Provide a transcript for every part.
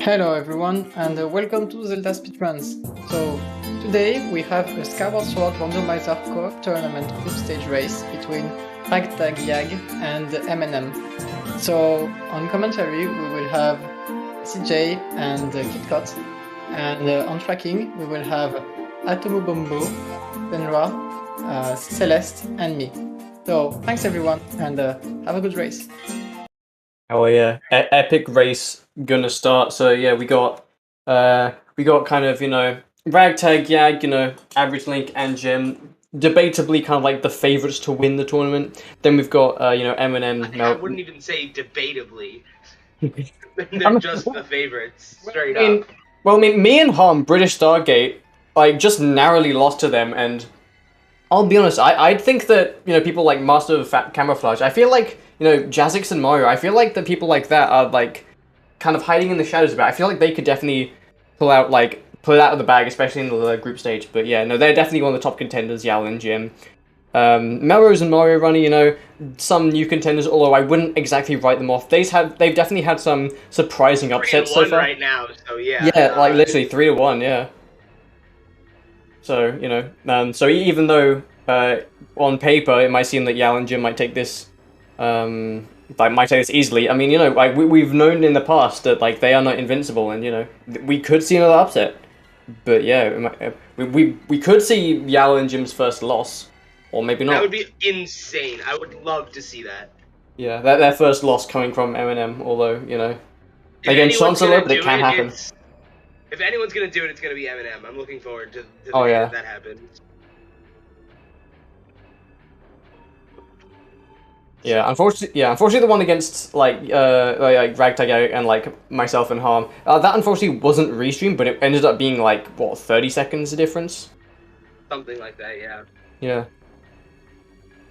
Hello everyone, and welcome to ZeldaSpeedRuns. So, today we have a Skyward Sword Randomizer co-op tournament group stage race between Ragtag YAG and M&M. So, on commentary we will have CJ and KitKat, and on tracking we will have Atomu Bombo, Benra, Celeste, and me. So, thanks everyone, and have a good race. Oh yeah, epic race gonna start. So yeah, we got kind of Ragtag, YAG, Average Link and Jim, debatably kind of like the favorites to win the tournament. Then we've got Eminem. I wouldn't even say debatably. They're just the favorites, straight up. Well, I mean, me and Harm, British Stargate, just narrowly lost to them, and I'll be honest, I think that people like Master of Camouflage. I feel like Jazzix and Mario. I feel like that people like that are like kind of hiding in the shadows a bit. I feel like they could definitely pull it out of the bag, especially in the group stage. But yeah, no, they're definitely one of the top contenders. Yal and Jim, Melrose and Mario Runner. Some new contenders. Although I wouldn't exactly write them off. They've definitely had some surprising upsets so far. Right now, so yeah. Yeah, like literally 3-1. Yeah. So so even though on paper it might seem that Yal and Jim might take this, might take this easily. I mean, we've known in the past that they are not invincible, and we could see another upset. But yeah, we could see Yal and Jim's first loss, or maybe not. That would be insane. I would love to see that. Yeah, their first loss coming from Eminem, although against Chancellor, but it can happen. If anyone's gonna do it, it's gonna be Eminem. I'm looking forward to the day that happens. Yeah, unfortunately, the one against Ragtag and myself and Harm, that unfortunately wasn't restreamed, but it ended up being 30 seconds difference. Something like that, yeah. Yeah.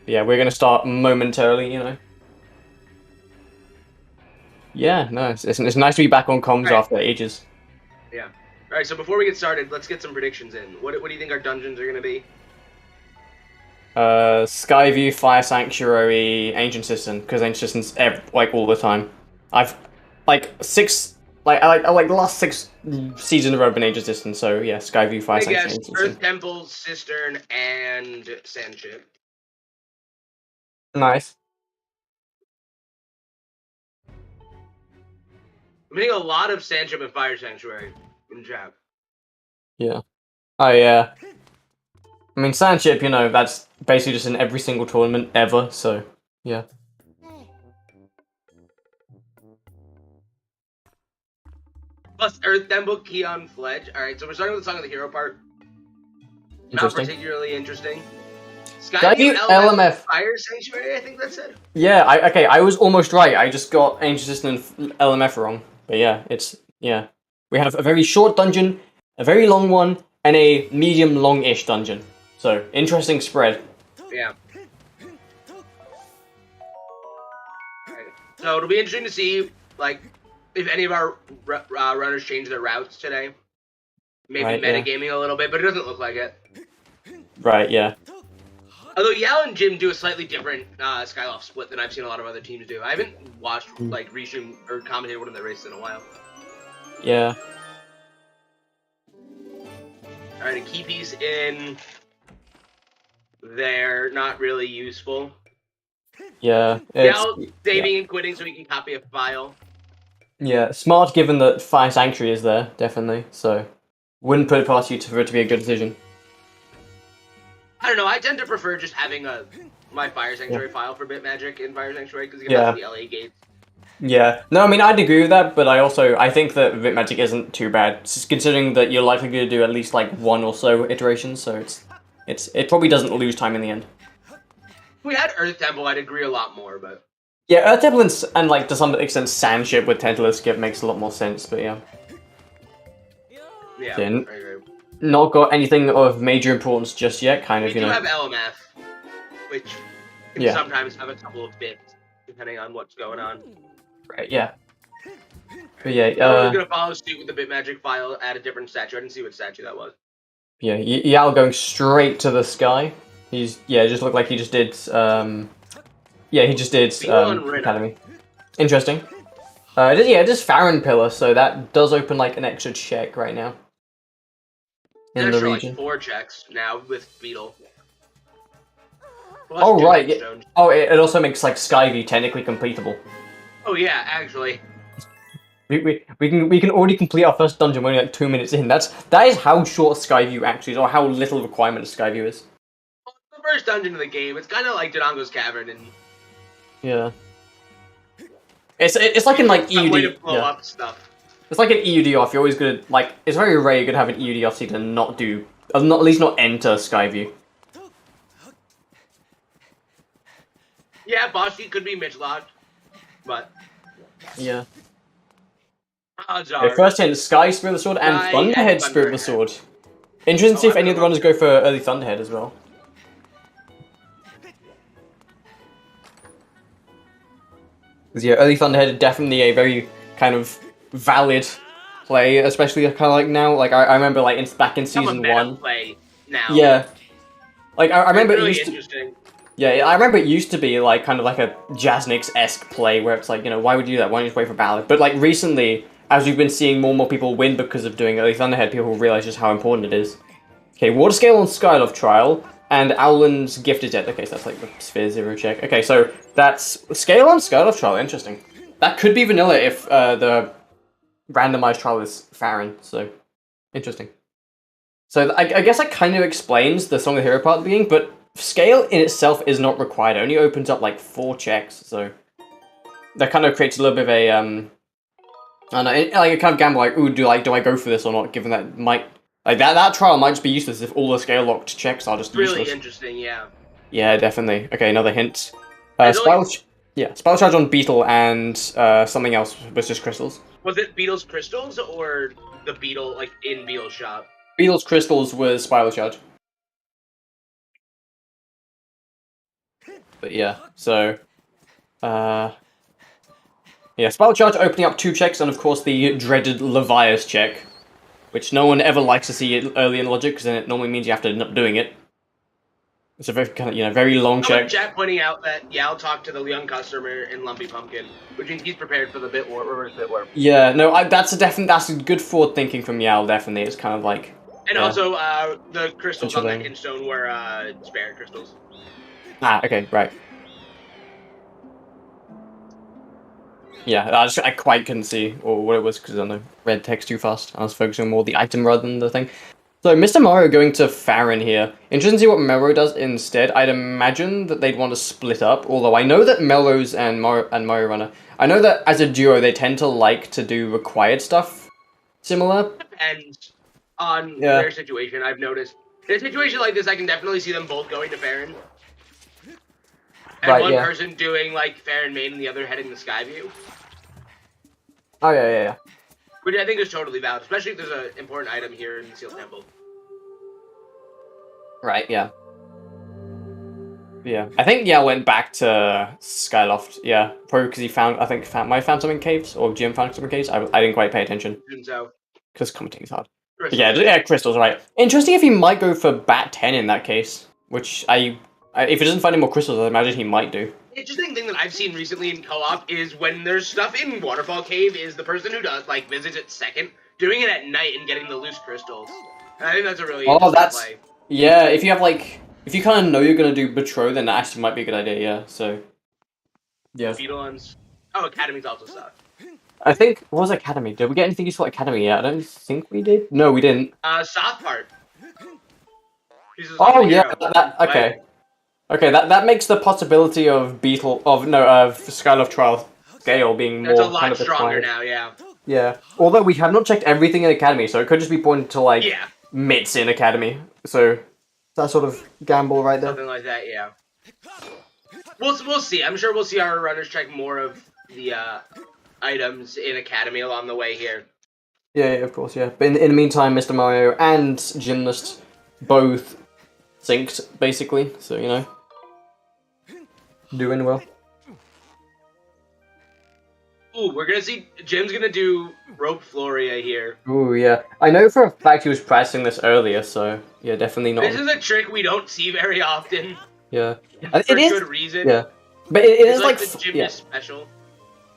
Yeah, we're gonna start momentarily, Yeah, no, it's nice to be back on comms after ages. Yeah. All right. So before we get started, let's get some predictions in. What do you think our dungeons are gonna be? Skyview, Fire Sanctuary, Ancient Cistern, because Ancient Cistern's all the time. I've the last 6 seasons in a row been Ancient Cistern, so yeah, Skyview, Fire Sanctuary, Ancient Earth Temple, Cistern, and Sandship. Nice. I'm getting a lot of Sandship and Fire Sanctuary in chat. Yeah. Oh yeah. I mean, Sandship, that's basically just in every single tournament ever, so, yeah. Plus Earth Temple, Keon Fledge. Alright, so we're starting with the Song of the Hero part. Not particularly interesting. Skyview, LMF. Fire Sanctuary, I think that's it. Yeah, I was almost right. I just got Ancient Cistern and LMF wrong. But yeah. We have a very short dungeon, a very long one, and a medium long-ish dungeon. So, interesting spread. Yeah. Right. So, it'll be interesting to see, if any of our runners change their routes today. Maybe metagaming a little bit, but it doesn't look like it. Right, yeah. Although Yal and Jim do a slightly different Skyloft split than I've seen a lot of other teams do. I haven't watched, restream or commentated one of their races in a while. Yeah. Alright, a key piece in... They're not really useful. Yeah. Now saving and quitting so we can copy a file. Yeah, smart given that Fire Sanctuary is there, definitely. So, wouldn't put it past you for it to be a good decision. I don't know, I tend to prefer just having my Fire Sanctuary file for Bitmagic in Fire Sanctuary because you can have the LA gates. Yeah. No, I mean, I'd agree with that, but I think that Bitmagic isn't too bad, considering that you're likely going to do at least one or so iterations, so it probably doesn't lose time in the end. If we had Earth Temple, I'd agree a lot more, but... Yeah, Earth Temple and to some extent Sandship with Tentacle Skip makes a lot more sense, but yeah. Yeah, Didn't. Right. Not got anything of major importance just yet, We do have LMF, which can sometimes have a couple of bits, depending on what's going on. Right, yeah. But yeah, we're gonna follow suit with the Bitmagic file, add a different statue. I didn't see what statue that was. Yeah, Yal going straight to the sky. It just looked like he just did, Academy. Interesting. It is Farron Pillar, so that does open like an extra check right now. In the region. Like 4 checks now with Beetle. Plus right. Yeah. Oh, it also makes like Skyview technically completable. Oh yeah, actually. We can already complete our first dungeon only like 2 minutes in. That is how short Skyview actually is, or how little requirement Skyview is. Well, the first dungeon of the game. It's kind of like Dodongo's Cavern, and yeah, it's like in like EUD. Way to blow up stuff. It's like an EUD off. You're always gonna like. It's very rare you're gonna have an EUD off seat and not do, at least not enter Skyview. Yeah, boss seat could be Mitch locked, but yeah. Okay, first hit Sky Spirit of the Sword and Thunderhead Spirit of the Sword. Interesting to see if any of the runners go for early Thunderhead as well. Because yeah, early Thunderhead is definitely a very kind of valid play, especially kind of like now. Like I remember like back in season 1. Play now. Yeah. Like I remember really it used to. Yeah, I remember it used to be like kind of like a Jasnix-esque play where it's like, you know, why would you do that? Why don't you just wait for Ballad? But like recently, as we've been seeing more and more people win because of doing early Thunderhead, people realize just how important it is. Okay, Water Scale on Skyloft Trial, and Owlin's Gifted Debt. Okay, so that's like the Sphere 0 check. Okay, so that's Scale on Skyloft Trial, interesting. That could be vanilla if the randomized trial is Farron, so interesting. So I guess that kind of explains the Song of the Hero part at the beginning, but Scale in itself is not required. It only opens up like 4 checks, so that kind of creates a little bit of a I don't know, like a kind of gamble. Like, ooh, do I go for this or not? Given that might that trial might just be useless if all the scale locked checks are just useless. Really interesting, yeah. Yeah, definitely. Okay, another hint. Spell Charge on Beetle and something else was just crystals. Was it Beetle's crystals or the Beetle like in Beetle's shop? Beetle's crystals was Spiral Charge. But yeah, so yeah, Spiral Charge opening up 2 checks, and of course the dreaded Levias check, which no one ever likes to see it early in Logic, because then it normally means you have to end up doing it. It's a very kind of very long check. Chat pointing out that Yao talked to the young customer in Lumpy Pumpkin, which means he's prepared for the reverse bit warp. Yeah, no, that's a good forward thinking from Yao. Definitely, it's kind of like. And also, the crystals on that hintstone were spare crystals. Ah, okay, right. Yeah, I quite couldn't see what it was because I read text too fast. I was focusing more on the item rather than the thing. So, Mr. Mario going to Farron here. Interesting to see what Melro does instead. I'd imagine that they'd want to split up, although I know that Melrose and Mario Runner, I know that as a duo they tend to like to do required stuff similar. Depends on their situation, I've noticed. In a situation like this, I can definitely see them both going to Farron. And one person doing, like, Farron main and the other heading the Skyview. Oh, yeah. Which I think is totally valid, especially if there's an important item here in the Seal Temple. Right, yeah. Yeah, I think went back to Skyloft, yeah. Probably because he might have found something in caves, or Jim found something in caves. I didn't quite pay attention. Because commenting is hard. Crystals. Yeah, crystals, right. Interesting if he might go for Bat 10 in that case, which if he doesn't find any more crystals, I imagine he might do. Interesting thing that I've seen recently in co-op is when there's stuff in Waterfall Cave is the person who does, like, visits it second, doing it at night and getting the loose crystals. And I think that's a really interesting play. Yeah, if you have, like, if you kind of know you're going to do Betrow, then that actually might be a good idea, yeah, so. Yeah. Beetleons. Oh, Academy's also stuff. I think, what was Academy? Did we get anything useful at Academy yet? I don't think we did. No, we didn't. Soft part. Oh, yeah, okay. Okay, that makes the possibility of Skyloft Trial Scale being more a lot kind of stronger now, yeah. Yeah. Although we have not checked everything in Academy, so it could just be pointed to like Mitts in Academy. So that sort of gamble right there. Something like that, yeah. We'll see. I'm sure we'll see our runners check more of the items in Academy along the way here. Yeah, of course, yeah. But in the meantime, Mr. Mario and Gymnast both synced, basically, so, you know. Doing well. Ooh, we're gonna see Jim's gonna do Rope Floria here. Ooh, yeah. I know for a fact he was practicing this earlier, so yeah, definitely not. This is a trick we don't see very often. Yeah. For good reason. Yeah. But it is like the gymnast special.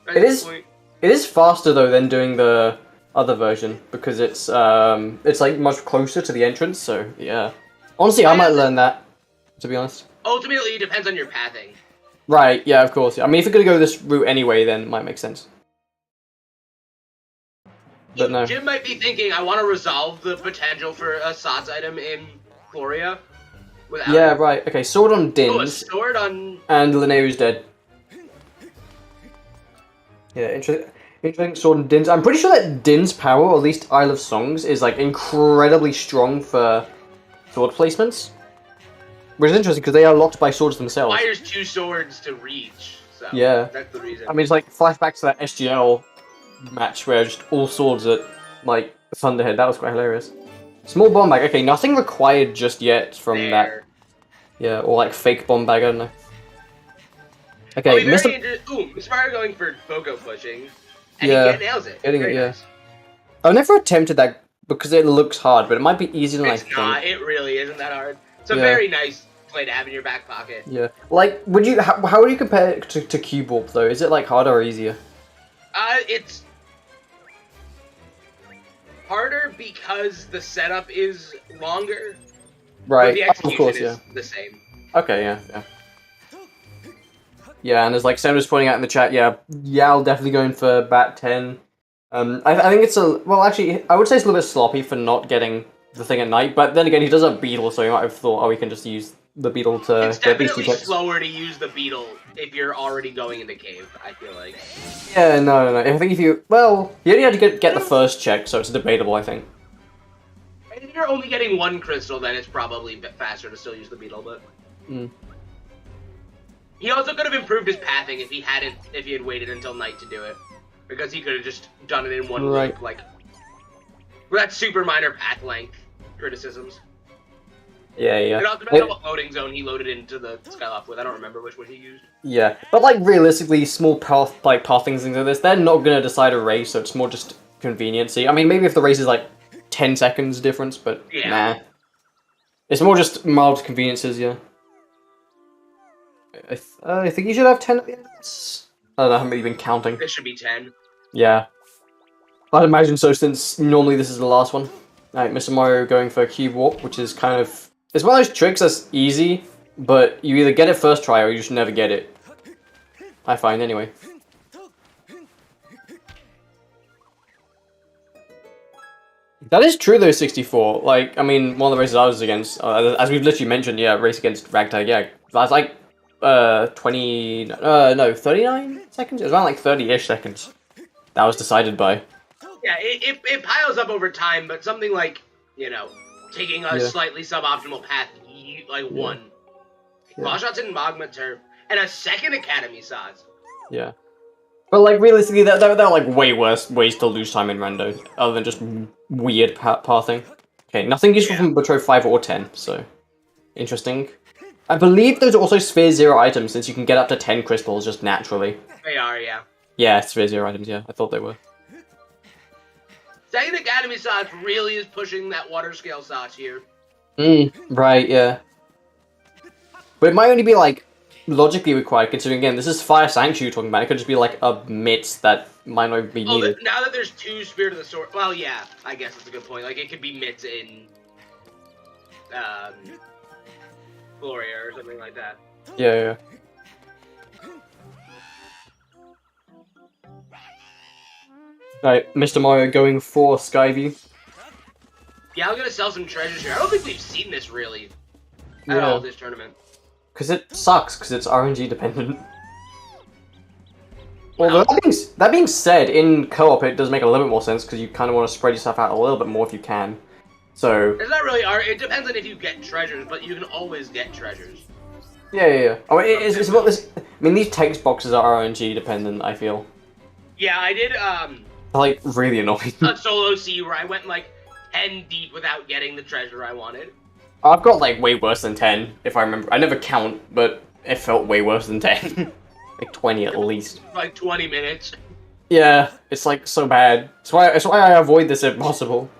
It It is faster though than doing the other version because it's like much closer to the entrance. So yeah, honestly, I might learn that. To be honest. Ultimately, it depends on your pathing. Right. Yeah. Of course. I mean, if you're gonna go this route anyway, then it might make sense. But no. Jim might be thinking, I want to resolve the potential for a Sots item in Gloria. Yeah. Right. Okay. Sword on Dins. Oh, a sword on. And Linneau's dead. Yeah, interesting sword and Din's. I'm pretty sure that Din's power, or at least Isle of Songs, is like incredibly strong for sword placements. Which is interesting because they are locked by swords themselves. Requires 2 swords to reach, so yeah, that's the reason. I mean, it's like flashback to that SGL match where just all swords at like Thunderhead. That was quite hilarious. Small bomb bag. Okay, nothing required just yet from that. Yeah, or like fake bomb bag. I don't know. Okay, Mr. Mario going for Boko pushing, and he nails it. Getting it, yeah. Nice. I've never attempted that because it looks hard, but it might be easier than I think. It's not. It really isn't that hard. It's a very nice play to have in your back pocket. Yeah. Like, would you? How would you compare it to Cube Warp though? Is it like harder or easier? It's harder because the setup is longer. Right. But the execution of course, is the same. Okay. Yeah. Yeah, and as like Sam was pointing out in the chat, Yao definitely going for bat 10. I think it's actually, I would say it's a little bit sloppy for not getting the thing at night, but then again, he does have Beetle, so he might have thought, oh, we can just use the Beetle to it's get these definitely 2 clicks. Slower to use the Beetle if you're already going into cave, I feel like. Yeah, no. I think if you, you only had to get the first check, so it's debatable, I think. And if you're only getting 1 crystal, then it's probably a bit faster to still use the Beetle, but... He also could have improved his pathing if he had waited until night to do it. Because he could have just done it in one loop, like... That's super minor path length criticisms. Yeah. It also depends on what loading zone he loaded into the Skyloft with. I don't remember which one he used. Yeah, but like realistically, small pathings and things like this, they're not gonna decide a race, so it's more just conveniency. I mean, maybe if the race is like 10 seconds difference, but nah. It's more just mild conveniences, yeah. I think you should have 10 at the end of this. I don't know, I haven't even been counting. This should be 10. Yeah. I'd imagine so, since normally this is the last one. Alright, Mr. Mario going for a Cube Warp, which is kind of... It's one of those tricks that's easy, but you either get it first try or you just never get it. I find, anyway. That is true though, 64. Like, I mean, one of the races I was against, as we've literally mentioned, race against Ragtag, that's like... 39 seconds? It was around like 30-ish seconds. That was decided by. Yeah, it piles up over time, but something like, taking a slightly suboptimal path, like 1. Claw shots in Magma Turf, and a second Academy Sods. Yeah. But like, realistically, there are like way worse ways to lose time in Rando, other than just weird pathing. Okay, nothing useful from Betro 5 or 10, so... Interesting. I believe those are also Sphere 0 items, since you can get up to 10 crystals just naturally. They are, yeah. Yeah, Sphere 0 items, yeah. I thought they were. Second Academy Sots really is pushing that water scale Sots here. Right, yeah. But it might only be, like, logically required, considering, again, this is Fire Sanctuary you're talking about. It could just be, like, a mitts that might not be needed. Now that there's 2 Spirit of the Sword... Well, yeah, I guess that's a good point. Like, it could be mitts in... Gloria or something like that. Yeah. Alright, Mr. Mario going for Skyview. Yeah, I'm gonna sell some treasures here. I don't think we've seen this really at all this tournament. Because it sucks, because it's RNG dependent. Although, that being said, in co-op it does make a little bit more sense, because you kind of want to spread yourself out a little bit more if you can. So... It's not really it depends on if you get treasures, but you can always get treasures. Yeah. Oh, it's about this... I mean, these text boxes are RNG dependent, I feel. Yeah, I did, like, really annoying. a solo C where I went, like, 10 deep without getting the treasure I wanted. I've got, like, way worse than 10, if I remember. I never count, but it felt way worse than 10. Like, 20 at least. Like, 20 minutes. Yeah, it's, like, so bad. That's why I avoid this if possible.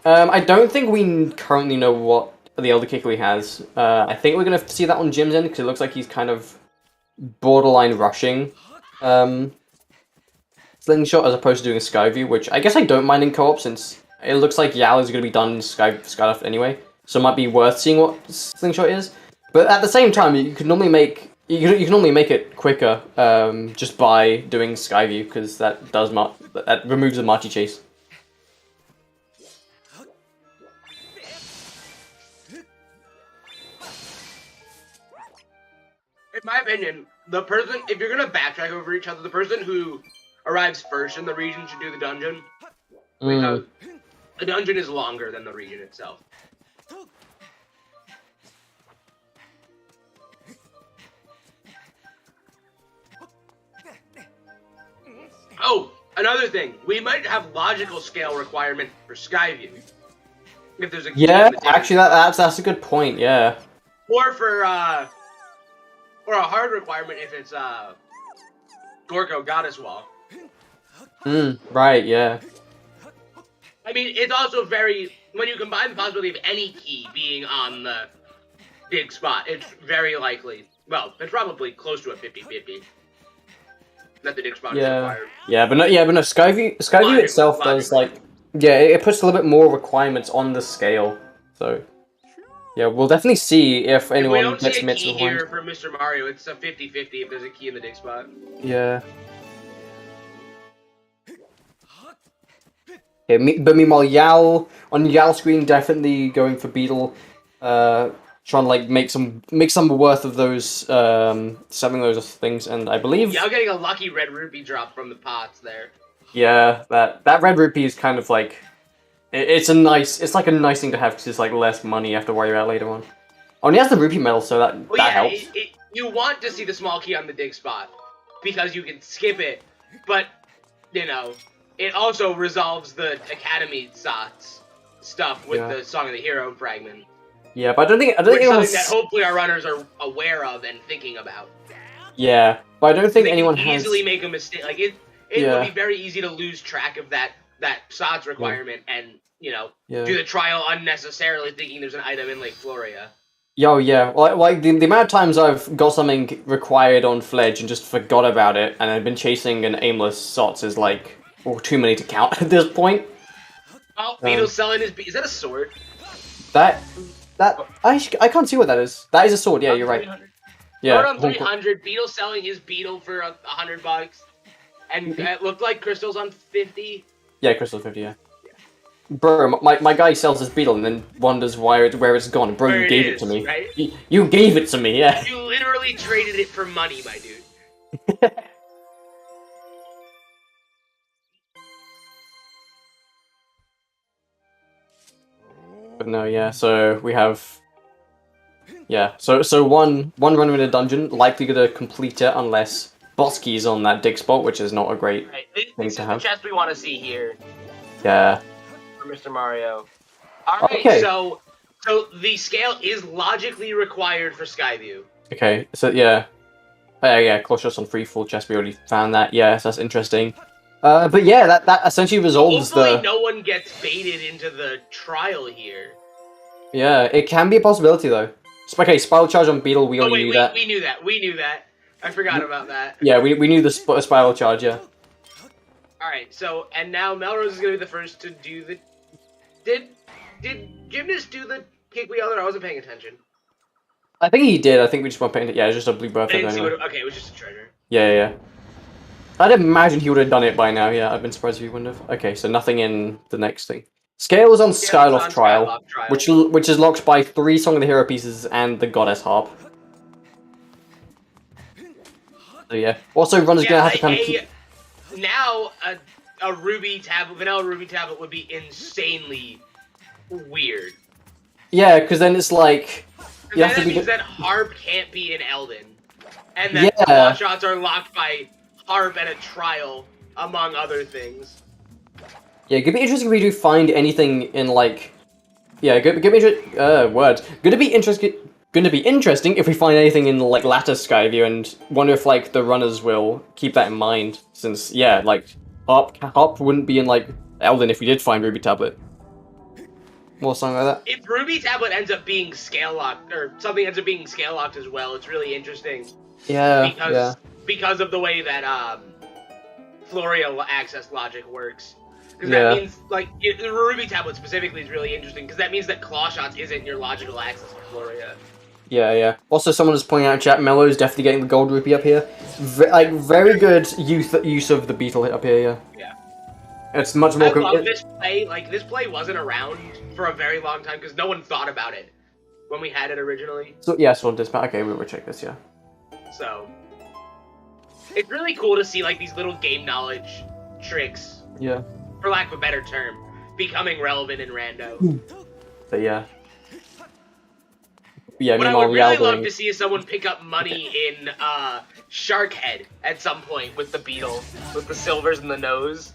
I don't think we currently know what the Elder Kicker he has. I think we're going to see that on Jim's end, because it looks like he's kind of borderline rushing. slingshot as opposed to doing Skyview, which I guess I don't mind in co-op since it looks like YAL is going to be done in Skylift anyway, so it might be worth seeing what slingshot is. But at the same time, you can normally make it quicker just by doing Skyview because that removes the Marty chase. In my opinion, if you're gonna backtrack over each other, the person who arrives first in the region should do the dungeon. Because the dungeon is longer than the region itself. Oh, another thing. We might have logical scale requirement for Skyview. If there's a key Yeah, in the table. actually that's a good point, yeah. Or for or a hard requirement if it's Gorko Goddess Wall. Right, yeah. I mean, it's also when you combine the possibility of any key being on the dig spot, it's very likely, well, it's probably close to a 50-50 that the dig spot is required. Yeah, but no, Skyview itself does, like, yeah, it puts a little bit more requirements on the scale, so, yeah, we'll definitely see if anyone If we don't gets see a mitts key with here for Mr. Mario, it's a 50-50 if there's a key in the dig spot. Yeah. Yeah, but meanwhile, on Yal's screen, definitely going for Beetle, trying to like make some worth of those selling those things, and I believe Yal getting a lucky red rupee drop from the pots there. Yeah, that red rupee is kind of like it's like a nice thing to have because it's like less money you have to worry about later on. Oh, and he has the rupee medal, so that helps. You want to see the small key on the dig spot because you can skip it, but you know. It also resolves the Academy Sots stuff with the Song of the Hero fragment. Yeah, but I don't think something that hopefully our runners are aware of and thinking about. Yeah, but I don't think anyone can easily make a mistake. Like it would be very easy to lose track of that Sots requirement and do the trial unnecessarily, thinking there's an item in Lake Floria. Yo, yeah. Like the amount of times I've got something required on Fledge and just forgot about it, and I've been chasing an aimless Sots is like. Or too many to count at this point. Oh, Beetle's selling his... Is that a sword? I can't see what that is. That is a sword, yeah, you're right. Yeah. Sword on 300, Beetle selling his Beetle for $100. And it looked like Crystal's on 50. Yeah, Crystal's 50, yeah. Bro, my guy sells his Beetle and then wonders where it's gone. Bro, you gave it to me. Right? You gave it to me, yeah. You literally traded it for money, my dude. But no, yeah, so we have... Yeah, so one run in a dungeon, likely gonna complete it unless boss key's on that dig spot, which is not a great thing this to is have. the chest we want to see here. Yeah. For Mr. Mario. Alright, Okay. So the scale is logically required for Skyview. Okay, so yeah. Yeah, close shots on free full chest, we already found that. Yes, that's interesting. But yeah, that essentially resolves Hopefully no one gets baited into the trial here. Yeah, it can be a possibility though. Okay, Spiral Charge on Beetle, we already knew that. We knew that. I forgot about that. Yeah, we knew the Spiral Charge, yeah. Alright, so, and now Melrose is gonna be the first to do the... Did Gymnast do the kick wheel or I wasn't paying attention? I think he did, I think we just weren't paying attention. Yeah, it was just a blue bird. Okay, it was just a treasure. Yeah. I'd imagine he would have done it by now, yeah. I've been surprised if he wouldn't have. Okay, so nothing in the next thing. Scale is on Skyloft Trial, which is locked by 3 Song of the Hero pieces and the Goddess Harp. So yeah. Also, runners gonna have to kind of keep... Now, a Ruby tablet, vanilla Ruby tablet would be insanely weird. Yeah, because then it's like... That means that Harp can't be in Elden. And that claw shots are locked by Harp and a trial, among other things. Yeah, could be interesting if we do find anything in like... Yeah, Gonna be interesting if we find anything in like latter Skyview and wonder if like the runners will keep that in mind. Since, yeah, like Harp wouldn't be in like Elden if we did find Ruby Tablet. Or something like that. If Ruby Tablet ends up being scale locked, or something ends up being scale locked as well, it's really interesting. Yeah, because of the way that Florio access logic works. Because Yeah. that means, like, the Ruby tablet specifically is really interesting, because that means that Claw Shots isn't your logical access to Floria. Yeah, yeah. Also, someone is pointing out in chat, Mello's definitely getting the gold rupee up here. Very good use of the beetle up here, yeah. Yeah. It's much more... I love this play. Like, this play wasn't around for a very long time, because no one thought about it when we had it originally. So, yeah, so dispatch. Okay, we'll check this, yeah. So, it's really cool to see, like, these little game knowledge tricks. Yeah. For lack of a better term, becoming relevant in Rando. But yeah. Yeah, what I meanwhile, would really love doing... to see is someone pick up money in Shark Head at some point with the beetle, with the silvers in the nose.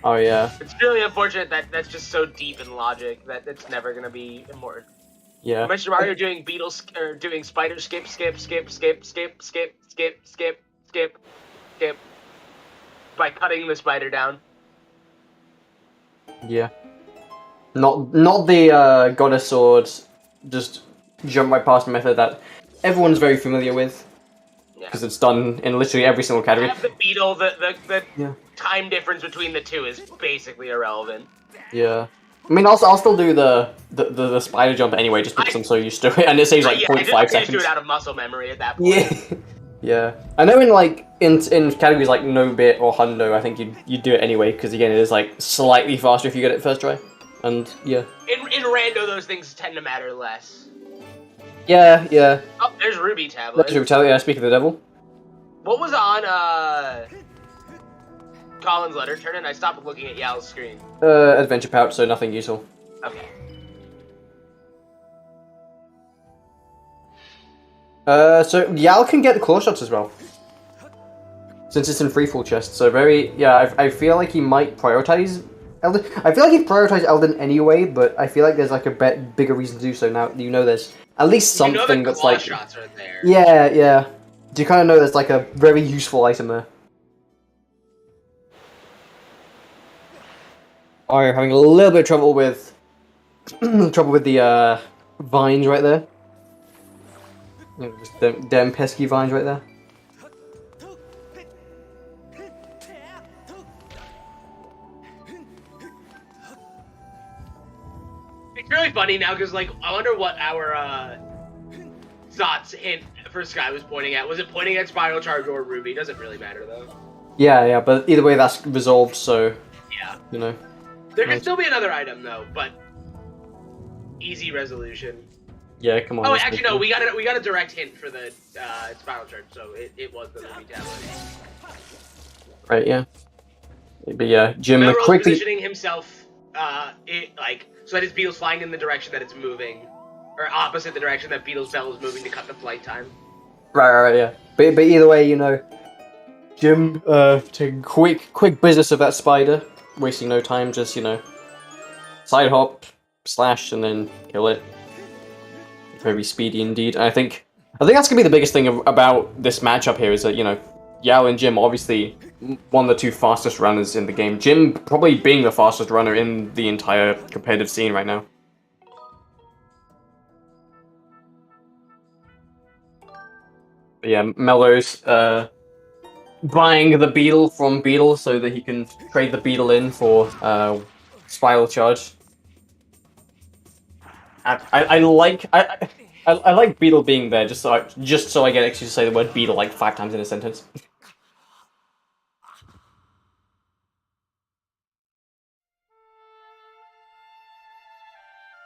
Oh yeah. It's really unfortunate that that's just so deep in logic that it's never gonna be important. Yeah. Mr. Mario doing beetles or doing spider skip, by cutting the spider down. Yeah. Not the goddess sword, just jump right past method that everyone's very familiar with. Because it's done in literally every single category. Have the beetle, the yeah. time difference between the two is basically irrelevant. Yeah. I mean, I'll still do the spider jump anyway, just because I'm so used to it, and it saves like 0.5 seconds. I just do it out of muscle memory at that point. Yeah. Yeah. I know in categories like no bit or hundo, I think you do it anyway, because again it is like slightly faster if you get it first try. And yeah. In Rando, those things tend to matter less. Yeah, yeah. Oh, there's Ruby Tablet. There's Ruby Tablet, yeah, speak of the devil. What was on Colin's letter? Turn in, I stopped looking at Yal's screen. Adventure pouch, so nothing useful. Okay. So Yal can get the claw shots as well. Since it's in free fall chest, so I feel like he might prioritize Elden. I feel like he'd prioritize Elden anyway, but I feel like there's like a bigger reason to do so now. You know there's at least something that's like... shots are there. Yeah, yeah. Do you kind of know there's like a very useful item there? Are having a little bit of trouble with the vines right there. Just them pesky vines right there. It's really funny now because, like, I wonder what our Zot's hint for Sky was pointing at. Was it pointing at Spiral Charge or Ruby? Doesn't really matter though. Yeah, yeah, but either way that's resolved, so yeah, you know. There can still be another item though, but easy resolution. Yeah, come on. Oh, actually no, we got a direct hint for the Spiral Charge, so it was the Ruby tablet. Right, yeah. But yeah, Jim Melrose quickly positioning himself, so that his beetle's flying in the direction that it's moving, or opposite the direction that Beetle's bell is moving to cut the flight time. Right, yeah. But either way, you know, Jim taking quick business of that spider, wasting no time, just you know, side hop, slash, and then kill it. Very speedy indeed. And I think that's gonna be the biggest thing about this matchup here is that you know, Yao and Jim obviously one of the two fastest runners in the game. Jim probably being the fastest runner in the entire competitive scene right now. But yeah, Mello's buying the beetle from Beetle so that he can trade the beetle in for Spiral Charge. I like Beetle being there just so I get excuse to say the word Beetle like 5 times in a sentence.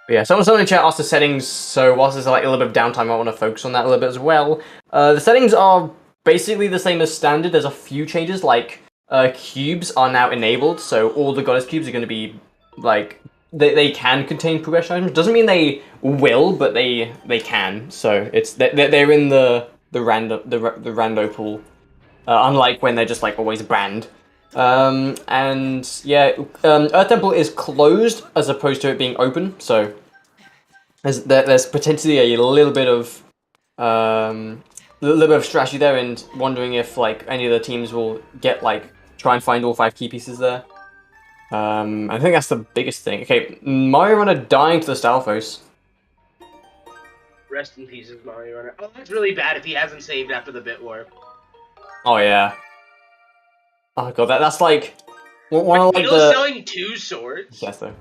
But yeah, someone in chat asked the settings, so whilst there's like a little bit of downtime, I want to focus on that a little bit as well. The settings are basically the same as standard. There's a few changes, like cubes are now enabled, so all the goddess cubes are going to be like they can contain progression items. Doesn't mean they will, but they can. So it's they're in the rando pool, unlike when they're just like always banned. And yeah, Earth Temple is closed as opposed to it being open, so there's potentially a little bit of strategy there, and wondering if like any of the teams will get like try and find all 5 key pieces there. I think that's the biggest thing. Okay, Mario Runner dying to the Stalfos. Rest in pieces, Mario Runner. Oh, that's really bad if he hasn't saved after the bit warp. Oh yeah. Oh god, that's like one of like Beetle's the. selling 2 swords. Yes, though.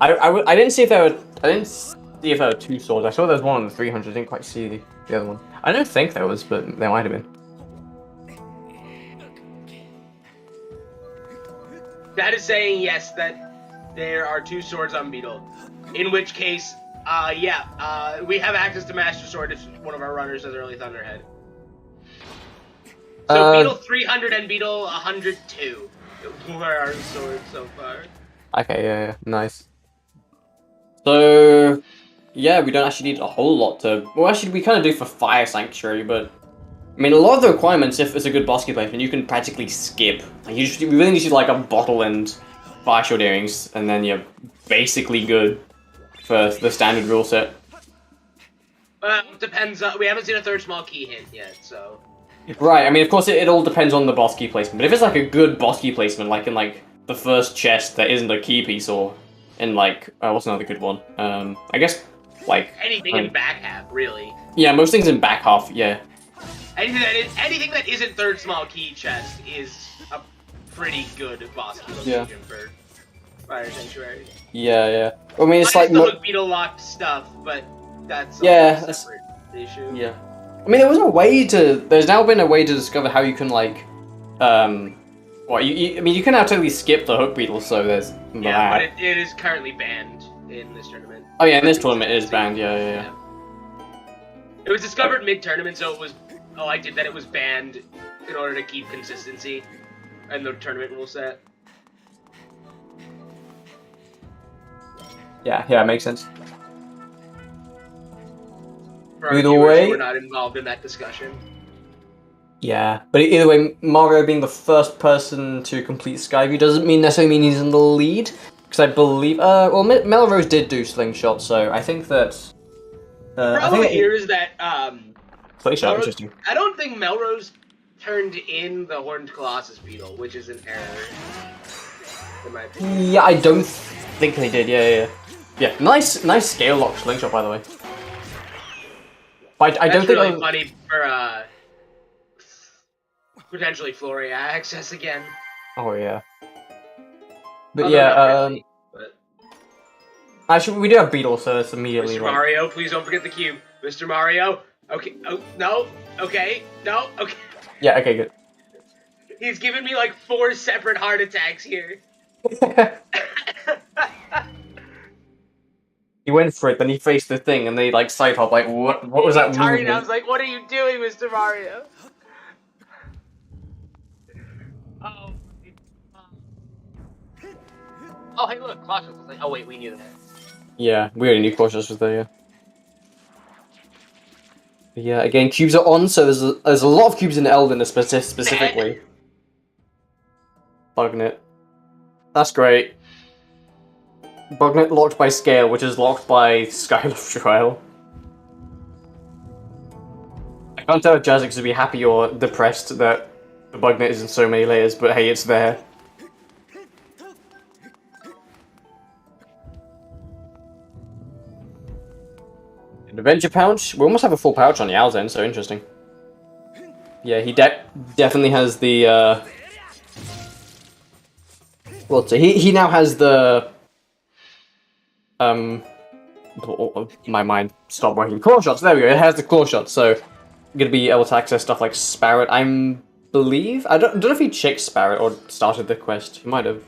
I didn't see if there were. I didn't see if there were 2 swords. I saw there was one on the 300. I didn't quite see the other one. I don't think there was, but there might have been. That is saying yes, that there are 2 swords on Beetle. In which case, we have access to Master Sword if one of our runners does early Thunderhead. So Beetle 300 and Beetle 102 were our swords so far. Okay, yeah, nice. So, yeah, we don't actually need a whole lot to... Well, actually, we kind of do for Fire Sanctuary, but... I mean, a lot of the requirements, if it's a good boss key placement, you can practically skip. Like, we really need to like a bottle and Fire Shield Earrings, and then you're basically good for the standard rule set. Depends, we haven't seen a third small key hint yet, so... Right, I mean, of course, it all depends on the boss key placement, but if it's like a good boss key placement, like in like the first chest that isn't a key piece, or in like, what's another good one? I guess, like... Anything in back half, really. Yeah, most things in back half, yeah. Anything that isn't third small key chest is a pretty good boss key location for Fire Sanctuary. Yeah. I mean, it's like... the hook beetle locked stuff, but that's a separate issue. Yeah. I mean, there was a way to... There's now been a way to discover how you can, like... Well, you can now totally skip the hook beetle, so there's... Yeah, but it is currently banned in this tournament. Oh yeah, in this tournament it is banned, yeah. It was discovered mid-tournament, so it was... Oh, I did that. It was banned in order to keep consistency in the tournament rule set. Yeah, makes sense. For Either way, we're not involved in that discussion. Yeah, but either way, Mario being the first person to complete Skyview doesn't necessarily mean he's in the lead, because I believe, Melrose did do Slingshot, so I think that... Problem here is that, Slingshot, interesting. I don't think Melrose turned in the Horned Colossus Beetle, which is an error, in my opinion. Yeah, I don't think they did, yeah. Nice scale lock Slingshot, by the way. But I don't think really funny for, potentially Floria access again. Oh yeah. But really, but... Actually, we do have Beetle, so that's immediately Mr. Mario, please don't forget the cube. Mr. Mario, okay, oh, no, okay, no, okay. Yeah, okay, good. He's given me like 4 separate heart attacks here. He went for it, then he faced the thing, and they like side hop. Like, what was that movement? I was like, "What are you doing, Mr. Mario?" Oh, hey, look, Claudius was like, "Oh wait, we knew that." Yeah, we already knew Claudius was there. Yeah, again, cubes are on, so there's a lot of cubes in Elden specifically. Bugnet. That's great. Bugnet locked by Scale, which is locked by Skyloft Trial. I can't tell if Jazix would be happy or depressed that the Bugnet is in so many layers, but hey, it's there. An Adventure Pouch? We almost have a full pouch on Yao's end, so interesting. Yeah, he definitely has the, Well, so he now has the... my mind stopped working. Claw shots, there we go, it has the claw shots, so I'm gonna be able to access stuff like Sparrowt. I don't know if he checked Sparrowt or started the quest. He might have.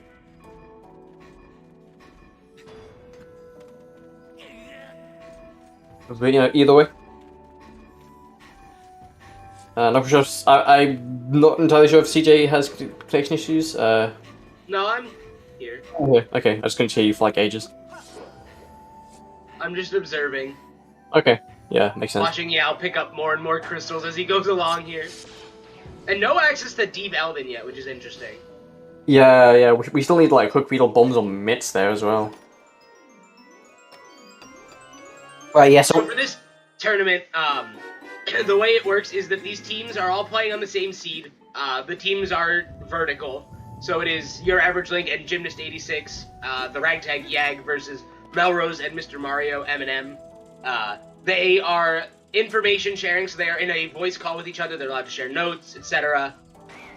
But, you know, either way. Not sure. I'm not entirely sure if CJ has connection issues. No, I'm here. Okay, I was going to hear you for like ages. I'm just observing. Okay, yeah, makes sense. Watching Yao pick up more and more crystals as he goes along here. And no access to Deep Elven yet, which is interesting. Yeah, we still need like Hook Beetle bombs or mitts there as well. Right, yeah, So for this tournament, the way it works is that these teams are all playing on the same seed. The teams are vertical. So it is your Average Link and Gymnast 86, the Ragtag YAG versus Melrose and Mr. Mario M&M. They are information sharing, so they are in a voice call with each other. They're allowed to share notes, etc.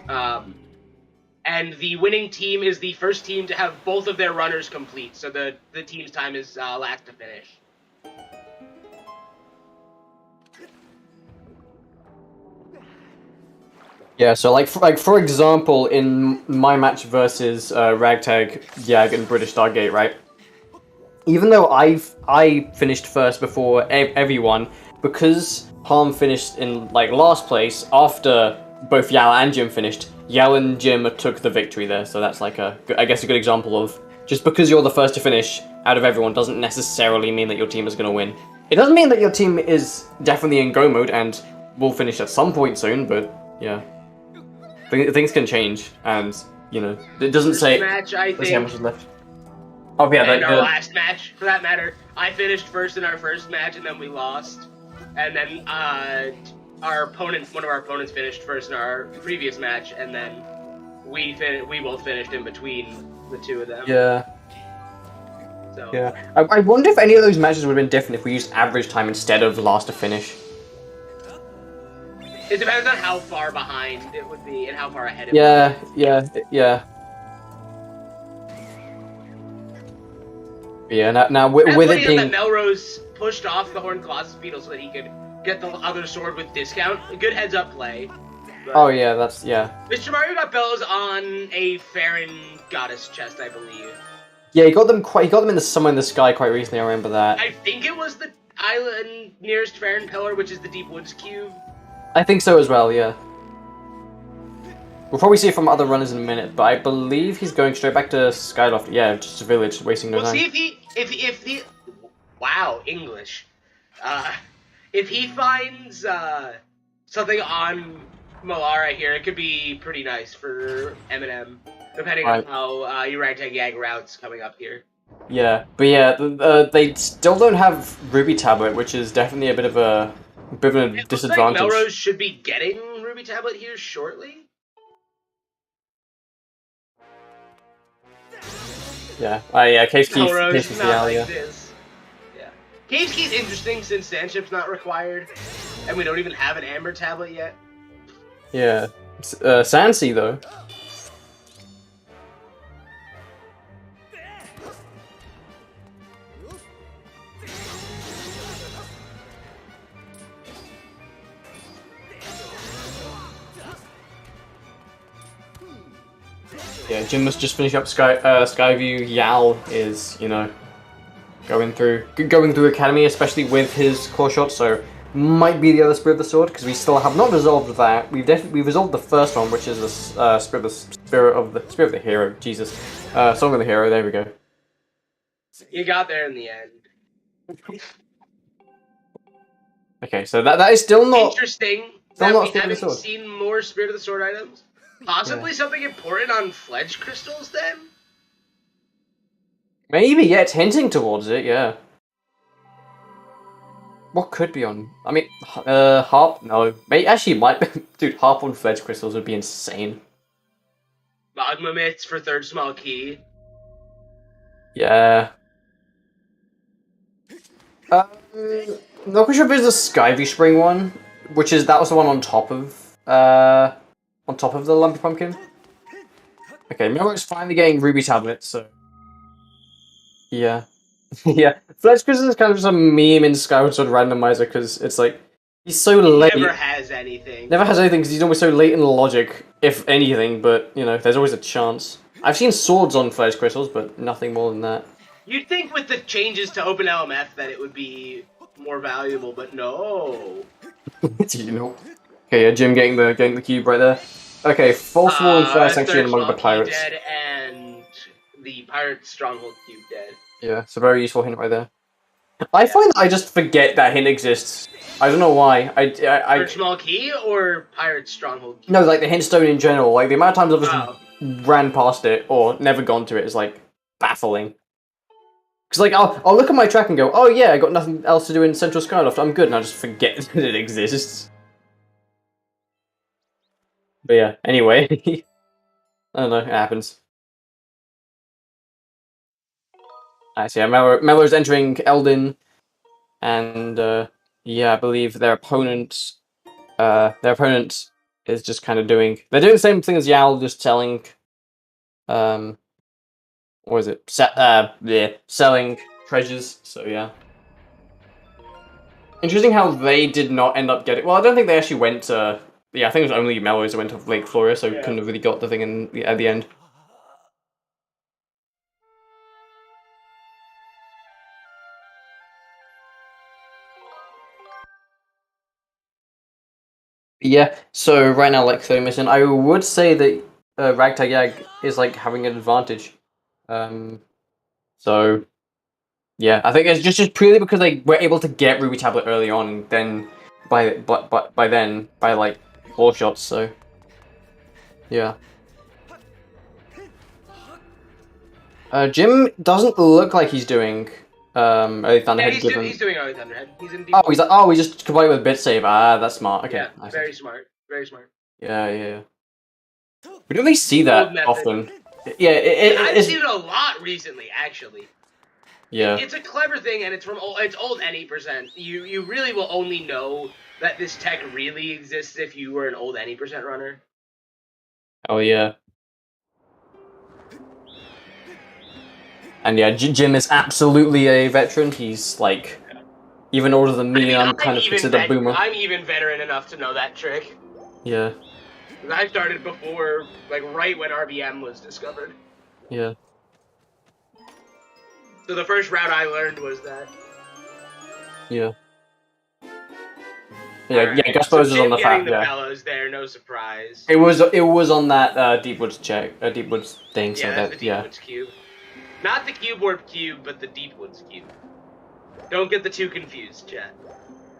And the winning team is the first team to have both of their runners complete. So the team's time is last to finish. Yeah, so like for example, in my match versus Ragtag, YAG, and British Stargate, right? Even though I finished first before everyone, because Harm finished in like last place after both Yao and Jim finished, Yao and Jim took the victory there. So that's like I guess a good example of just because you're the first to finish out of everyone doesn't necessarily mean that your team is going to win. It doesn't mean that your team is definitely in go mode and will finish at some point soon, but yeah. Things can change, and you know it doesn't say. Match, I think. Let's see how much is left. Oh yeah, and our last match, for that matter, I finished first in our first match, and then we lost. And then our opponent, one of our opponents, finished first in our previous match, and then we both finished in between the two of them. Yeah. So. Yeah. I wonder if any of those matches would have been different if we used average time instead of last to finish. It depends on how far behind it would be and how far ahead it would be. Yeah. Yeah, now with it being... that Melrose pushed off the Horned Colossus Beetle so that he could get the other sword with discount. A good heads-up play. Oh yeah, that's... yeah. Mr. Mario got bells on a Farron Goddess chest, I believe. Yeah, he got them somewhere in the sky quite recently, I remember that. I think it was the island nearest Farron Pillar, which is the Deep Woods Cube. I think so as well, yeah. We'll probably see it from other runners in a minute, but I believe he's going straight back to Skyloft. Yeah, just a village, wasting no time. We'll see if he... Wow, English. If he finds something on Malara here, it could be pretty nice for Eminem, depending on how your Ragtag YAG route's coming up here. Yeah, but yeah, they still don't have Ruby Tablet, which is definitely a bit of a disadvantage. Looks like Melrose should be getting Ruby Tablet here shortly. Yeah, Cave's Key is the alley, yeah. Yeah. Cave's Key's interesting since Sandship's not required, and we don't even have an Amber Tablet yet. Yeah. Sandsea, though. Yeah, Jim must just finish up Skyview. Yao is, you know, going through Academy, especially with his core shot. So might be the other Spirit of the Sword because we still have not resolved that. We've resolved the first one, which is the Spirit of the Hero. Jesus, Song of the Hero. There we go. You got there in the end. Okay, so that is still not interesting. That we haven't seen more Spirit of the Sword items. Possibly something important on Fledge Crystals, then? Maybe, yeah, it's hinting towards it, yeah. What could be on... I mean, Harp? No. Maybe, actually, might be... Dude, Harp on Fledge Crystals would be insane. Magma Mitts for third small key. Yeah. Not quite sure if there's a Skyview Spring one, that was the one on top of, the Lumpy Pumpkin. Okay, Melrose finally getting Ruby Tablets, so... Yeah. Yeah. Fledge Crystal is kind of just a meme in Skyward Sword Randomizer, because it's like, he's so late. He never has anything. Never has anything, because he's always so late in the logic, if anything, but, you know, there's always a chance. I've seen swords on Fledge Crystals, but nothing more than that. You'd think with the changes to OpenLMF that it would be more valuable, but no. You know. Okay, yeah, Jim getting the cube right there. Okay, fourth wall and first section among the pirates. Dead and the pirate stronghold cube dead. Yeah, it's a very useful hint right there. I find that I just forget that hint exists. I don't know why. Pirate small key or pirate stronghold key? No, like the hint stone in general. Like the amount of times I've just ran past it or never gone to it is like baffling. Because like I'll look at my track and go, oh yeah, I got nothing else to do in Central Skyloft. I'm good, and I just forget that it exists. But yeah, anyway, I don't know, it happens. I see. Mello's entering Eldin, and yeah, I believe their opponent is just kind of doing. They're doing the same thing as Yal, just selling. What is it? Selling treasures. So yeah. Interesting how they did not end up getting. Well, I don't think they actually went to. Yeah, I think it was only Melrose that went to Lake Flora, so couldn't have really got the thing at the end. Yeah, so right now, like 30 mission, I would say that Ragtag YAG is like having an advantage. So yeah, I think it's just purely because they were able to get Ruby Tablet early on, and then by like 4 shots. So yeah. Jim doesn't look like he's doing early Thunderhead. Yeah, he's doing early Thunderhead. He's in deep. He's just combined with bit save. Ah, that's smart. Okay. Yeah, very smart. Very smart. Yeah. We don't really see that often. Yeah, I've seen it a lot recently, actually. Yeah. It's a clever thing, and it's old N8%. You really will only know that this tech really exists if you were an old N8% runner. Oh yeah. And yeah, Jim is absolutely a veteran. He's like even older than me, and I'm kind of considered a boomer. I'm even veteran enough to know that trick. Yeah. I started before, like, right when RBM was discovered. Yeah. So the first route I learned was that. Yeah. Yeah, Gaspo's is on the fact. Yeah. Bellows there, no surprise. It was on that Deepwoods Deepwoods thing. So that's the Deepwoods cube. Not the Cube Warp cube, but the Deepwoods cube. Don't get the two confused, chat.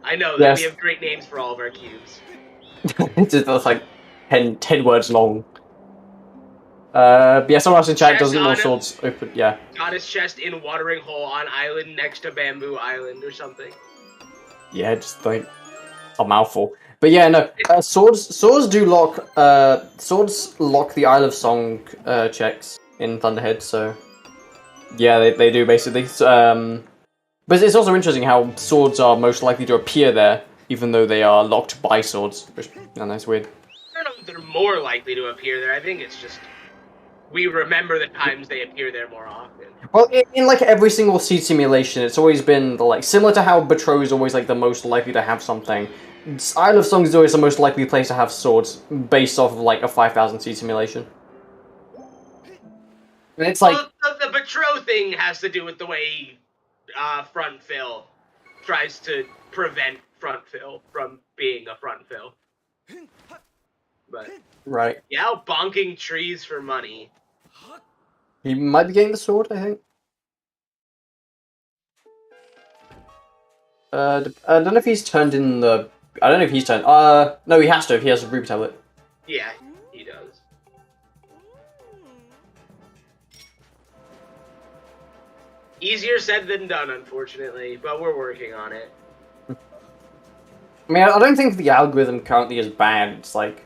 I know that we have great names for all of our cubes. It's just like 10 words long. Yeah, someone else in chat doesn't know swords open. Yeah. Goddess chest in Watering Hole on island next to Bamboo Island or something. Yeah, just like a mouthful. But yeah, no. Swords do lock. Swords lock the Isle of Song checks in Thunderhead. So yeah, they do basically. But it's also interesting how swords are most likely to appear there, even though they are locked by swords. Which, I don't know, it's weird. I don't know if they're more likely to appear there. I think it's just we remember the times they appear there more often. Well, in like every single seed simulation, it's always been like similar to how Betrow is always like the most likely to have something. Isle of Song is always the most likely place to have swords, based off of like a 5,000 seed simulation. And it's like the Betrow thing has to do with the way front fill tries to prevent front fill from being a front fill. But right. Yeah, bonking trees for money. He might be getting the sword, I think. I don't know if he's turned in the. I don't know if he's turned. No, he has to if he has a Ruby Tablet. Yeah, he does. Easier said than done, unfortunately, but we're working on it. I mean, I don't think the algorithm currently is bad. It's like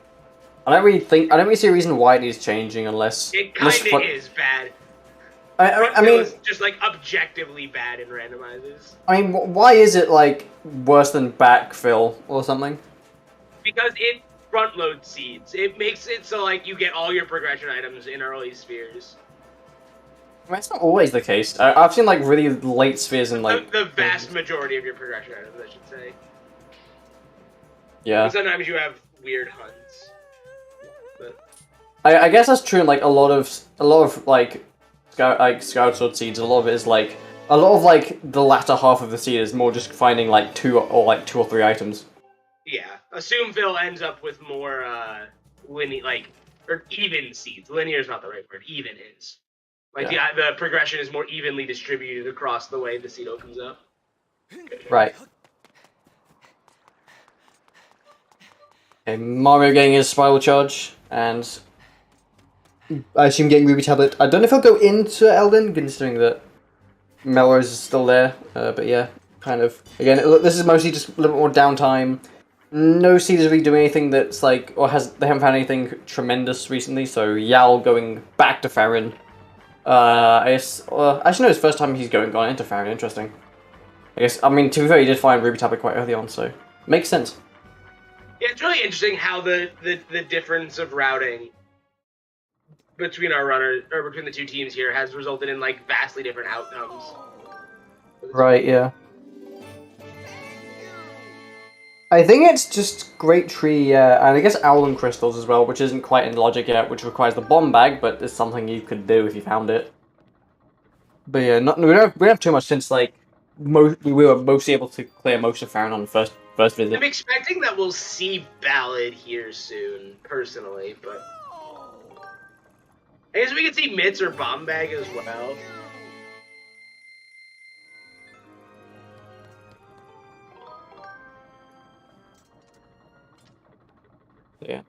I don't really see a reason why it is changing unless it kind of is bad. I mean, it's just like objectively bad in randomizers. I mean, why is it like worse than backfill or something? Because it front loads seeds. It makes it so like you get all your progression items in early spheres. I mean, it's not always the case. I've seen like really late spheres and like the vast majority of your progression items, I should say. Yeah. And sometimes you have weird hunts. But I guess that's true in like a lot of like Skyward Sword seeds. A lot of it is like the latter half of the seed is more just finding like two or three items. Yeah, assume Phil ends up with more linear or even seeds. Linear is not the right word. Even is the progression is more evenly distributed across the way the seed opens up. Right. Okay, Mario getting his Spiral Charge, and I assume getting Ruby Tablet. I don't know if he'll go into Elden, considering that Melrose is still there, but yeah, kind of. Again, this is mostly just a little bit more downtime. No seed is really doing anything that's like, they haven't found anything tremendous recently, so Yal going back to Farron. I guess, actually no, it's the first time he's gone into Farron, interesting. I mean, to be fair, he did find Ruby Tablet quite early on, so makes sense. Yeah, it's really interesting how the difference of routing between our runners or between the two teams here has resulted in like vastly different outcomes. Right, yeah. I think it's just Great Tree, and I guess Owlin Crystals as well, which isn't quite in logic yet, which requires the bomb bag, but it's something you could do if you found it. But yeah, we don't have too much since like we were mostly able to clear most of Farron on the first visit. I'm expecting that we'll see Ballad here soon, personally, but I guess we could see Mitts or Bomb Bag as well. Yeah.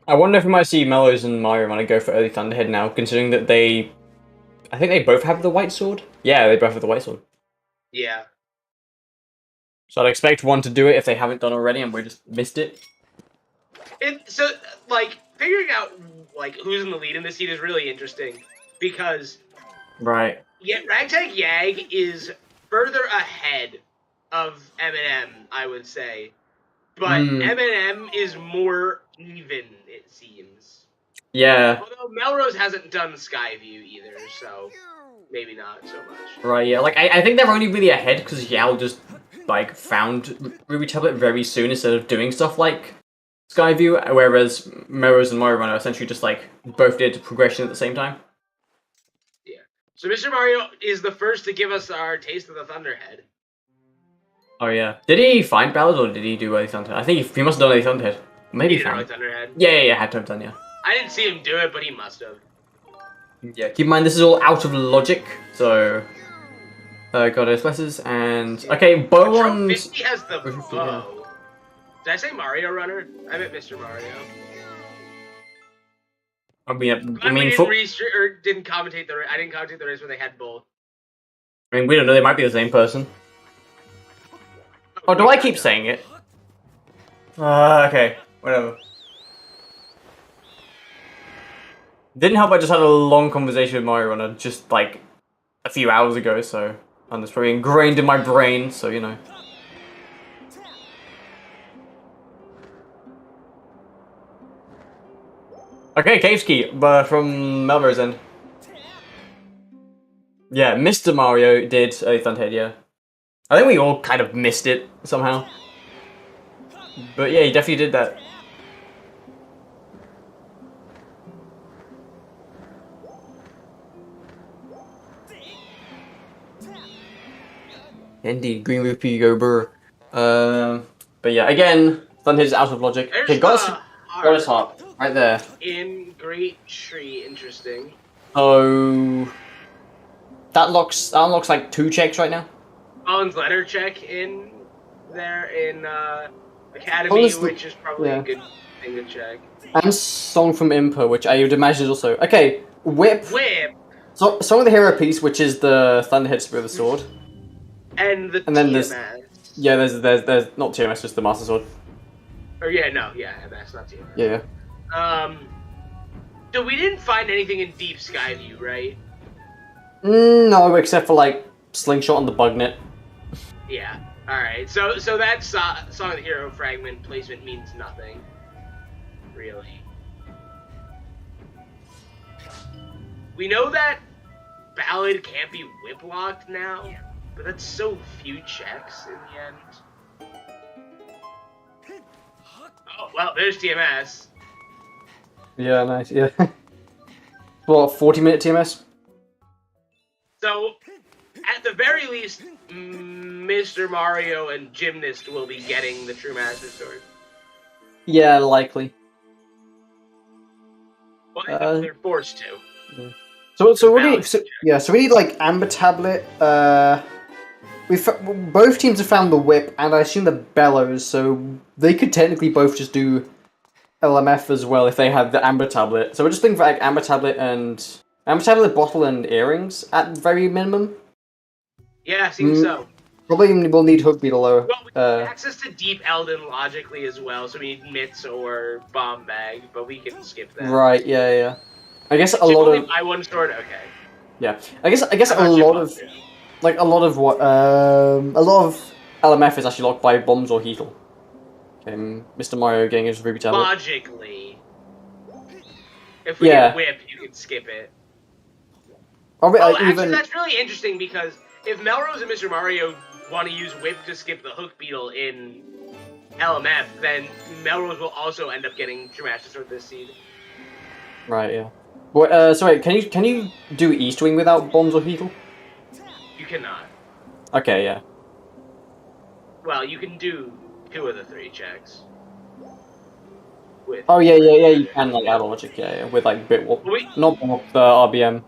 I wonder if we might see Mellows and Mario want to go for early Thunderhead now, considering that I think they both have the white sword? Yeah, they both have the white sword. Yeah. So I'd expect one to do it if they haven't done already and we just missed it. So, like, figuring out, like, who's in the lead in this seed is really interesting, because... Right. Yeah, Ragtag YAG is further ahead of M&M, I would say. But M&M is more even, it seems. Yeah. Although Melrose hasn't done Skyview either, so maybe not so much. Right, yeah. Like, I think they're only really ahead because Yao just, like, found Ruby Tablet very soon instead of doing stuff like Skyview, whereas Melrose and Mario Run are essentially just, like, both did progression at the same time. Yeah. So Mr. Mario is the first to give us our taste of the Thunderhead. Oh, yeah. Did he find Ballad or did he do Early Thunderhead? I think he must have done Early Thunderhead. Maybe He did found Early Thunderhead. Yeah, had to have done, yeah. I didn't see him do it, but he must have. Yeah, keep in mind this is all out of logic, so... Goddess Blesses, and... Okay, bow on... 50 has the bow. Did I say Mario Runner? I meant Mr. Mario. I mean, didn't commentate the race. I didn't commentate the race where they had both. I mean, we don't know, they might be the same person. Oh, do I keep saying it? Okay, whatever. Didn't help I just had a long conversation with Mario Runner just, like, a few hours ago, so... And it's probably ingrained in my brain, so, you know. Okay, Caves Key, from Melrose End. Yeah, Mr. Mario did Early Thunderhead, yeah. I think we all kind of missed it, somehow. But yeah, he definitely did that. Indeed, Green Rupee go burr. But yeah, again, Thunderhead is out of logic. There's Okay, Goddess Harp, right there. In Great Tree, interesting. Oh, that unlocks like 2 checks right now. Collins letter check in there in Academy, which is probably a good thing to check. And Song from Impa, which I would imagine is also okay. Whip. So, Song of the Hero piece, which is the Thunderhead Spirit of the Sword. And then TMS. There's not TMS, just the Master Sword. Or MS, not TMS. Yeah. So we didn't find anything in Deep Skyview, right? No, except for like Slingshot on the Bugnet. Yeah. All right. So that Song of the Hero fragment placement means nothing, really. We know that Ballad can't be whip locked now. But that's so few checks in the end. Oh, well, there's TMS. Yeah, nice, yeah. What, 40-minute TMS? So, at the very least, Mr. Mario and Gymnast will be getting the True Master Sword. Yeah, likely. Well, they're forced to. Yeah. So we need, so we need like Amber Tablet. Both teams have found the Whip, and I assume the Bellows, so they could technically both just do LMF as well if they have the Amber Tablet. So we're just looking for like Amber Tablet, Bottle, and Earrings at very minimum. Yeah, seems so. Probably we'll need Hook Beetle though. Well, we have access to Deep Elden logically as well, so we need Mitts or Bomb Bag, but we can skip that. Right, yeah. I guess a lot of... buy one sword? Okay. Yeah. I guess a lot of... Like, a lot of LMF is actually locked by bombs or Heatle. Okay, Mr. Mario getting his Ruby tablet. Logically. If we get whip, you can skip it. Actually, that's really interesting because if Melrose and Mr. Mario want to use whip to skip the hook beetle in LMF, then Melrose will also end up getting True Master Sword this seed. Right, yeah. Well, sorry, can you do East Wing without bombs or heal? You cannot. Okay, yeah. Well, you can do 2 of the 3 checks. With you can, like, add logic, yeah, with, like, bit warp. Not warp, RBM.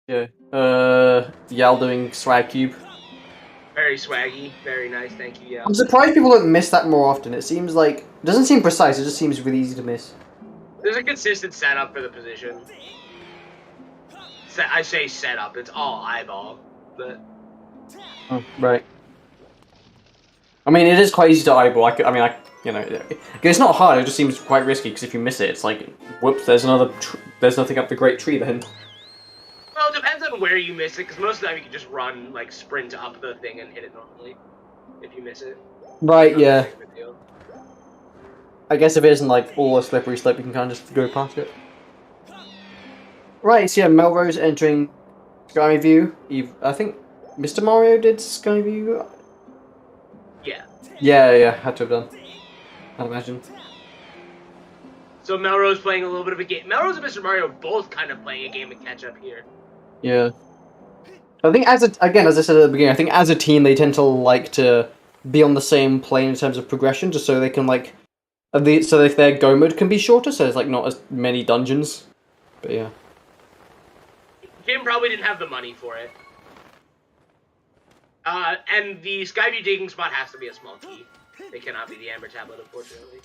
Yeah. Yal doing swag cube. Very swaggy, very nice, thank you, Yal. I'm surprised people don't miss that more often. It seems like... It doesn't seem precise, it just seems really easy to miss. There's a consistent setup for the position. I say setup, it's all eyeball, but... Oh, right. I mean, it is quite easy to eyeball. You know, it's not hard. It just seems quite risky because if you miss it, it's like, whoops. There's nothing up the great tree then. Well, it depends on where you miss it, because most of the time you can just run, like, sprint up the thing and hit it normally. If you miss it. Right. Yeah. I guess if it isn't like all a slippery slope, you can kind of just go past it. Right. So yeah, Melrose entering Skyview. I think Mr. Mario did Skyview. Yeah. Yeah, had to have done. I'd imagine. So Melrose playing a little bit of a game. Melrose and Mr. Mario both kind of playing a game of catch up here. Yeah. I think as I said at the beginning, I think as a team they tend to like to be on the same plane in terms of progression, just so they can like, so if their go mode can be shorter, so there's like not as many dungeons. But yeah. Jim probably didn't have the money for it. And the Skyview digging spot has to be a small key. It cannot be the Amber Tablet, unfortunately.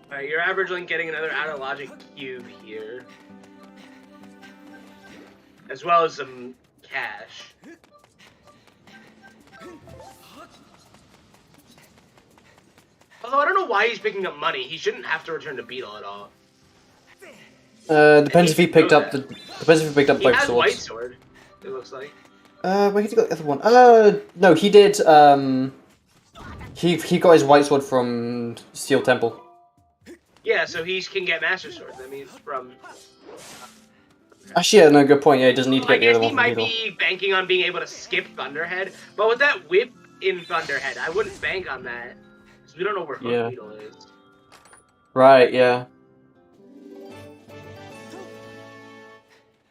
Alright, you're average link getting another out of logic cube here. As well as some cash. Although I don't know why he's picking up money. He shouldn't have to return to Beetle at all. Depends if he picked up both swords. He has White Sword, it looks like. Where did he got the other one? No, he did, he got his White Sword from Steel Temple. Yeah, so he can get Master Sword. That means from... Actually, yeah, no, good point. Yeah, he doesn't need to get the other one from I guess he might be banking on being able to skip Thunderhead, but with that whip in Thunderhead, I wouldn't bank on that. Because we don't know where Hook Beetle is. Right, yeah.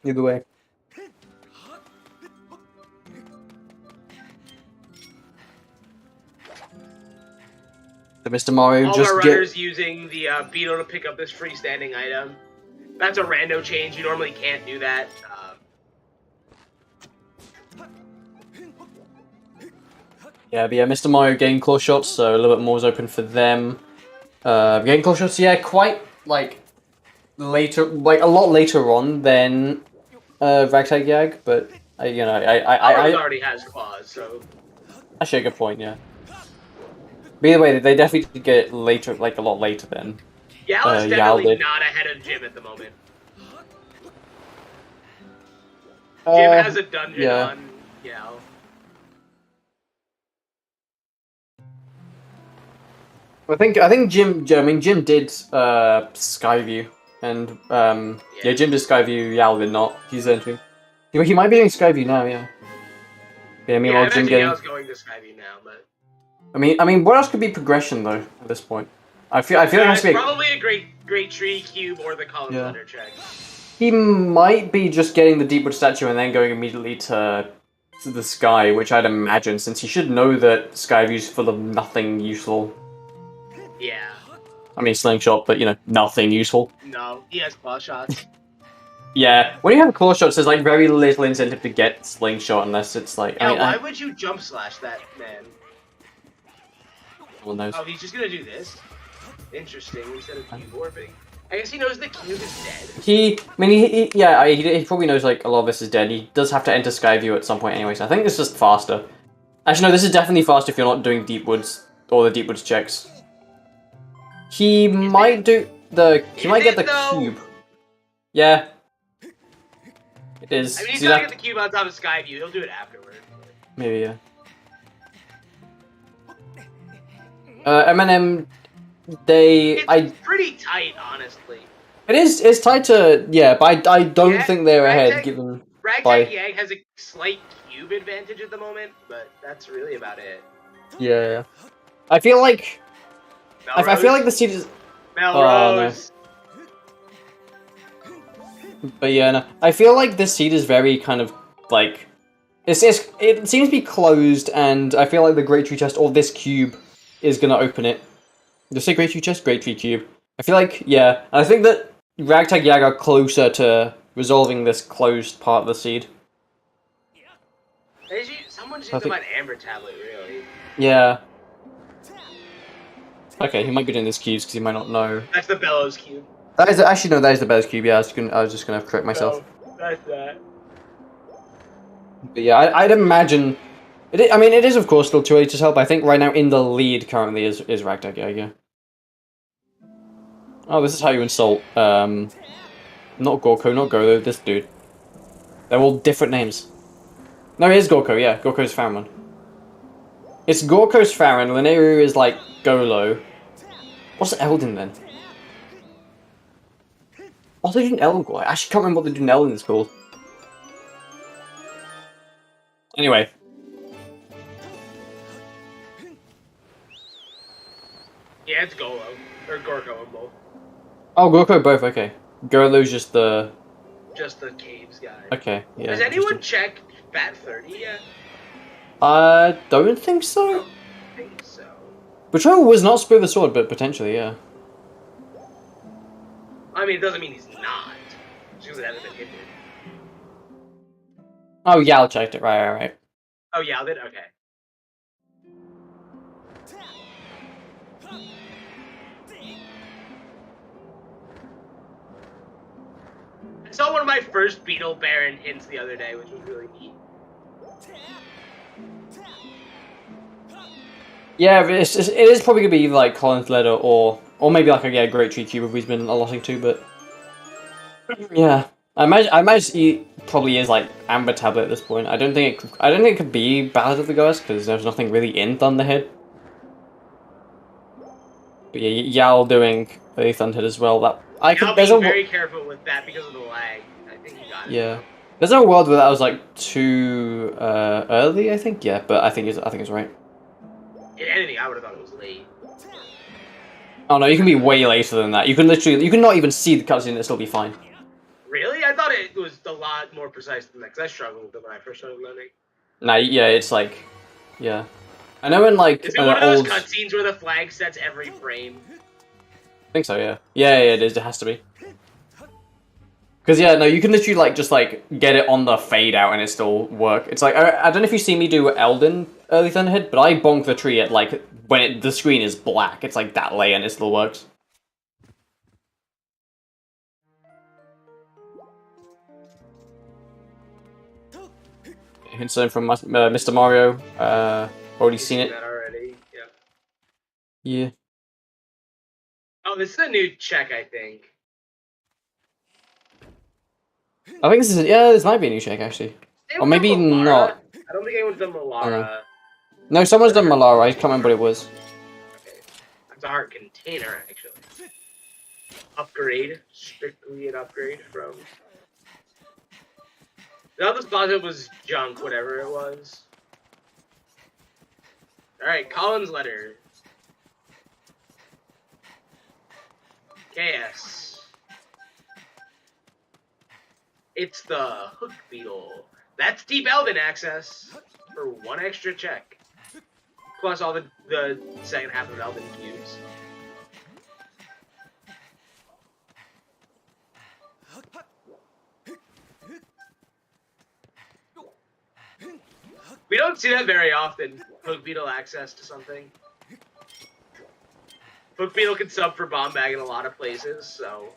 Either way. The Mr. Mario all just our runners using the Beetle to pick up this freestanding item. That's a rando change. You normally can't do that. Yeah, but yeah, Mr. Mario getting claw shots, so a little bit more is open for them. Getting claw shots, yeah, quite like later, like a lot later on than Ragtag YAG, but you know, I already has claws, so actually a good point, yeah. But either way, they definitely did get it later, like a lot later then. Yal is definitely not ahead of Jim at the moment. Jim has a dungeon on Yal. I think Jim did Skyview, and Jim did Skyview. Yal did not. He's entering. He might be doing Skyview now. Yeah. Yeah. Meanwhile, Jim getting. Yal's going to Skyview now, but. I mean, what else could be progression though at this point? I feel like it has to be probably a great tree cube or the column thunder check. He might be just getting the Deepwood statue and then going immediately to the sky, which I'd imagine, since he should know that Skyview's full of nothing useful. Yeah. I mean, slingshot, but you know, nothing useful. No, he has claw shots. Yeah, when you have claw shots, there's like very little incentive to get slingshot unless it's like. Yeah, why would you jump slash that man? No one knows. Oh, he's just gonna do this. Interesting. Instead of cube warping. I guess he knows the cube is dead. He probably knows like a lot of this is dead. He does have to enter Skyview at some point anyway, so I think it's just faster. Actually, no, this is definitely fast if you're not doing deep woods or the deep woods checks. He might do the. He might get the cube. Yeah. It is. I mean, he's See gotta that? get the cube on top of Skyview. He'll do it afterward. Maybe, yeah. M&M, It's pretty tight, honestly. It's tied to, yeah, but I don't think they're ahead, given Ragtag YAG has a slight cube advantage at the moment, but that's really about it. Yeah. I feel like... I feel like the seed is... Melrose! No. But yeah, no. I feel like this seed is very kind of, like... it seems to be closed, and I feel like the Great Tree Chest, or this cube, is gonna open it. Did I say Great Tree Chest? Great Tree Cube. I feel like, yeah. And I think that Ragtag YAG are closer to resolving this closed part of the seed. Someone just needs to buy an Amber Tablet, really. Yeah. Okay, he might be doing this cubes because he might not know. That's the Bellows Cube. That is actually no, that is the Bellows Cube. Yeah, I was just gonna correct myself. No, that's that. But yeah, I'd imagine. I mean, it is of course still too early to tell, but I think right now in the lead currently is Ragtag YAG. Yeah. Oh, this is how you insult. Not Gorko, not Golo, this dude. They're all different names. No, it is Gorko. Yeah, Gorko's Farron. It's Gorko's Farron. Linearu is like Golo. What's Elden then? Oh, they do an Elden call. I actually can't remember what they do an Elden is called. Anyway. Yeah, it's Golo. Or Gorko and both. Oh, Gorko both, okay. Golo's just the caves guy. Okay, yeah. Has anyone checked Bat 30 yet? I don't think so. I don't think so. Betrayal was not Spear the Sword, but potentially, yeah. I mean, it doesn't mean he's not. Just because it hasn't been hidden. Oh, Yal checked it, right. Oh, Yal did? Okay. I saw one of my first Beetle Baron hints the other day, which was really neat. Yeah, it is probably gonna be like Colin's Letter or maybe like a Great Tree Cube if he's been allotting to, but yeah, I imagine he probably is like Amber Tablet at this point. I don't think it could be Ballad of the Gods because there's nothing really in Thunderhead. But yeah, Yal doing a Thunderhead as well. That I'll be very careful with that because of the lag. I think he got it. Yeah, there's a world where that was like too early. I think but I think it's right. In anything, I would have thought it was late. Oh no, you can be way later than that. You can not even see the cutscene and it'll still be fine. Really? I thought it was a lot more precise than that, because I struggled with it when I first started learning. Nah, yeah, it's like, yeah. I know in like is it one of those cutscenes where the flag sets every frame? I think so, yeah. Yeah, it is. It has to be. Because yeah, no, you can literally like just like get it on the fade out and it still work. It's like I don't know if you see me do Elden early Thunderhead, but I bonk the tree at like when the screen is black. It's like that late and it still works. Hints from Mr. Mario. Already seen it. That already. Yeah. Yeah. Oh, this is a new check, I think. I think this is this might be a new check actually, or maybe not. I don't think anyone's done Malara. No, someone's done Malara. I can't remember what it was. Okay, that's a heart container actually. Upgrade, strictly an upgrade from. The other closet was junk, whatever it was. Alright, Colin's Letter. KS. It's the Hook Beetle. That's Deep Elven access for one extra check. Plus all the second half of Elven cubes. We don't see that very often, Hook Beetle access to something. Hook Beetle can sub for Bomb Bag in a lot of places, so...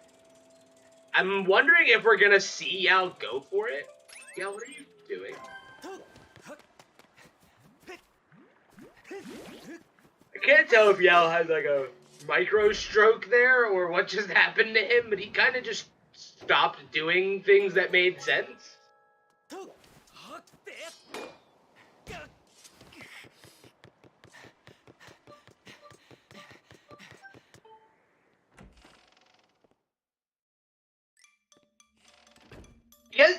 I'm wondering if we're gonna see Yal go for it. Yal, what are you doing? can't tell if Yao had like a micro stroke there or what just happened to him, but he kind of just stopped doing things that made sense.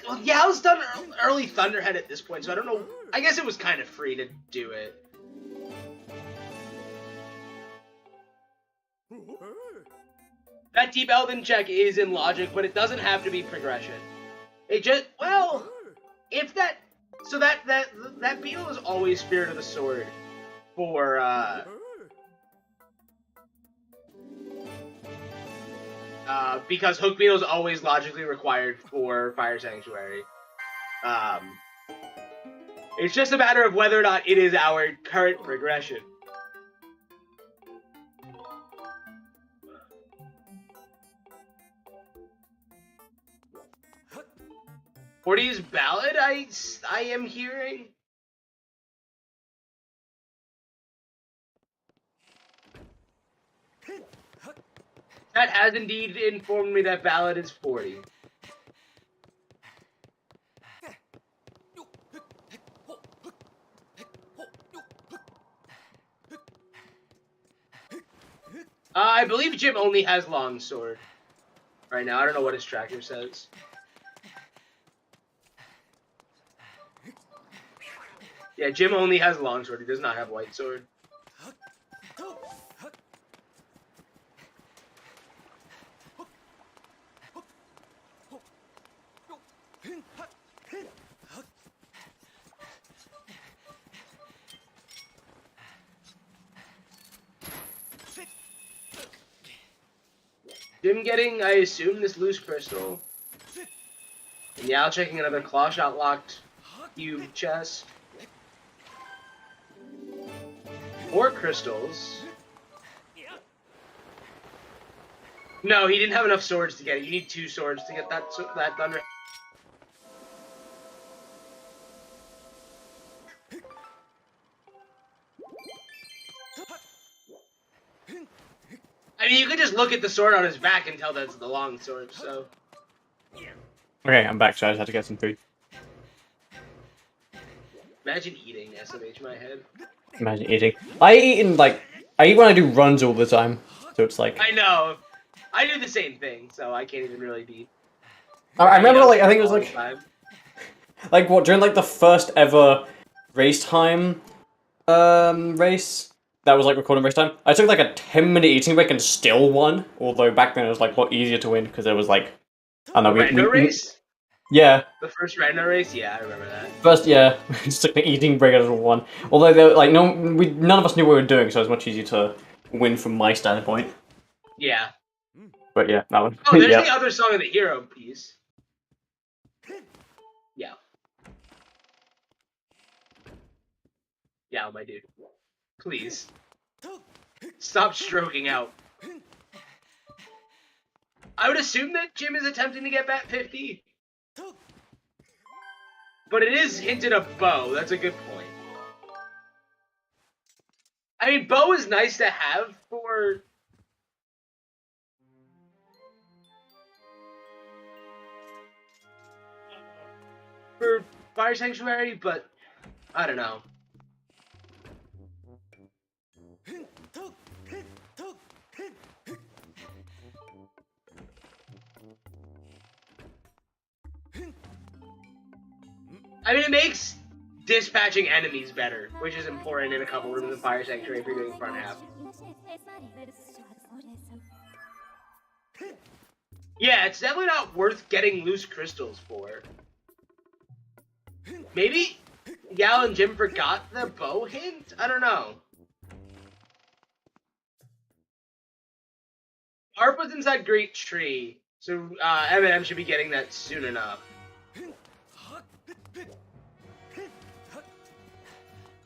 Well, Yao's done early Thunderhead at this point, so I don't know. I guess it was kind of free to do it. That Deep Elden check is in logic, but it doesn't have to be progression. It just, well, if that, so that beetle is always Spirit of the Sword for, because Hook Beetle is always logically required for Fire Sanctuary. It's just a matter of whether or not it is our current progression. Forty's ballad, I am hearing. That has indeed informed me that ballad is 40. I believe Jim only has longsword right now. I don't know what his tracker says. Yeah, Jim only has longsword. He does not have white sword. Jim getting, I assume, this loose crystal. And Yao checking another claw shot locked cube chest. 4 crystals. No, he didn't have enough swords to get it. You need 2 swords to get that thunder. I mean, you could just look at the sword on his back and tell that's the long sword, so. Okay, I'm back, so I just had to get some food. Imagine eating SMH my head. Imagine eating. I eat when I do runs all the time, so it's like. I know. I do the same thing, so I can't even really be. I remember, like, I think it was like what, during like the first ever race time race that was like recording race time, I took like a 10-minute eating break and still won, although back then it was like a lot easier to win because there was like, I don't know, Rando race? Yeah. The first Rando race? Yeah, I remember that. First, yeah, just took the eating break as one. Although they were, like none of us knew what we were doing, so it was much easier to win from my standpoint. Yeah. But yeah, that one. Oh, there's yeah. the other song of the hero piece. Yeah. Yeah, my dude. Please. Stop stroking out. I would assume that Jim is attempting to get bat 50. But it is hinted of bow. That's a good point. I mean, bow is nice to have for... Fire Sanctuary, but I don't know. I mean, it makes dispatching enemies better, which is important in a couple rooms of Fire Sanctuary if you're doing front half. Yeah, it's definitely not worth getting loose crystals for. Maybe Yao and Jim forgot the bow hint? I don't know. Harp was inside Great Tree, so M&M should be getting that soon enough.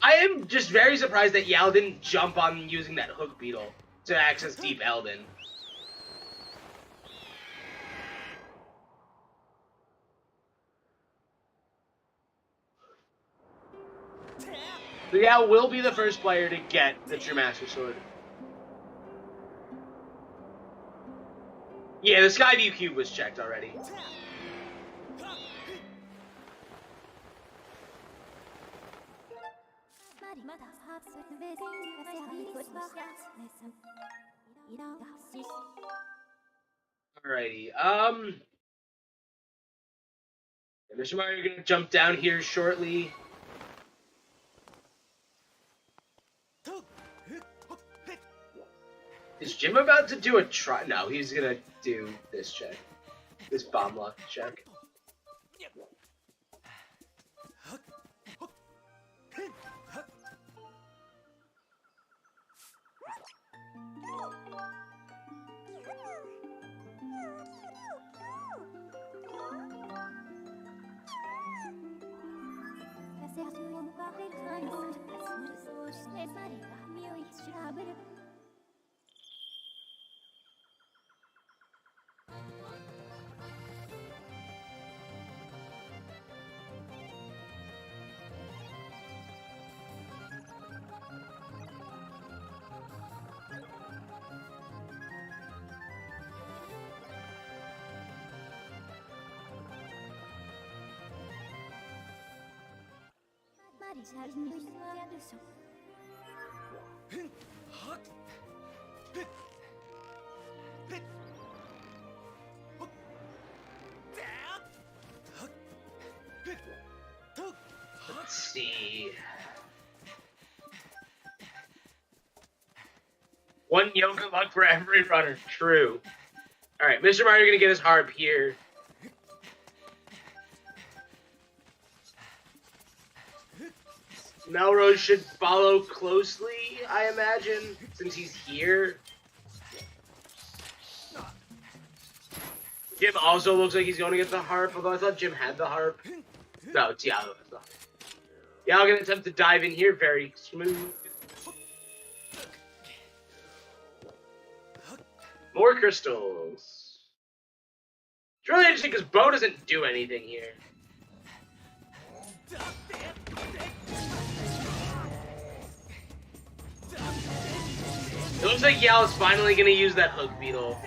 I am just very surprised that Yao didn't jump on using that Hook Beetle to access Deep Elden. So yeah, will be the first player to get the True Master Sword. Yeah, the Skyview Cube was checked already. Alrighty, Mr. Mario, you're gonna jump down here shortly. Is Jim about to do a try? No, he's gonna do this check. This bomb lock check. Let's see. One yoga luck for every runner. True. Alright, Mr. Mario gonna get his harp here. Melrose should follow closely, I imagine, since he's here. Jim also looks like he's going to get the harp, although I thought Jim had the harp. No, it's Yao has the harp. Yao gonna attempt to dive in here very smooth. More crystals. It's really interesting because Bo doesn't do anything here. It looks like Yao is finally gonna use that hook beetle.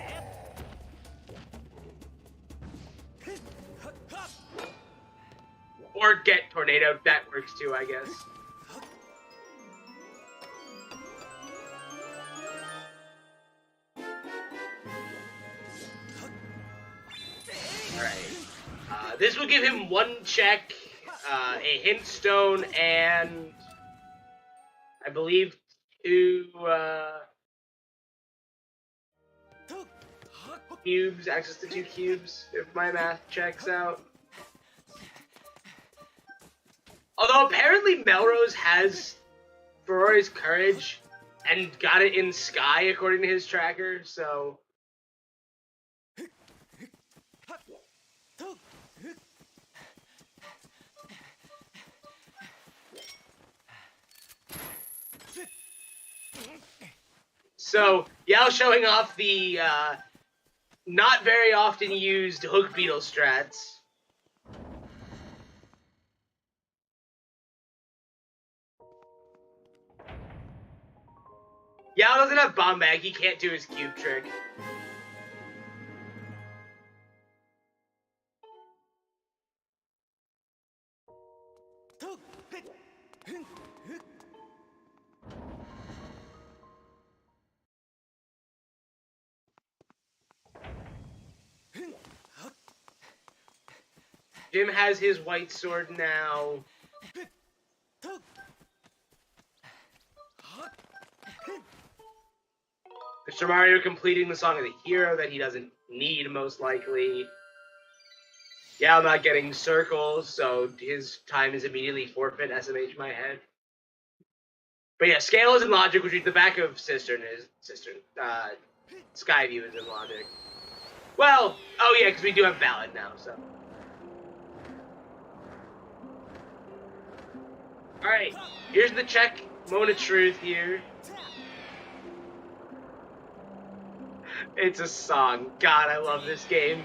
Or get tornado, that works too, I guess. Alright. This will give him one check, a hint stone, and I believe two cubes, access to 2 cubes, if my math checks out. Although apparently Melrose has Ferrari's Courage and got it in Sky according to his tracker, so... So, Yao showing off the not very often used hook beetle strats. Yao doesn't have bomb bag, he can't do his cube trick. Jim has his white sword now. Mr. Mario completing the Song of the Hero that he doesn't need, most likely. Yeah, I'm not getting circles, so his time is immediately forfeit, SMH my head. But yeah, Scale is in logic, which is the back of Skyview is in logic. Well, oh yeah, because we do have Ballad now, so. Alright, here's the check. Moment of truth here. It's a song. God, I love this game.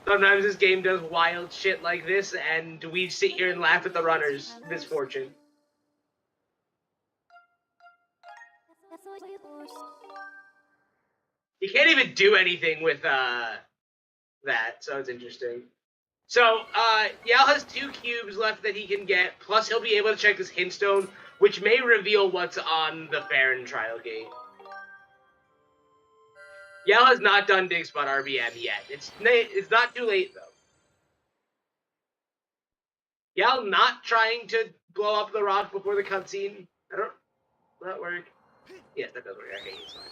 Sometimes this game does wild shit like this, and we sit here and laugh at the runner's misfortune. You can't even do anything with that, so it's interesting. So, Yal has 2 cubes left that he can get, plus he'll be able to check this hint stone, which may reveal what's on the Farron trial gate. Yal has not done Dig Spot RBM yet. It's not too late, though. Yal not trying to blow up the rock before the cutscene. Will that work? Yes, that does work. Okay, it's fine.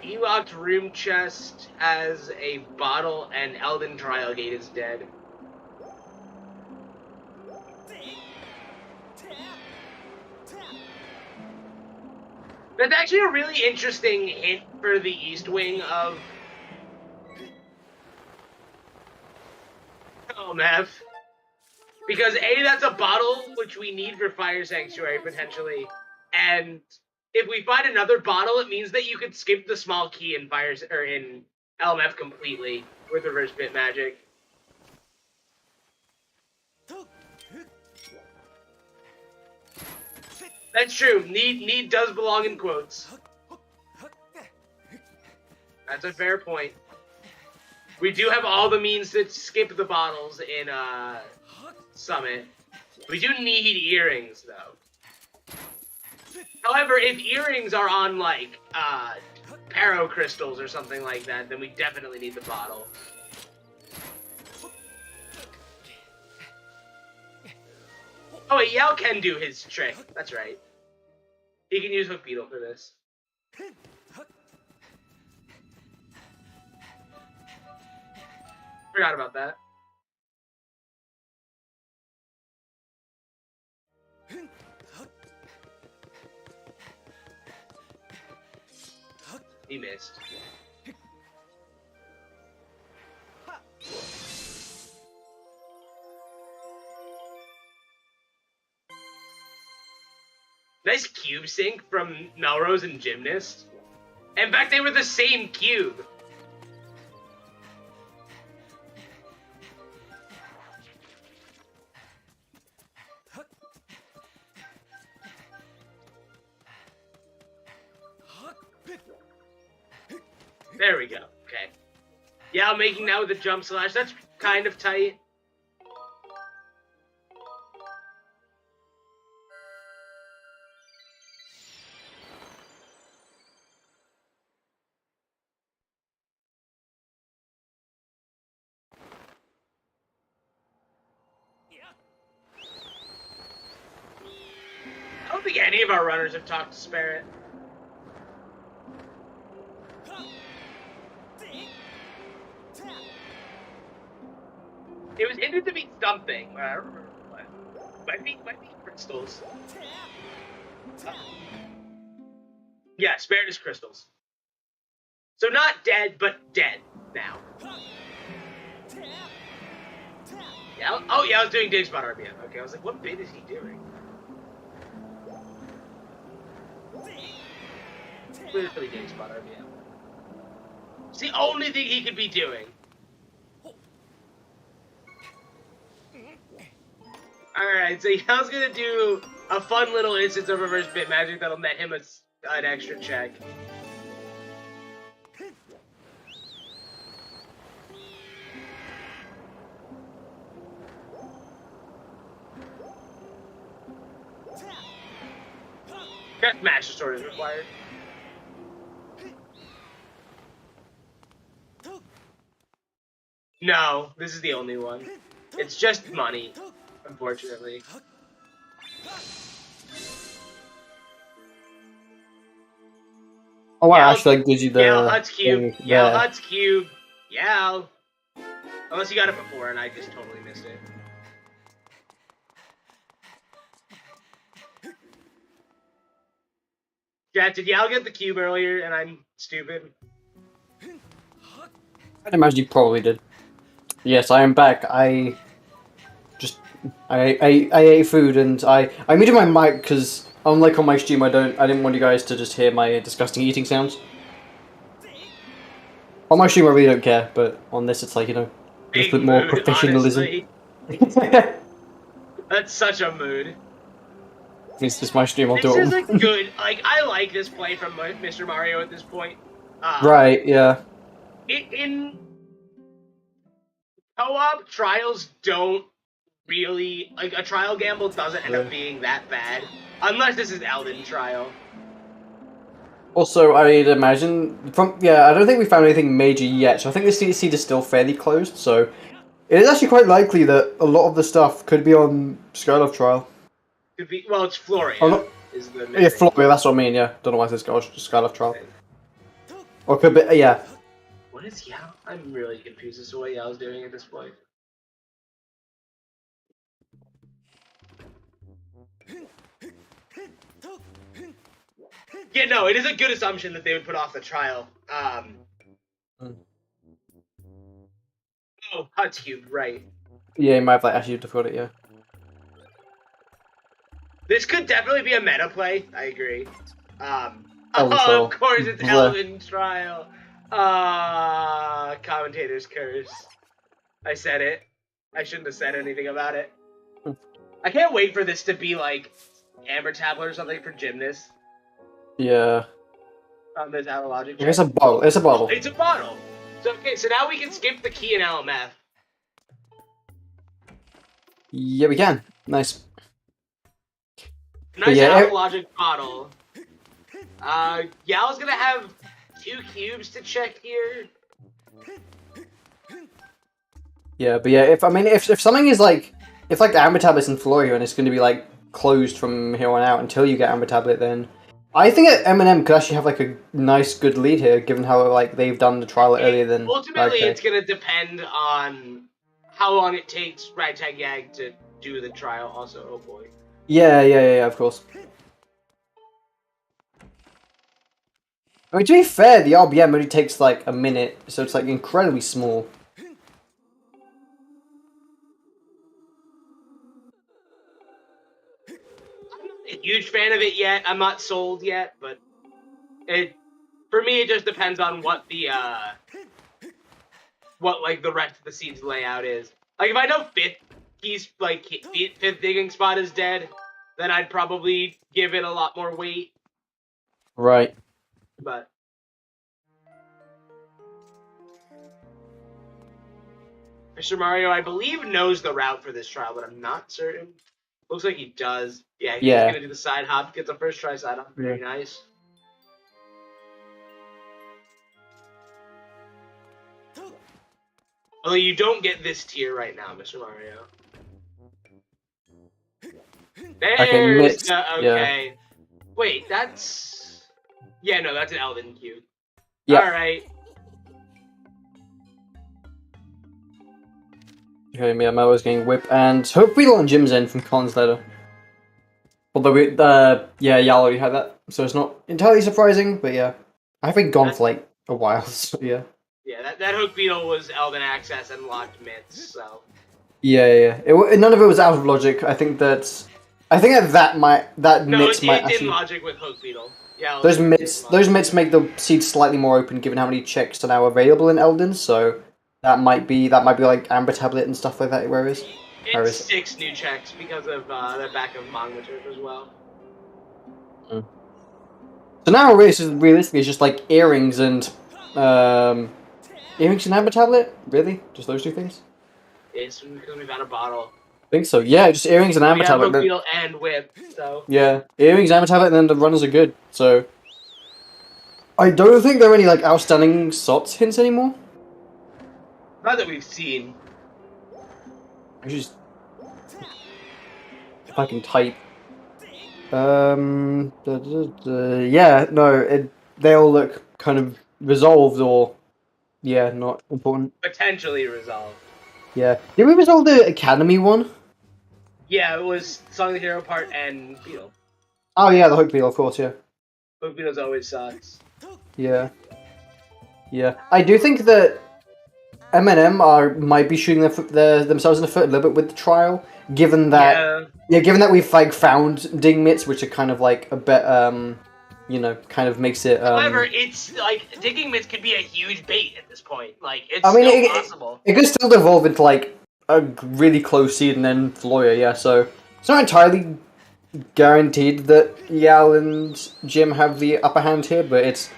Elocked room chest has a bottle, and Elden Trial Gate is dead. That's actually a really interesting hint for the East Wing of Math. Because A, that's a bottle, which we need for Fire Sanctuary, potentially. And if we find another bottle, it means that you could skip the small key in in LMF completely with reverse bit magic. That's true. Need does belong in quotes. That's a fair point. We do have all the means to skip the bottles in Summit. We do need earrings, though. However, if earrings are on, like, Paro crystals or something like that, then we definitely need the bottle. Oh, wait, Yao can do his trick. That's right. He can use Hook Beetle for this. Forgot about that. He missed. Nice cube sync from Melrose and Gymnast. In fact, they were the same cube. There we go. Okay. Yeah, I'm making that with a jump slash. That's kind of tight. I don't think any of our runners have talked to Spirit. It was hinted to be something. I don't remember what. Might be crystals. Yeah, Spirit is crystals. So not dead, but dead now. Yeah. Oh yeah, I was doing Dig Spot RBM. Okay, I was like, what bit is he doing? Clearly Dig Spot RBM. It's the only thing he could be doing. Alright, so Yal's gonna do a fun little instance of reverse bit magic that'll net him an extra check. That Master Sword is required. No, this is the only one. It's just money, unfortunately. Oh wow, actually that gives you the... Yal Hut's cube. Yal Hut's cube. Yal. Unless you got it before and I just totally missed it. Chat, did Yal get the cube earlier and I'm stupid? I'd imagine you probably did. Yes, I am back. I ate food and I muted my mic because unlike on my stream, I didn't want you guys to just hear my disgusting eating sounds. On my stream, I really don't care, but on this, it's like, you know, just a bit more professionalism. That's such a mood. It's just my stream, I'll This do is a it. good, like, I like this play from Mr. Mario at this point. Right, yeah. In co-op, trials don't really, like, a trial gamble doesn't end up being that bad. Unless this is Elden Trial. Also, I'd imagine I don't think we found anything major yet, so I think the seed is still fairly closed, so it is actually quite likely that a lot of the stuff could be on Skylove Trial. Could be, well, it's Floria. Oh, no. Is the Yeah, Floria, that's what I mean, yeah. Don't know why it says Skylove Trial. Or could be, yeah. What is Yao? I'm really confused as to what Yao's doing at this point. Yeah, no, it is a good assumption that they would put off the trial. Oh, Hut Cube, right. Yeah, you might have like actually difficulty, yeah. This could definitely be a meta play, I agree. Elden Trial. Of course it's Elden Trial. Commentator's curse. I said it. I shouldn't have said anything about it. I can't wait for this to be like Amber Tablet or something for gymnasts. Yeah. On this analogic. It's a bottle. It's a bottle. It's a bottle. So okay, so now we can skip the key in LMF. Yeah, we can. Nice. Nice yeah, analogic bottle. Yao's gonna have 2 cubes to check here. Yeah, but yeah, if something is like, if like the Amber Tablet's in Florio and it's going to be like closed from here on out until you get Amber Tablet, then I think M&M could actually have like a nice good lead here, given how like they've done the trial earlier than. Ultimately, it's gonna depend on how long it takes Ragtag YAG to do the trial. Also, oh boy. Yeah, of course. I mean, to be fair, the RBM only takes like a minute, so it's like incredibly small. A huge fan of it yet. I'm not sold yet, but for me it just depends on what the like the rest of the seed's layout is. Like if I know fifth digging spot is dead, then I'd probably give it a lot more weight. Right. But Mr. Mario, I believe, knows the route for this trial, but I'm not certain. Looks like he does. Yeah, he's gonna do the side hop, get the first try side hop. Very nice. Although you don't get this tier right now, Mr. Mario. There's okay. Yeah. Wait, that's no, that's an Elden cube. Yeah. Alright. Okay, yeah, Mo was getting whip, and hopefully on Jim's end from Colin's letter. Although y'all already had that, so it's not entirely surprising, but yeah. I haven't gone for like a while, so yeah. Yeah, that Hook Beetle was Elden Access and locked myths, so. Yeah. None of it was out of logic. I think that myths might it did logic with Hook Beetle. Yeah. Those myths make the seed slightly more open, given how many checks are now available in Elden. So that might be like Amber Tablet and stuff like that. Where is? It's 6 new checks because of the back of Magma Turf as well. Mm. So now realistically, it's just like earrings and Amber Tablet. Really, just those 2 things? It's because we've had a bottle. I think so. Yeah, just earrings and Amber Tablet. Hook Beetle and whip. So. Yeah, earrings, Amber Tablet, and then the runners are good. So I don't think there are any like outstanding SOTS hints anymore. Not that we've seen. I just if I can type. Yeah, no, they all look kind of resolved or not important. Potentially resolved. Yeah, did we resolve the Academy one? Yeah, it was Song of the Hero part and Beetle. Oh yeah, the Hook Beetle, of course, yeah. Hook Beetle's always sucks. Yeah. I do think that M&M might be shooting themselves in the foot a little bit with the trial, given that given that we've like found ding mitts, which are kind of like a bit kind of makes it. However, it's like digging mitts could be a huge bait at this point. Like it's still possible. It could still evolve into like a really close seed and then Floria, yeah. So it's not entirely guaranteed that Yal and Jim have the upper hand here, but it's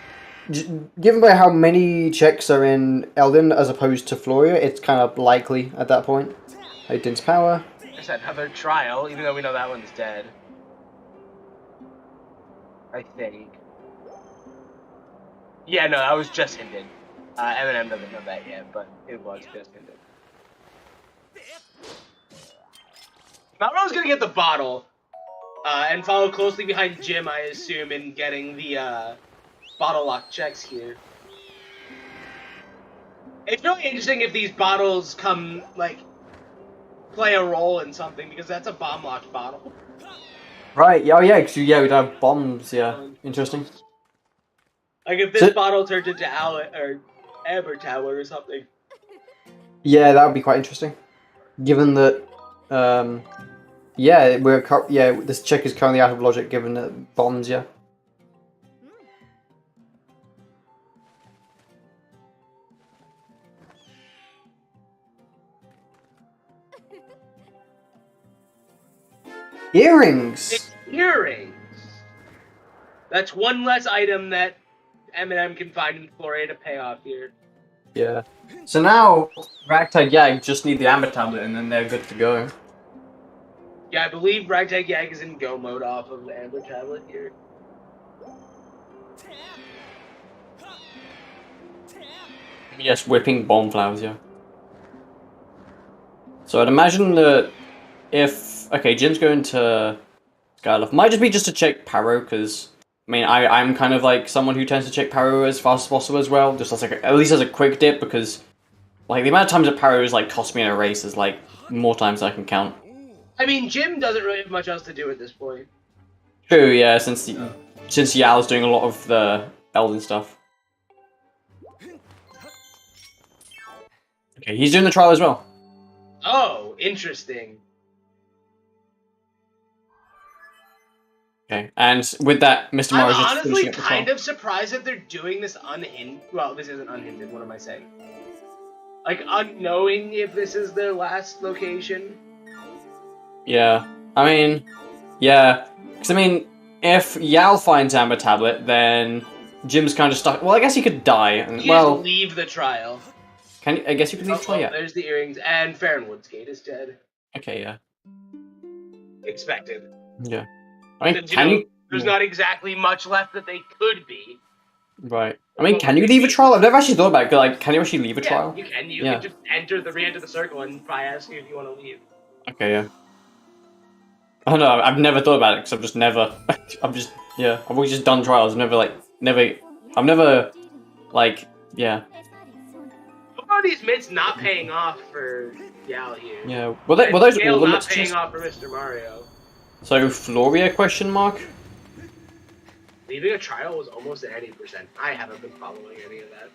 given by how many checks are in Elden as opposed to Floria, it's kind of likely at that point. Aiden's power. There's another trial, even though we know that one's dead. I think. Yeah, no, that was just hinted. Eminem doesn't know that yet, but it was just hinted. Melrose gonna get the bottle, and follow closely behind Jim, I assume, in getting the bottle lock checks here. It's really interesting if these bottles come, like, play a role in something, because that's a bomb locked bottle. Right, yeah, oh yeah, because yeah, we'd have bombs, yeah. Interesting. Like if this bottle turned into Amber Tower or something. Yeah, that would be quite interesting. Given that, yeah, this check is currently out of logic given that bombs, yeah. Earrings! It's earrings! That's one less item that Eminem can find in Floria to pay off here. Yeah. So now, Ragtag YAG just need the Amber Tablet and then they're good to go. Yeah, I believe Ragtag YAG is in go mode off of the Amber Tablet here. Yes, whipping bomb flowers, yeah. So I'd imagine that if... Okay, Jim's going to Skyloft. Might just be just to check Paro, because... I mean, I'm kind of like someone who tends to check Paro as fast as possible as well, just as like at least as a quick dip, because like the amount of times that Paro has like cost me in a race is like more times than I can count. I mean, Jim doesn't really have much else to do at this point. True, yeah, since Yal's doing a lot of the Elden stuff. Okay, he's doing the trial as well. Oh, interesting. Okay, and with that, Mr. Morris I'm just honestly finishing up the kind trial. of surprised that they're doing this unhinged. Well, this isn't unhinged. What am I saying? Like, unknowing if this is their last location. Yeah, I mean, yeah, because I mean, if Yal finds Amber Tablet, then Jim's kind of stuck. Well, I guess he could die, and You well, just leave the trial. can you, I guess you could leave the trial. Yeah. There's the earrings, and Farronwood's gate is dead. Okay, yeah. Expected. Yeah. I mean, Since, can you? There's not exactly much left that they could be. Right. I mean, can you leave a trial? I've never actually thought about it. Like, can you actually leave a trial? You can. You Yeah. can just re-enter the circle and probably ask you if you want to leave. Okay, yeah. I don't know. I've never thought about it because I've just never. I've always just done trials. I've never like, yeah. What are these mids not paying off for Yal here? Yeah. Were those Gale all the not mixtures? paying off for Mr. Mario. So Floria question mark? Leaving a trial was almost at 80%. I haven't been following any of that.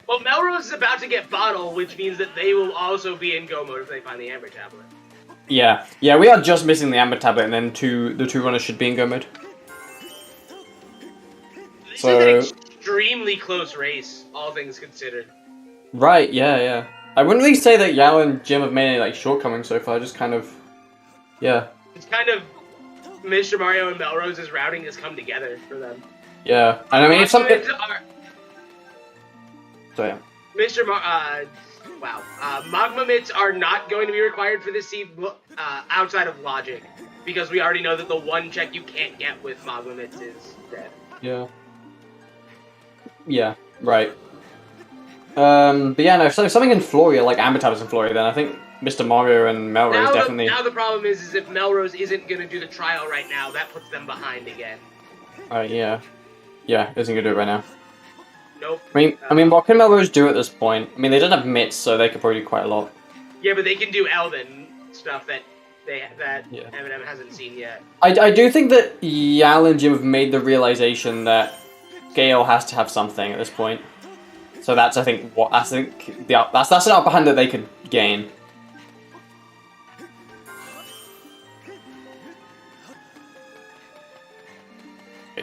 Well, Melrose is about to get Bottle, which means that they will also be in go mode if they find the Amber Tablet. Yeah. Yeah, we are just missing the Amber Tablet, and then the two runners should be in go mode. This So- is an extremely close race, all things considered. Right, yeah, yeah. I wouldn't really say that Yao and Jim have made any like shortcomings so far, just kind of, yeah. It's kind of Mr. Mario and Melrose's routing has come together for them. Yeah, and I mean, it's something... So yeah. Magma mitts are not going to be required for this seed outside of logic, because we already know that the one check you can't get with Magma mitts is dead. Yeah. Yeah, right. But yeah, no, so something in Floria, like Amber Tablets in Floria, then I think Mr. Mario and Melrose definitely... Now the problem is if Melrose isn't going to do the trial right now, that puts them behind again. Yeah. Yeah, isn't gonna do it right now. Nope. I mean, what can Melrose do at this point? I mean, they don't have mitts, so they could probably do quite a lot. Yeah, but they can do Elden stuff that Yeah. Eminem hasn't seen yet. I do think that Yal and Jim have made the realization that Gale has to have something at this point. So that's, I think, that's an upper hand that they could gain.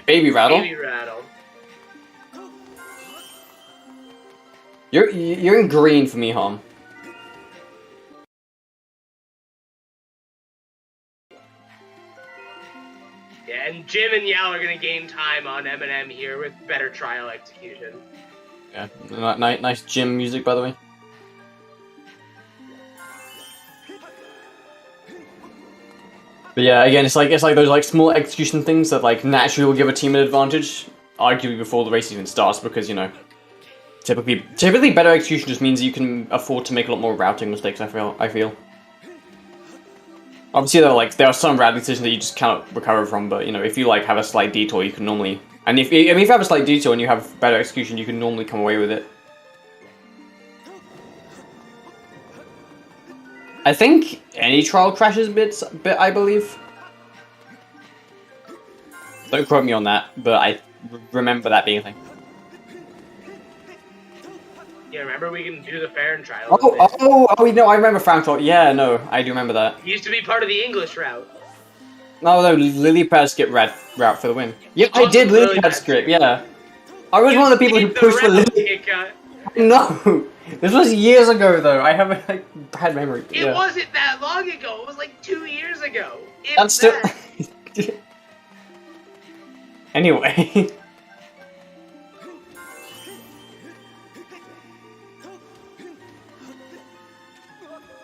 Alright, Baby Rattle. Baby Rattle. You're in green for me, Hom. Yeah, and Jim and Yao are gonna gain time on M here with better trial execution. Yeah, nice gym music, by the way. But yeah, again, it's like those like small execution things that like naturally will give a team an advantage, arguably before the race even starts, because you know, typically better execution just means you can afford to make a lot more routing mistakes. I feel. Obviously, there are some routing decisions that you just cannot recover from, but you know, if you like have a slight detour, you can normally, and if you have a slight detour and you have better execution, you can normally come away with it. I think any trial crashes bit, I believe. Don't quote me on that, but I remember that being a thing. Yeah, remember we can do the Farron trial. Oh, no, I remember Frank. Yeah, no, I do remember that. He used to be part of the English route. No, Lily Pad skip route for the win. Yeah, I did Lily Pad skip, yeah. I was one of the people who pushed for Lily. No! This was years ago, though. I have a bad memory. It wasn't that long ago. It was like 2 years ago. That's still... Anyway.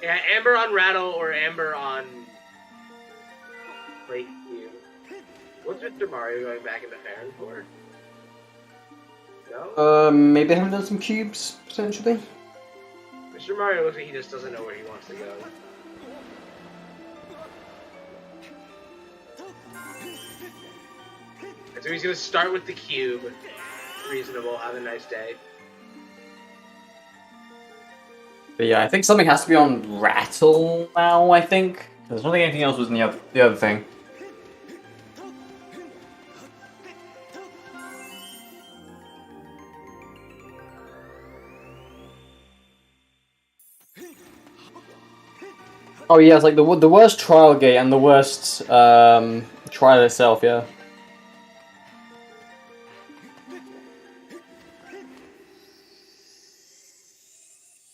Yeah, Amber on Rattle or Amber on... Break you. What's Mr. Mario going back into Farron for? No? Maybe I haven't done some cubes, potentially. Mr. Mario looks like he just doesn't know where he wants to go. And so he's gonna start with the cube. Reasonable, have a nice day. But yeah, I think something has to be on Rattle now, I think. I don't think anything else was in the other thing. Oh yeah, it's like the worst trial gate and the worst trial itself, yeah.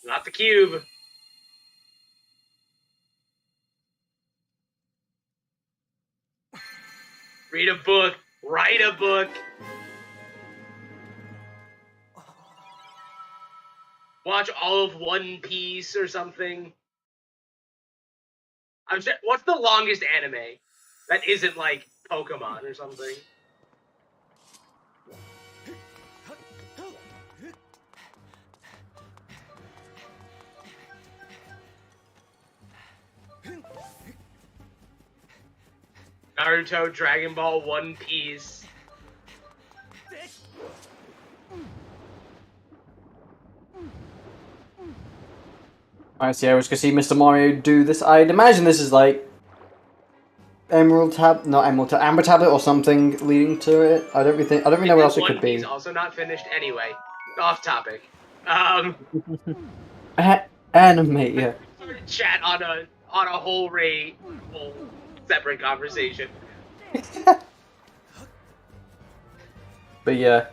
Not the cube. Read a book. Write a book. Watch all of One Piece or something. What's the longest anime that isn't like Pokemon or something? Naruto, Dragon Ball, One Piece. Alright, so yeah, we're just gonna see Mr. Mario do this. I'd imagine this is like Amber Tablet or something leading to it. I don't really know what else it could be. One Piece also not finished anyway. Off topic. Anime, yeah. Chat on a whole separate conversation. But yeah.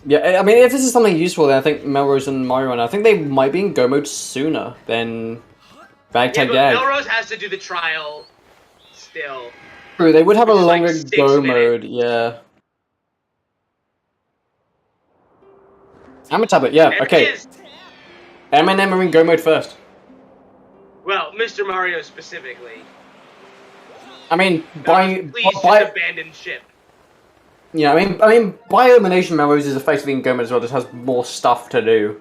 Yeah, I mean, if this is something useful, then I think Melrose and Mario, and I think they might be in Go mode sooner than Bagtag YAG. Melrose has to do the trial still. True, they would have a longer Go mode, yeah. Amber Tablet, yeah, okay. M&M are in Go mode first. Well, Mr. Mario specifically. I mean, please just abandon ship. Yeah, I mean, by elimination, Melrose is effectively in Go mode as well. Just has more stuff to do.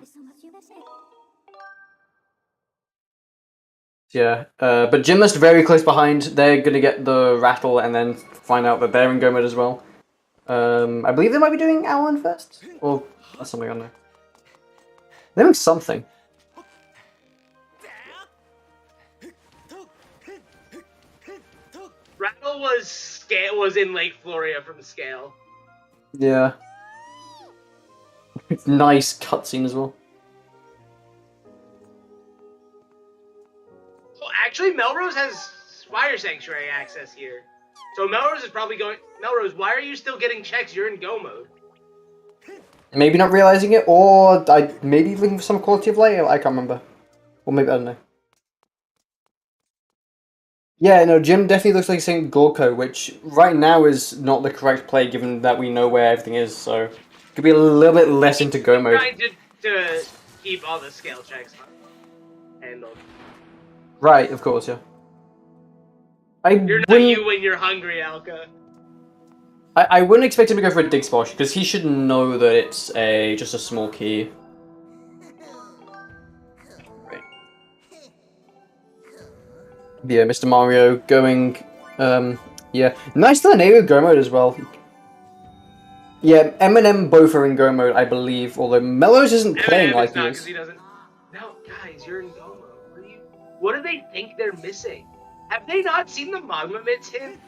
Yeah, but Gymnast very close behind. They're gonna get the Rattle and then find out that they're in Go mode as well. I believe they might be doing Alan first, or that's something I don't know. They're doing something. Rattle was in Lake Floria from Scale. Yeah. Nice cutscene as well. Well, actually, Melrose has Fire Sanctuary access here. So Melrose is probably going. Melrose, why are you still getting checks? You're in go mode. Maybe not realizing it, or maybe looking for some quality of life. I can't remember. Or maybe I don't know. Yeah, no, Jim definitely looks like he's saying Gorko, which right now is not the correct play given that we know where everything is, so could be a little bit less into go mode. Trying to keep all the scale checks handled. Right, of course, yeah. You're not you when you're hungry, Alka. I wouldn't expect him to go for a dig splash, because he should know that it's just a small key. Right. Yeah, Mr. Mario going, yeah. Nice to enable go mode as well. Yeah, M&M both are in go mode, I believe, although Mellows isn't playing like he is. He doesn't. No, guys, you're in go mode. What do they think they're missing? Have they not seen the Magma Mitts hint?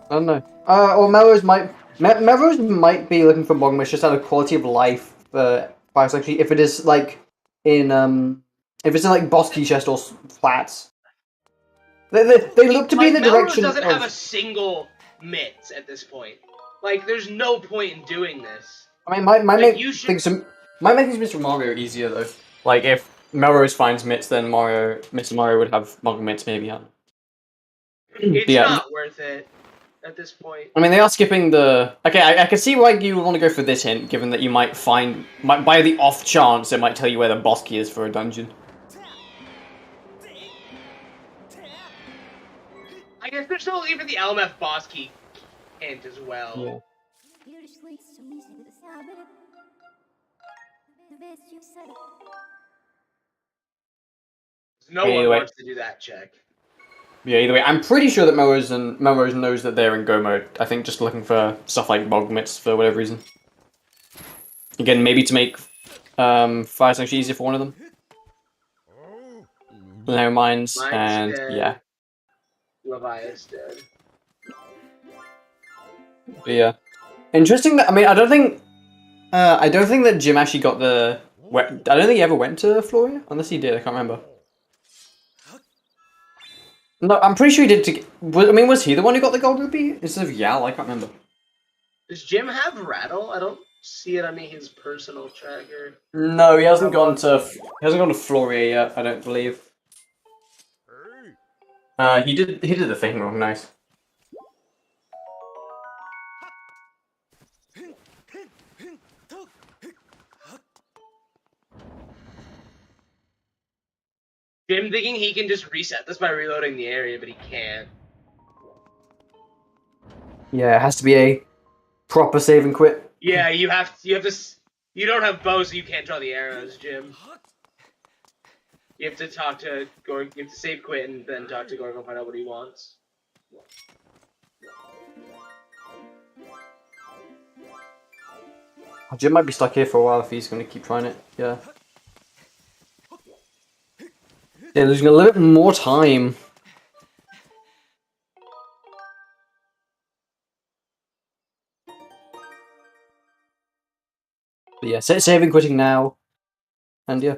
I don't know. Or Melrose might be looking for Mogmish just out of quality of life. Actually, if it is like in if it's in like boss key chest or flats, they look to be in the direction. Melrose doesn't have a single mitts at this point. Like, there's no point in doing this. I mean, might make things Mr. Mario easier though. Like if Melrose finds mitts, then Mr. Mario would have Mogma mitts maybe. It's not worth it. At this point. I mean, they are skipping the... Okay, I can see why you want to go for this hint, given that you might by the off chance, it might tell you where the boss key is for a dungeon. I guess there's still even the LMF boss key hint as well. Yeah. No one wants to do that check. Yeah, either way, I'm pretty sure that Melrose knows that they're in go mode. I think just looking for stuff like Mogmits for whatever reason. Again, maybe to make Fire Sanctuary easier for one of them. No Mine's and dead. Yeah. Levi's dead. But yeah. Interesting that, I mean, I don't think that Jim actually got the... I don't think he ever went to Floria, unless he did, I can't remember. No, I'm pretty sure he did. I mean, was he the one who got the gold rupee instead of Yal? I can't remember. Does Jim have Rattle? I don't see it on his personal tracker. No, he hasn't gone to Floria yet. I don't believe. He did the thing wrong. Nice. Jim thinking he can just reset this by reloading the area, but he can't. Yeah, it has to be a proper save and quit. Yeah, you have to. You don't have bow, so you can't draw the arrows, Jim. You have to talk to Gorg. You have to save, quit, and then talk to Gorg and find out what he wants. Jim might be stuck here for a while if he's going to keep trying it. Yeah. Yeah, losing a little bit more time. But yeah, saving, quitting now. And yeah.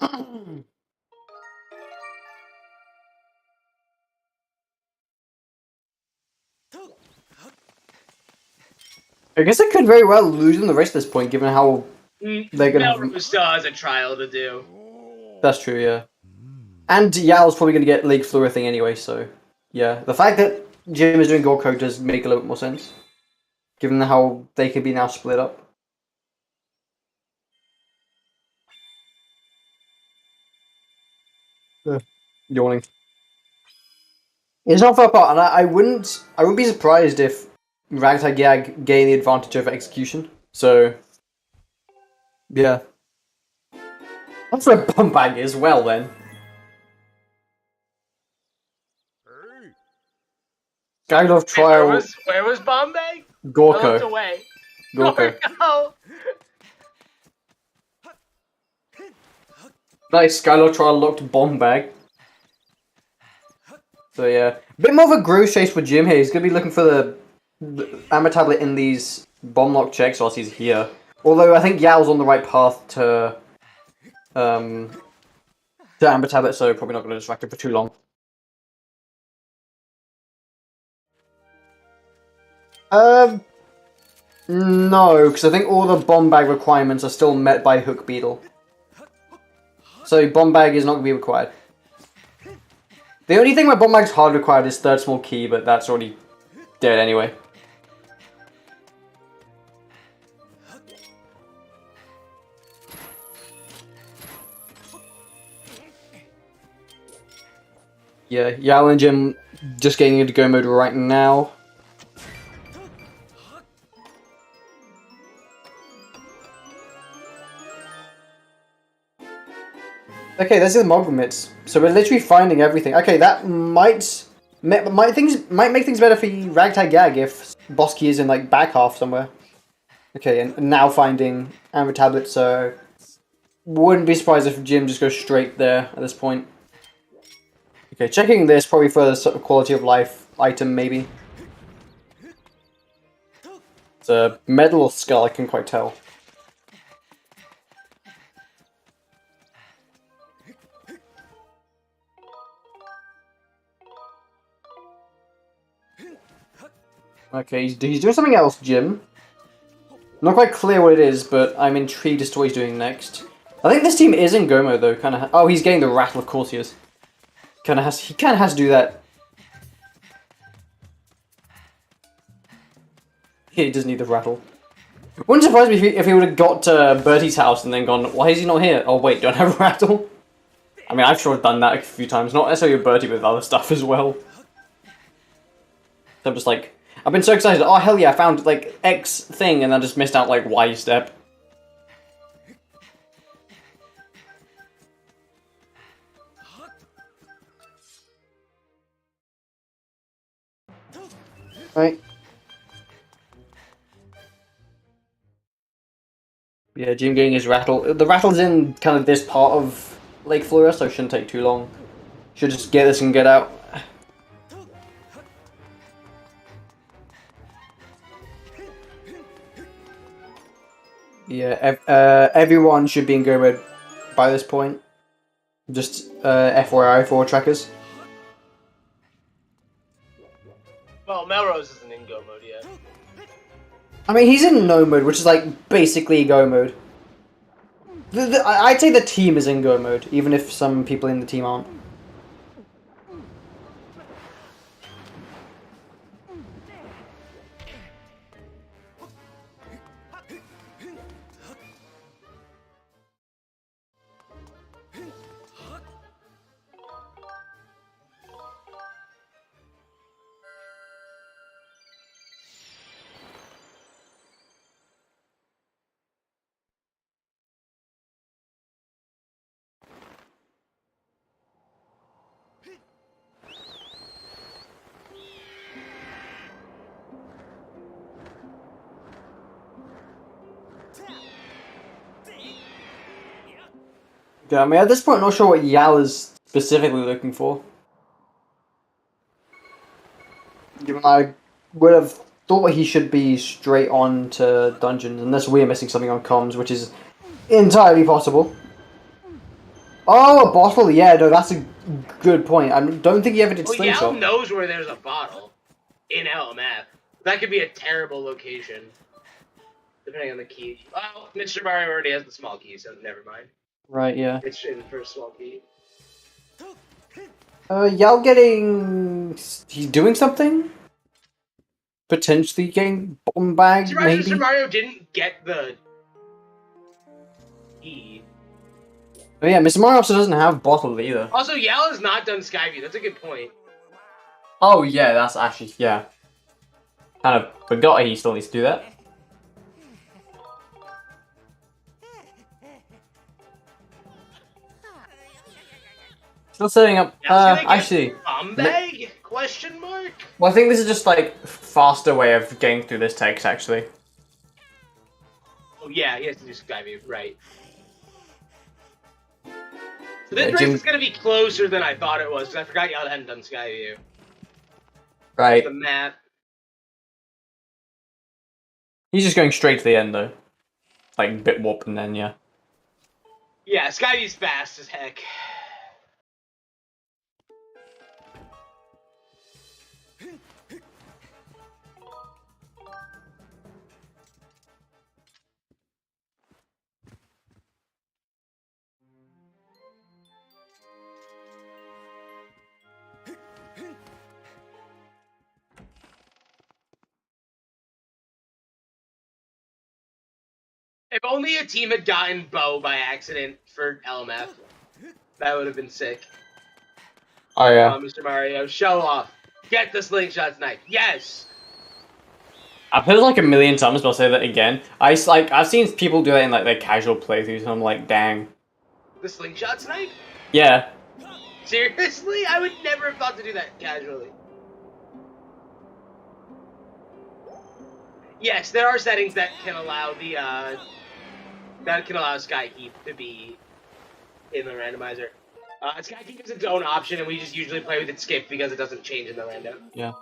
I guess I could very well lose in the race at this point, given how they're gonna Melrose still has a trial to do. That's true, yeah. And Yal's probably gonna get League Flora thing anyway, so yeah. The fact that Jim is doing Gorko does make a little bit more sense, given how they could be now split up. Yawning. It's not far apart, and I wouldn't be surprised if Ragtag YAG gain the advantage over execution. So yeah. That's where Bum Bag is, well then. Skyward trial. Where was Bombay? Gorko. Away. Gorko. Nice, Skyward trial locked Bomb Bag. So yeah, a bit more of a groove chase for Jim here. He's gonna be looking for the Amber Tablet in these bomb lock checks whilst he's here. Although I think Yao's on the right path to Amber Tablet, so probably not going to distract him for too long. No, because I think all the bomb bag requirements are still met by Hook Beetle. So bomb bag is not going to be required. The only thing where bomb bag's hard required is third small key, but that's already dead anyway. Yeah, Yao and Jim just getting into go mode right now. Okay, there's the Mogmits. So we're literally finding everything. Okay, that might make things better for Ragtag Yag if boss key is in like back half somewhere. Okay, and now finding Amber Tablet, so wouldn't be surprised if Jim just goes straight there at this point. Okay, checking this probably for the sort of quality of life item maybe. It's a medal or skull, I can't quite tell. Okay, he's doing something else, Jim. Not quite clear what it is, but I'm intrigued as to what he's doing next. I think this team is in go mode though. Kind of. Oh, he's getting the rattle. Of course he is. He kind of has to do that. He does need the rattle. Wouldn't surprise me if he would have got to Bertie's house and then gone, why is he not here? Oh wait, don't I have a rattle? I mean, I've sure done that a few times. Not necessarily with Bertie, but with other stuff as well. So I'm just like, I've been so excited. Oh hell yeah, I found like X thing, and I just missed out like Y step. Right. Yeah, Jim getting his rattle. The rattle's in kind of this part of Lake Flora, so it shouldn't take too long. Should just get this and get out. Yeah, everyone should be in go mode by this point. Just FYI for trackers. Well, Melrose isn't in go mode yet. I mean, he's in no mode, which is like basically go mode. I'd say the team is in go mode, even if some people in the team aren't. Yeah, I mean, at this point, I'm not sure what Yao is specifically looking for. Given I would have thought he should be straight on to dungeons, unless we're missing something on comms, which is entirely possible. Oh, a bottle! Yeah, no, that's a good point. I don't think he ever did slingshot. Yao knows where there's a bottle in LMF. That could be a terrible location, depending on the key. Well, Mr. Mario already has the small key, so never mind. Right, yeah. It's in for a small key. Yao getting... He's doing something? Potentially getting bomb bag, maybe? Mr. Mario didn't get the key. Oh yeah, Mr. Mario also doesn't have bottle either. Also, Yao has not done Skyview. That's a good point. Oh yeah, that's actually, yeah. Kind of forgot he still needs to do that. Still setting up. Actually, bomb bag? Question mark. Well, I think this is just like faster way of getting through this text. Actually. Oh yeah, he has to do Skyview, right? So this race is gonna be closer than I thought it was because I forgot y'all hadn't done Skyview. Right. The map. He's just going straight to the end though, like bit warp and then yeah. Yeah, Skyview's fast as heck. If only a team had gotten Bo by accident for LMF, that would have been sick. Oh yeah. Mr. Mario, show off. Get the slingshot knife. Yes. I've heard it like a million times, but I'll say that again. I've seen people do that in like their casual playthroughs, and I'm like, dang. The slingshot knife? Yeah. Seriously? I would never have thought to do that casually. Yes, there are settings that can allow the Skykeep to be in the randomizer. Skykeep is its own option, and we just usually play with it skipped because it doesn't change in the random. Yeah.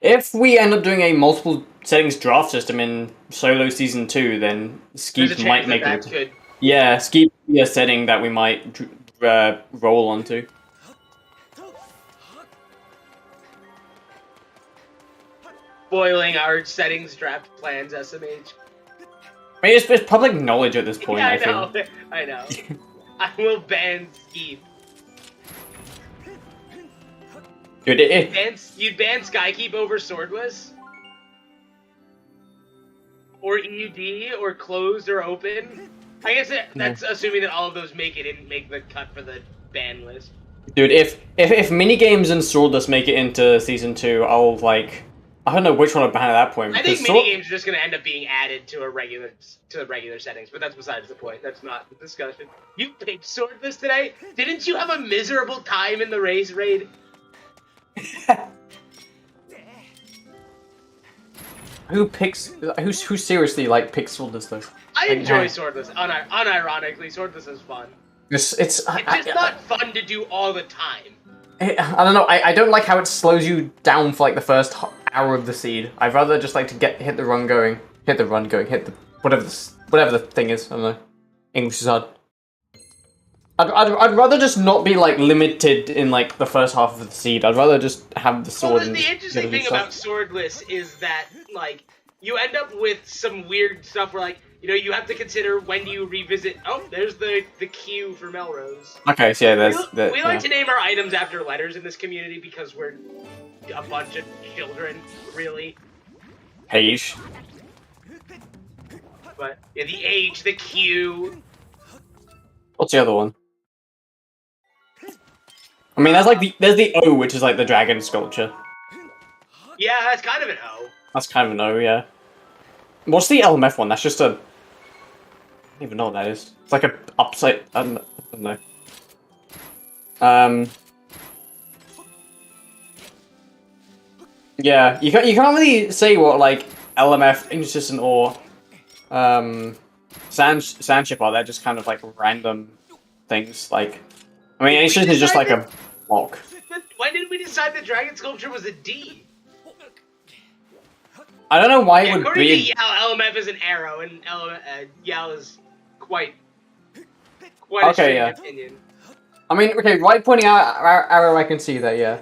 If we end up doing a multiple settings draft system in Solo Season 2, then Skeep might make it. Good. Yeah, Skeep would be a setting that we might roll onto. Spoiling our settings draft plans, SMH. I mean, it's public knowledge at this point, Yeah, I feel. I know. I will ban Skeep. Dude, You'd ban Skykeep over Swordless? Or EUD, or closed or open? I guess that's assuming that all of those didn't make the cut for the ban list. Dude, if minigames and Swordless make it into Season 2, I'll, like... I don't know which one I'll ban at that point. I think minigames are just going to end up being added to the regular settings, but that's besides the point. That's not the discussion. You picked Swordless today? Didn't you have a miserable time in the race raid? Who seriously, like, picks Swordless, though? I enjoy Swordless, unironically. Swordless is fun. It's just not fun to do all the time. I don't know, I don't like how it slows you down for, like, the first hour of the seed. I'd rather just like to hit the run going, hit the whatever the thing is. I don't know. English is hard. I'd rather just not be like limited in like the first half of the seed. I'd rather just have the sword. Well, the interesting thing about Swordless is that like you end up with some weird stuff where like you have to consider when do you revisit. Oh, there's the Q for Melrose. Okay, so yeah, we like to name our items after letters in this community because we're a bunch of children, really. Page. But yeah, the H, the Q. What's the other one? I mean, there's the O, which is like the dragon sculpture. Yeah, that's kind of an O. That's kind of an O, yeah. What's the LMF one? That's just a... I don't even know what that is. It's like a upside... I don't know. Yeah, you can't really say what, like, LMF, Inconsistent, or, Sandship are. They're just kind of, like, random things, like... I mean, Inconsistent is just, like, a block. When did we decide the dragon sculpture was a D? I don't know why it would according be... to Yal, LMF is an arrow, and Yal is quite a strange opinion. I mean, okay, right pointing out arrow, I can see that, yeah.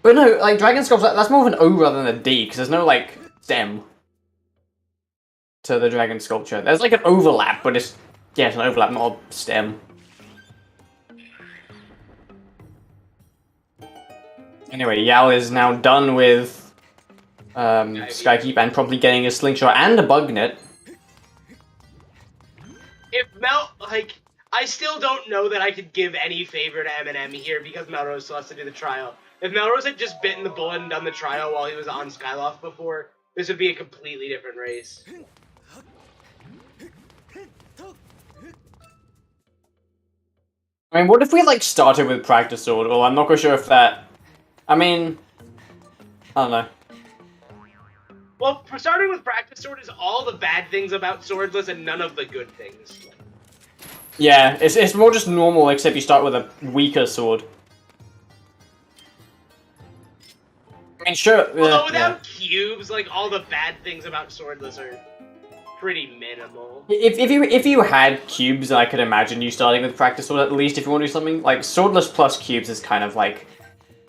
But no, like, Dragon Sculpture, that's more of an O rather than a D, because there's no, like, stem to the Dragon Sculpture. There's, like, an overlap, but it's an overlap, not a stem. Anyway, Yal is now done with Skykeep and probably getting a slingshot and a bug net. If I still don't know that I could give any favor to Eminem here because Melrose still has to do the trial. If Melrose had just bitten the bullet and done the trial while he was on Skyloft before, this would be a completely different race. I mean, what if we, like, started with Practice Sword? Well, I'm not quite sure if that... I mean... I don't know. Well, for starting with Practice Sword is all the bad things about Swordless and none of the good things. Yeah, it's more just normal, except you start with a weaker sword. I mean, sure. Although without cubes, like, all the bad things about Swordless are pretty minimal. If you had cubes, I could imagine you starting with Practice Sword, at least, if you want to do something. Like, Swordless plus cubes is kind of like...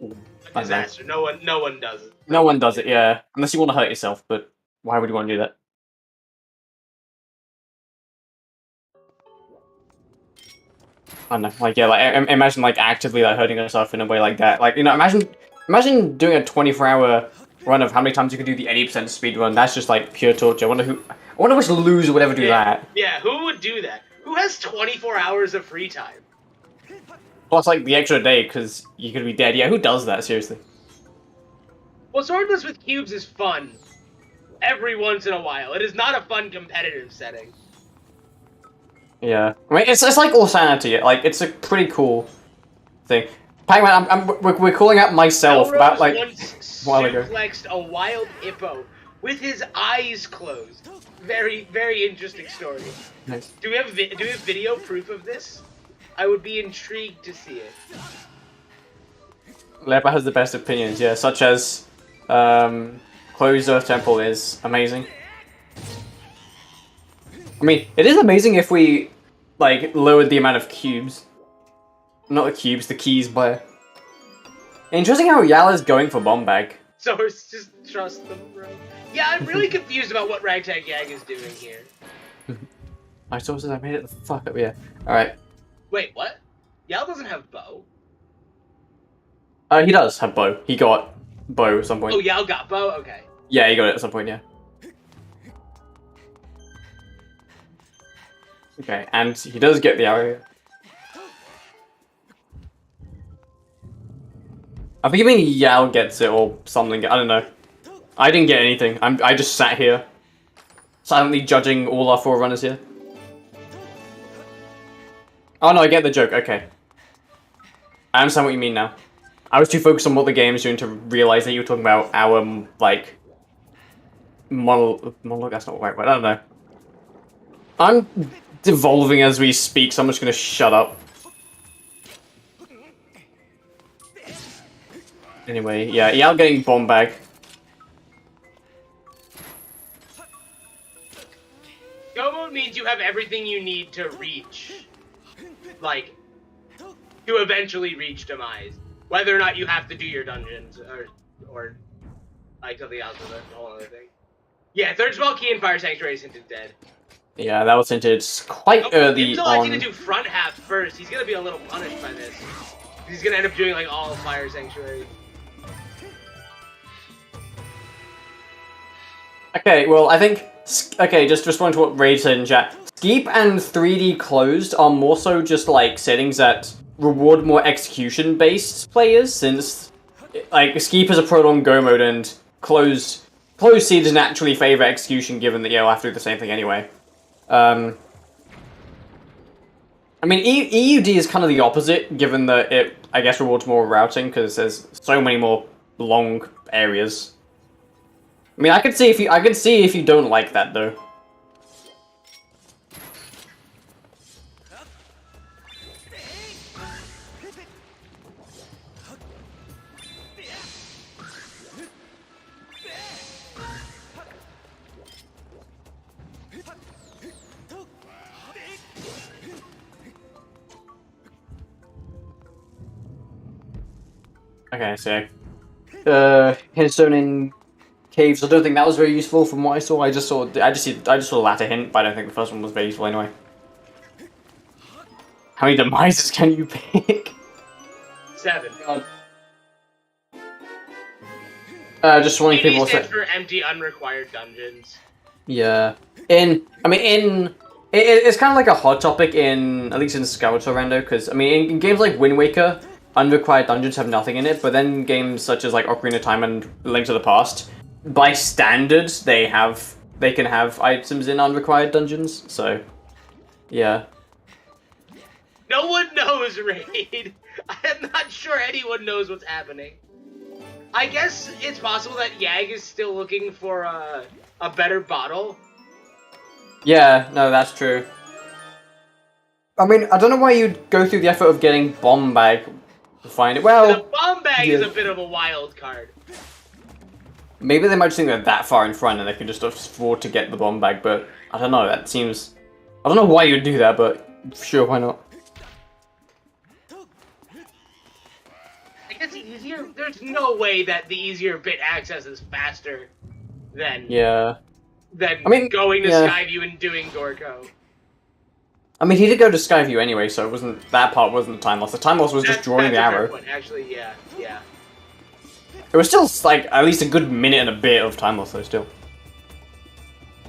a disaster. No one does it. No one does it, yeah. Unless you want to hurt yourself, but why would you want to do that? I don't know, like, yeah, like, imagine, like, actively, like, hurting yourself in a way like that. Like, imagine doing a 24-hour run of how many times you can do the 80% speed run. That's just, like, pure torture. I I wonder which loser would ever do that. Yeah, who would do that? Who has 24 hours of free time? Plus, like, the extra day, because you could be dead. Yeah, who does that, seriously? Well, swordless with cubes is fun. Every once in a while. It is not a fun competitive setting. Yeah. I mean, it's like all sanity. Like, it's a pretty cool thing. Pac-Man, we're calling out myself Elrose about, like, once a while ago. suplexed a wild hippo with his eyes closed. Very, very interesting story. Nice. Do we have video proof of this? I would be intrigued to see it. Lepa has the best opinions, yeah, such as, Closed Earth Temple is amazing. I mean, it is amazing if we, like, lowered the amount of cubes. Not the cubes, the keys by... Interesting how Yal is going for Bomb Bag. So it's just trust them, bro. Yeah, I'm really confused about what Ragtag YAG is doing here. My sources, I made it the fuck up, yeah. Alright. Wait, what? Yal doesn't have bow. He does have bow. He got bow at some point. Oh, Yal got bow? Okay. Yeah, he got it at some point, yeah. Okay, and he does get the arrow. I think maybe Yao gets it or something. I don't know. I didn't get anything. I just sat here, silently judging all our 4 runners here. Oh no, I get the joke. Okay, I understand what you mean now. I was too focused on what the game is doing to realize that you were talking about our like monologue. That's not right, but I don't know. I'm devolving as we speak, so I'm just gonna shut up. Anyway, yeah, Yao getting Bomb Bag. Go mode means you have everything you need to reach, like, to eventually reach Demise. Whether or not you have to do your dungeons, or like something else is a whole other thing. Yeah, third spell key and Fire Sanctuary is hinted dead. Yeah, that was hinted quite early He's on. electing to do front half first. He's gonna be a little punished by this. He's gonna end up doing like all of Fire Sanctuary. Okay, well, I think... Okay, just to respond to what Raid said in chat. Skeep and 3D Closed are more so just, like, settings that reward more execution-based players, since, like, Skeep is a prolonged go mode, and Closed seeds naturally favor execution, given that you'll have to do the same thing anyway. I mean, EUD is kind of the opposite, given that it, I guess, rewards more routing, because there's so many more long areas. I mean, I could see if you don't like that though. Okay, so Hindstone in caves. I don't think that was very useful from what I saw. I just saw the latter hint, but I don't think the first one was very useful anyway. How many demises can you pick? 7. Just wanting people stands for empty, unrequired dungeons. Yeah. It's kind of like a hot topic in, at least in Skyward Rando, because, I mean, in games like Wind Waker, unrequired dungeons have nothing in it, but then games such as like Ocarina of Time and Link to the Past, by standards, they can have items in unrequired dungeons, so, yeah. No one knows, Raid. I'm not sure anyone knows what's happening. I guess it's possible that YAG is still looking for a better bottle. Yeah, no, that's true. I mean, I don't know why you'd go through the effort of getting Bomb Bag to find it. Well, the Bomb Bag is a bit of a wild card. Maybe they might just think they're that far in front and they can just afford to get the Bomb Bag, but I don't know, that seems... I don't know why you'd do that, but sure, why not? I guess easier... There's no way that the easier bit access is faster than... Yeah. Than going to Skyview and doing Gorko. I mean, he did go to Skyview anyway, so that part wasn't the time loss. The time loss was just drawing the arrow. Point. Actually, yeah. It was still, like, at least a good minute and a bit of time loss, though, still.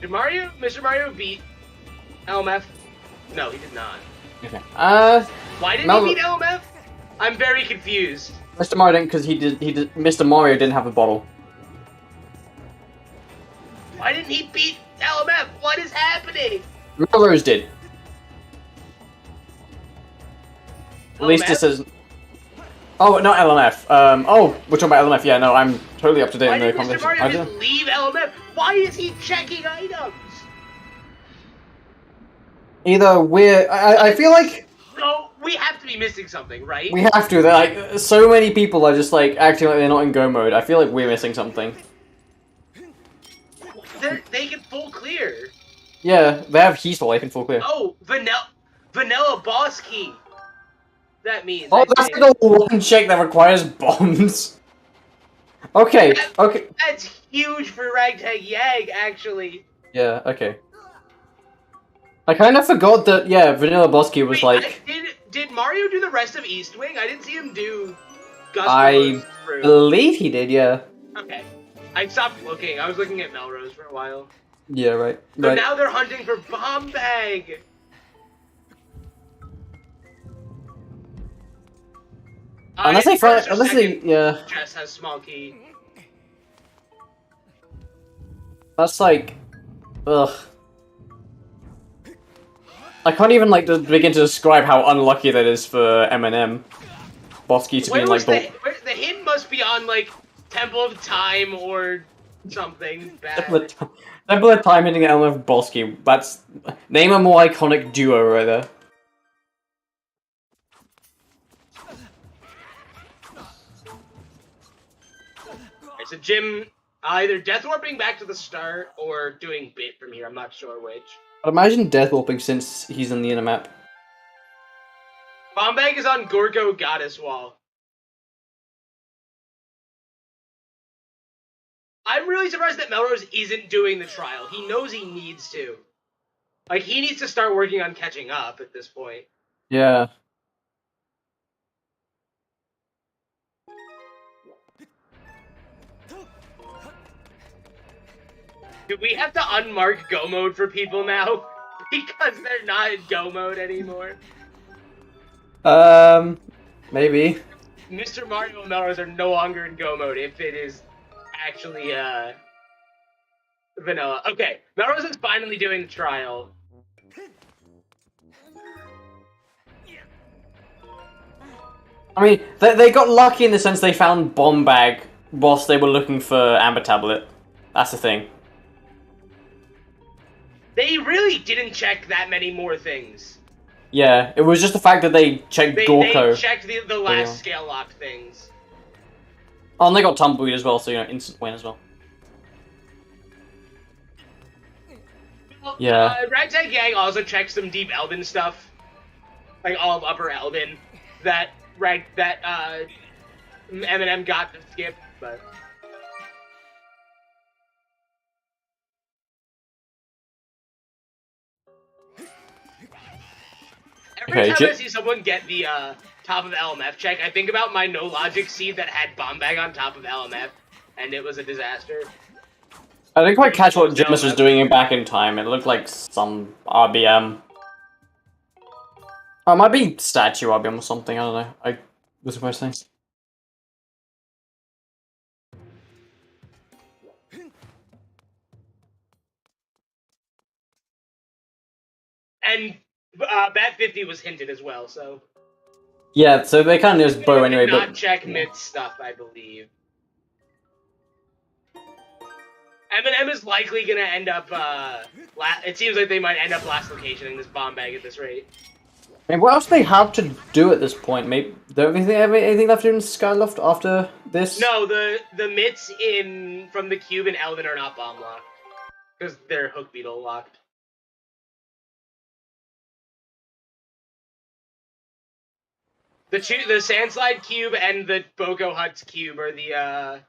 Did Mr. Mario beat LMF? No, he did not. Okay. Why didn't Mel- he beat LMF? I'm very confused. Mr. Mario didn't, because Mr. Mario didn't have a bottle. Why didn't he beat LMF? What is happening? Melrose did. At least this LMF? is. Oh, not LMF. Oh, we're talking about LMF. Yeah, no, I'm totally up to date Why in the did Mr. conversation. Mario just leave LMF? Why is he checking items? Either I feel like So, we have to be missing something, right? we have to. They're like, so many people are just like acting like they're not in go mode. I feel like we're missing something. They can full clear. Yeah, they have key swap. They can full clear. Oh, vanilla boss key. That means. Oh, I that's think. like the one check that requires bombs. Okay, okay. That's huge for Ragtag YAG, actually. Yeah, okay. I kind of forgot that, yeah, Vanilla Bosky was Wait, like... Did Mario do the rest of East Wing? I didn't see him do Gus I Melrose through. believe he did, yeah. Okay. I stopped looking. I was looking at Melrose for a while. Yeah, right. So Right. now they're hunting for Bomb Bag. Unless they, yeah. Jess has small key. That's like... Ugh. I can't even, like, begin to describe how unlucky that is for Eminem. Bosky to be Where like... was the hint must be on, like, Temple of Time or something bad. Temple of Time hitting LMF Bosky. That's... Name a more iconic duo right there. It's a Jim either death warping back to the start or doing bit from here. I'm not sure which. I'd imagine death warping since he's in the inner map. Bombag is on Gorgo Goddess Wall. I'm really surprised that Melrose isn't doing the trial. He knows he needs to. Like, he needs to start working on catching up at this point. Yeah. Do we have to unmark Go mode for people now? Because they're not in Go mode anymore. Maybe. Mr. Mario and Melrose are no longer in Go mode if it is actually, vanilla. Okay, Melrose is finally doing the trial. I mean, they got lucky in the sense they found Bomb Bag whilst they were looking for Amber Tablet. That's the thing. They really didn't check that many more things. Yeah, it was just the fact that they checked Gorko. They checked the last scale lock things. Oh, and they got Tumbleweed as well, so, you know, instant win as well. Well, Yeah. Ragtag Gang also checked some deep Elven stuff. Like all of Upper Elven. That Eminem got to skip, but... Every time I see someone get the top of LMF check, I think about my no logic seed that had Bomb Bag on top of LMF, and it was a disaster. I didn't quite catch what Jimus was doing back in time. It looked like some RBM. Oh, it might be statue RBM or something, I don't know. I was supposed to say. And Bat 50 was hinted as well, so... Yeah, so they kind of just bow anyway, did not but... check mid stuff, I believe. Eminem is likely gonna end up, it seems like they might end up last locationing this Bomb Bag at this rate. I mean, what else do they have to do at this point? Maybe don't they have anything left in Skyloft after this? No, the mitts from the cube and Elven are not bomb locked. Because they're Hook Beetle locked. The Sandslide cube and the Boko Huts cube are the,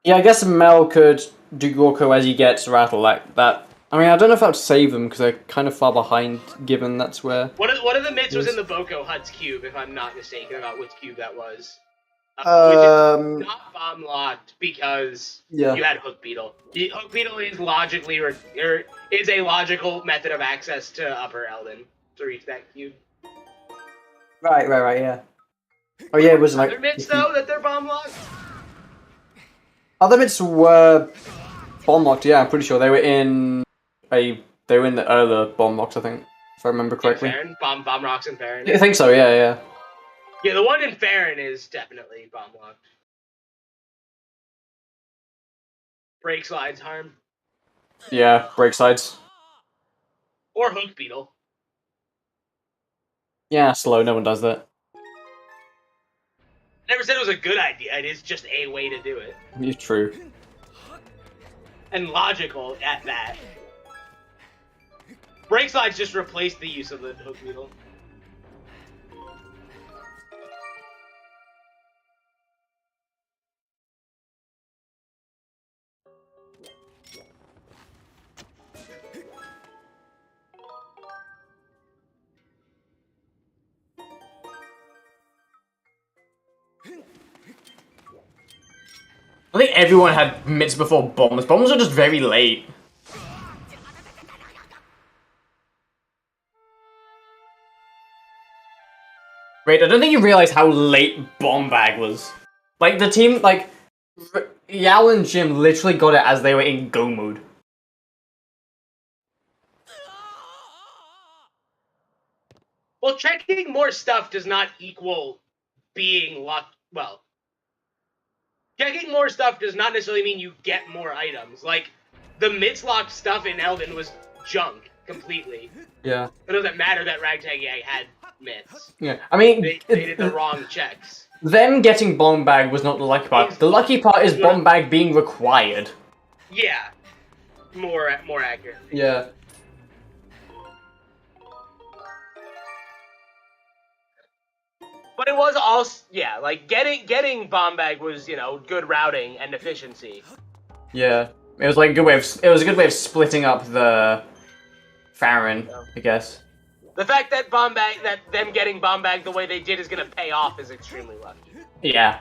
Yeah, I guess Mel could do Gorko as he gets Rattle like that. I mean, I don't know if that would save them because they're kind of far behind, given that's where. One of the mitts was in the Boko Huts cube, if I'm not mistaken about which cube that was. Which is not bomb locked because Yeah. you had Hook Beetle. The Hook Beetle is logically is a logical method of access to Upper Elden to reach that cube. Right, yeah. Oh yeah, it was like... Other myths though that they're bomb locked. Other bits were bomb locked, yeah, I'm pretty sure. They were in the earlier bomb locks, I think, if I remember correctly. Farron? Bomb rocks in Farron. Yeah, I think so, yeah. Yeah, the one in Farron is definitely bomb locked. Break slides harm. Yeah, break sides. Or Hook Beetle. Yeah, slow, no one does that. I never said it was a good idea, it is just a way to do it. It's true. And logical at that. Break slides just replace the use of the Hook Beetle. I think everyone had mitts before bombs. Bombs are just very late. Wait, I don't think you realize how late Bomb Bag was. Like, the team, like, Yao and Jim literally got it as they were in go mode. Well, checking more stuff does not equal being locked. Well, checking more stuff does not necessarily mean you get more items. Like, the mitts-locked stuff in Elden was junk completely. Yeah. It doesn't matter that Ragtag YAG had mitts. Yeah, I mean... They did the wrong checks. Them getting Bomb Bag was not the lucky part. The lucky part is Bomb Bag being required. Yeah. More accurate. Yeah. But it was also, yeah, like, getting Bomb Bag was, good routing and efficiency. Yeah. It was like a good way of splitting up the Farron, I guess. The fact that them getting Bomb Bag the way they did is gonna pay off is extremely lucky. Yeah.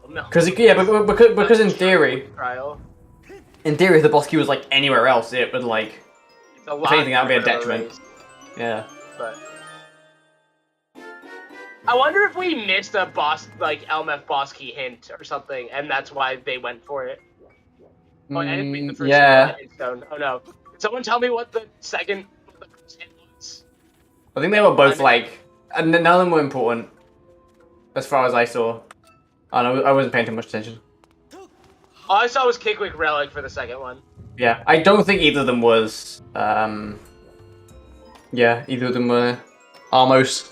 Oh, no. Because in theory, Trial. if the boss key was like anywhere else, it would like, It's a if lot anything, that would be a different of detriment. race, Yeah. But I wonder if we missed a boss, like LMF boss key hint or something, and that's why they went for it. Oh, I didn't mean the first hint stone. Oh no! Can someone tell me what the first hint was? I think they were both like, and none of them were important, as far as I saw. I wasn't paying too much attention. All I saw was Kickwick Relic for the second one. Yeah, I don't think either of them was, yeah, either of them were Armos.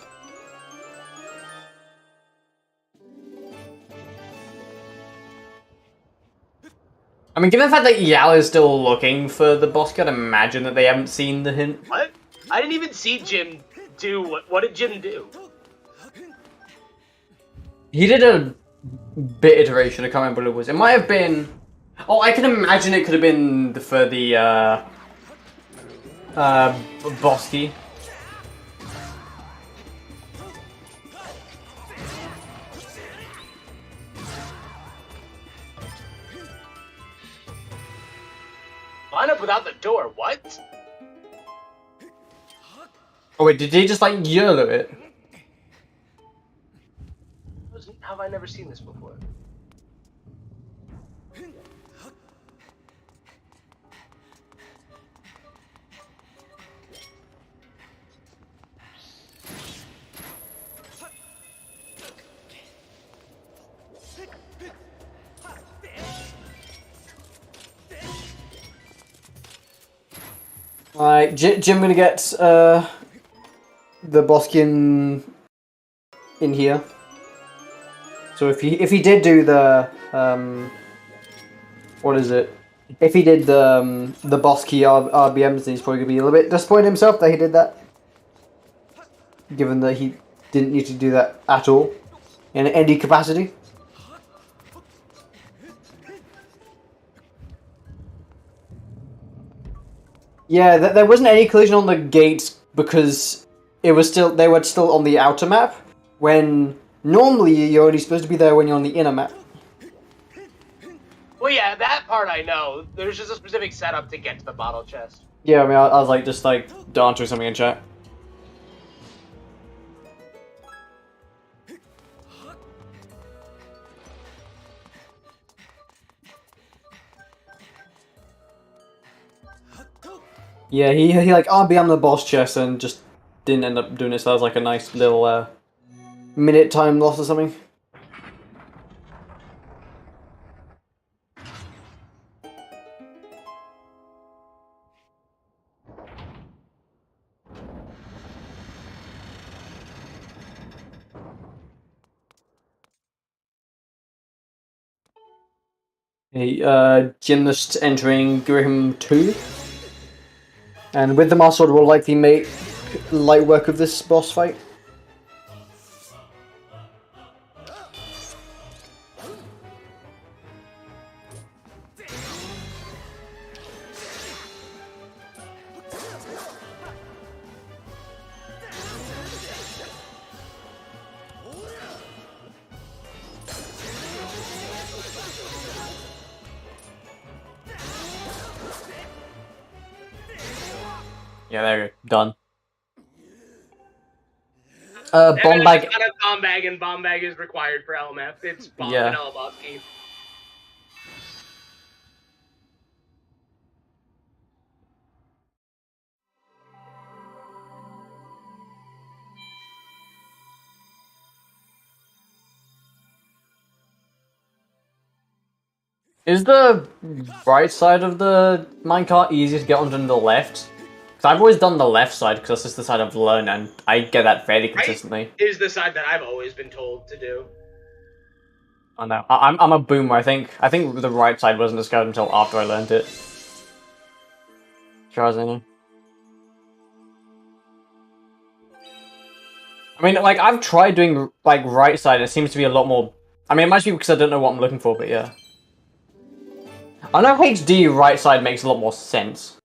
I mean, given the fact that Yao is still looking for the boss, I'd imagine that they haven't seen the hint. What? I didn't even see Jim do what did Jim do? He did a bit iteration, I can't remember what it was. It might have been... Oh, I can imagine it could have been for the, boss key. Line up without the door, what? Oh wait, did he just like YOLO it? How have I never seen this before? Alright, Jim gonna get the boss key in here. So if he did do the what is it? If he did the boss key RBMs, then he's probably gonna be a little bit disappointed himself that he did that. Given that he didn't need to do that at all in any capacity. Yeah, there wasn't any collision on the gates because they were still on the outer map when Normally, you're only supposed to be there when you're on the inner map. Well, yeah, that part I know. There's just a specific setup to get to the bottle chest. Yeah, I mean, I was like, just like, answering something in chat. Yeah, he like, I'll be on the boss chest and just didn't end up doing it, so that was like a nice little minute time loss or something. Hey, gymnast entering Grim 2. And with the Master Sword, we'll likely make light work of this boss fight. Yeah, there you go. Done. Bomb bag. It's not a bomb bag, and bomb bag is required for LMF. It's bomb and Elboski. Is the right side of the minecart easier to get on than the left? Because I've always done the left side because that's just the side I've learned, and I get that fairly consistently. Right is the side that I've always been told to do. I know. I'm a boomer. I think the right side wasn't discovered until after I learned it. As far as I know. I mean, like, I've tried doing like right side. It seems to be a lot more. I mean, it might be because I don't know what I'm looking for, but yeah. I know HD right side makes a lot more sense.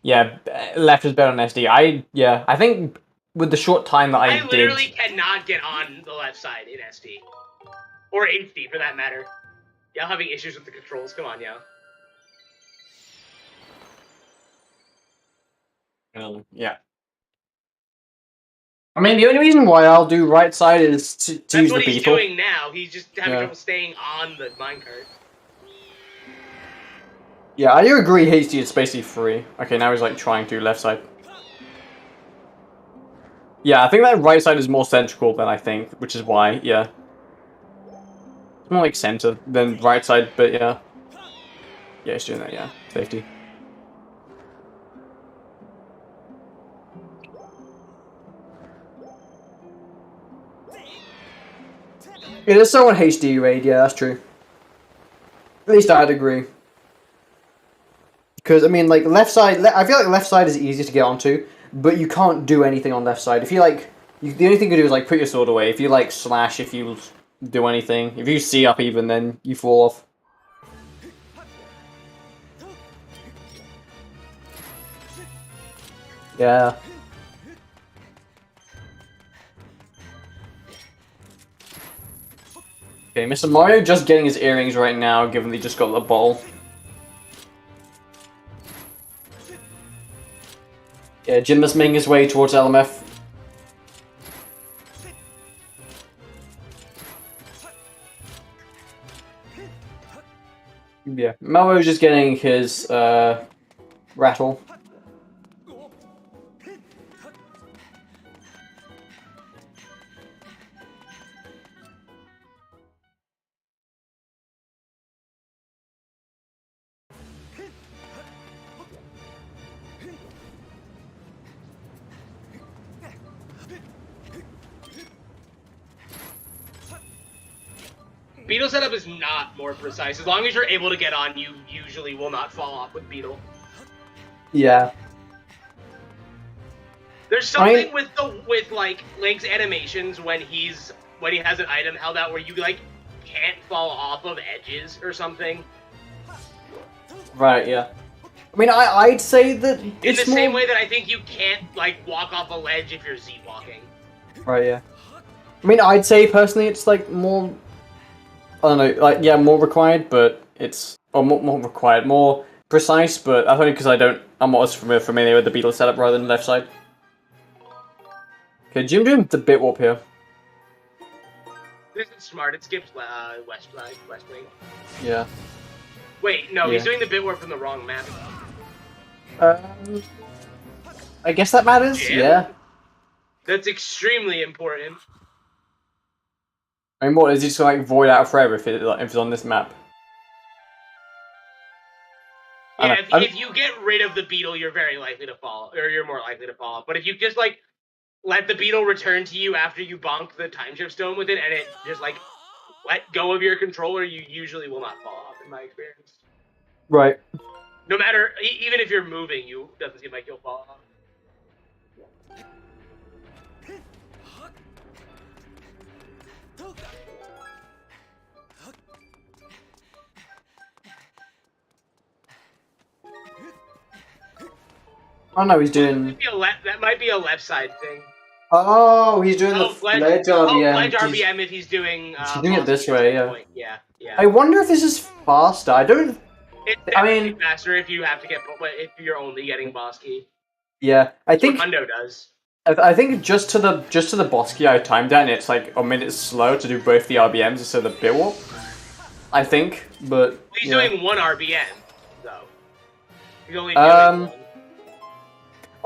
Yeah, left is better on SD. I think with the short time that I did... I literally cannot get on the left side in SD. Or HD, for that matter. Y'all having issues with the controls? Come on, y'all. Yeah. I mean, the only reason why I'll do right side is to use the beetle. That's what he's doing now. He's just having trouble staying on the minecart. Yeah, I do agree HD is basically free. Okay, now he's like trying to left side. Yeah, I think that right side is more central than I think, which is why, yeah. It's more like center than right side, but yeah. Yeah, he's doing that, yeah. Safety. Yeah, there's someone HD raid, yeah, that's true. At least I'd agree. Because, I mean, like, left side... I feel like left side is easy to get onto, but you can't do anything on left side. If you, like... the only thing you can do is, like, put your sword away. If you, like, slash, if you do anything. If you C up even, then you fall off. Yeah. Okay, Mr. Mario just getting his earrings right now, given that he just got the ball. Yeah, Jim is making his way towards LMF. Yeah, Mario's just getting his rattle. Beetle setup is not more precise. As long as you're able to get on, you usually will not fall off with Beetle. Yeah. There's something with like Link's animations when he has an item held out where you like can't fall off of edges or something. Right, yeah. I mean, I'd say that in the same way that I think you can't like walk off a ledge if you're Z-walking. Right, yeah. I mean, I'd say personally it's like more, I don't know, like, yeah, more required, but it's, or more required, more precise, but that's only because I'm not as familiar with the beetle setup rather than left side. Okay, Jim doing the bit warp here. This is smart. It skips west wing. Yeah. Wait, no, Yeah. he's doing the bit warp from the wrong map. I guess that matters. Jim? Yeah. That's extremely important. I mean, what is he just gonna like void out forever if it's on this map? Yeah, if you get rid of the beetle, you're very likely to fall, or you're more likely to fall. But if you just like let the beetle return to you after you bonk the time shift stone with it, and it just like let go of your controller, you usually will not fall off, in my experience. Right. No matter, even if you're moving, you doesn't seem like you'll fall off. I don't know, he's doing... That might be a left side thing. Oh, he's doing the ledge RBM. Oh, ledge RBM if he's doing... he's doing it this way, yeah. Yeah, yeah. I wonder if this is faster. I don't... I mean... faster if you have to get... if you're only getting boss key. Yeah, I think... That's what Hundo does. I think just to the boss key I timed that, and it's like a minute slow to do both the RBMs instead of the bit warp. I think, but... He's doing one RBM, though. He's only doing one.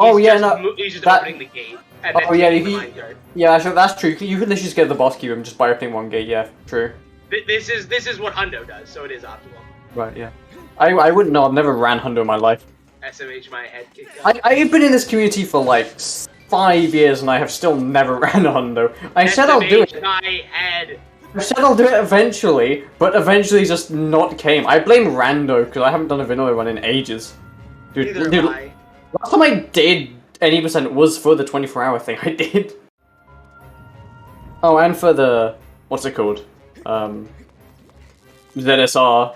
Oh yeah, no. He's just opening the gate. And then yeah, that's true. You can literally just get the boss key room just by opening one gate. Yeah, true. This is what Hundo does, so it is optimal. Right. Yeah. I wouldn't know. I've never ran Hundo in my life. SMH my head kicked I've been in this community for like 5 years and I have still never ran a Hundo. I said I'll do it. My head. I said I'll do it eventually, but eventually just not came. I blame Rando because I haven't done a vanilla run in ages. Dude, last time I did any percent was for the 24-hour thing I did. Oh, and for the... what's it called? ZSR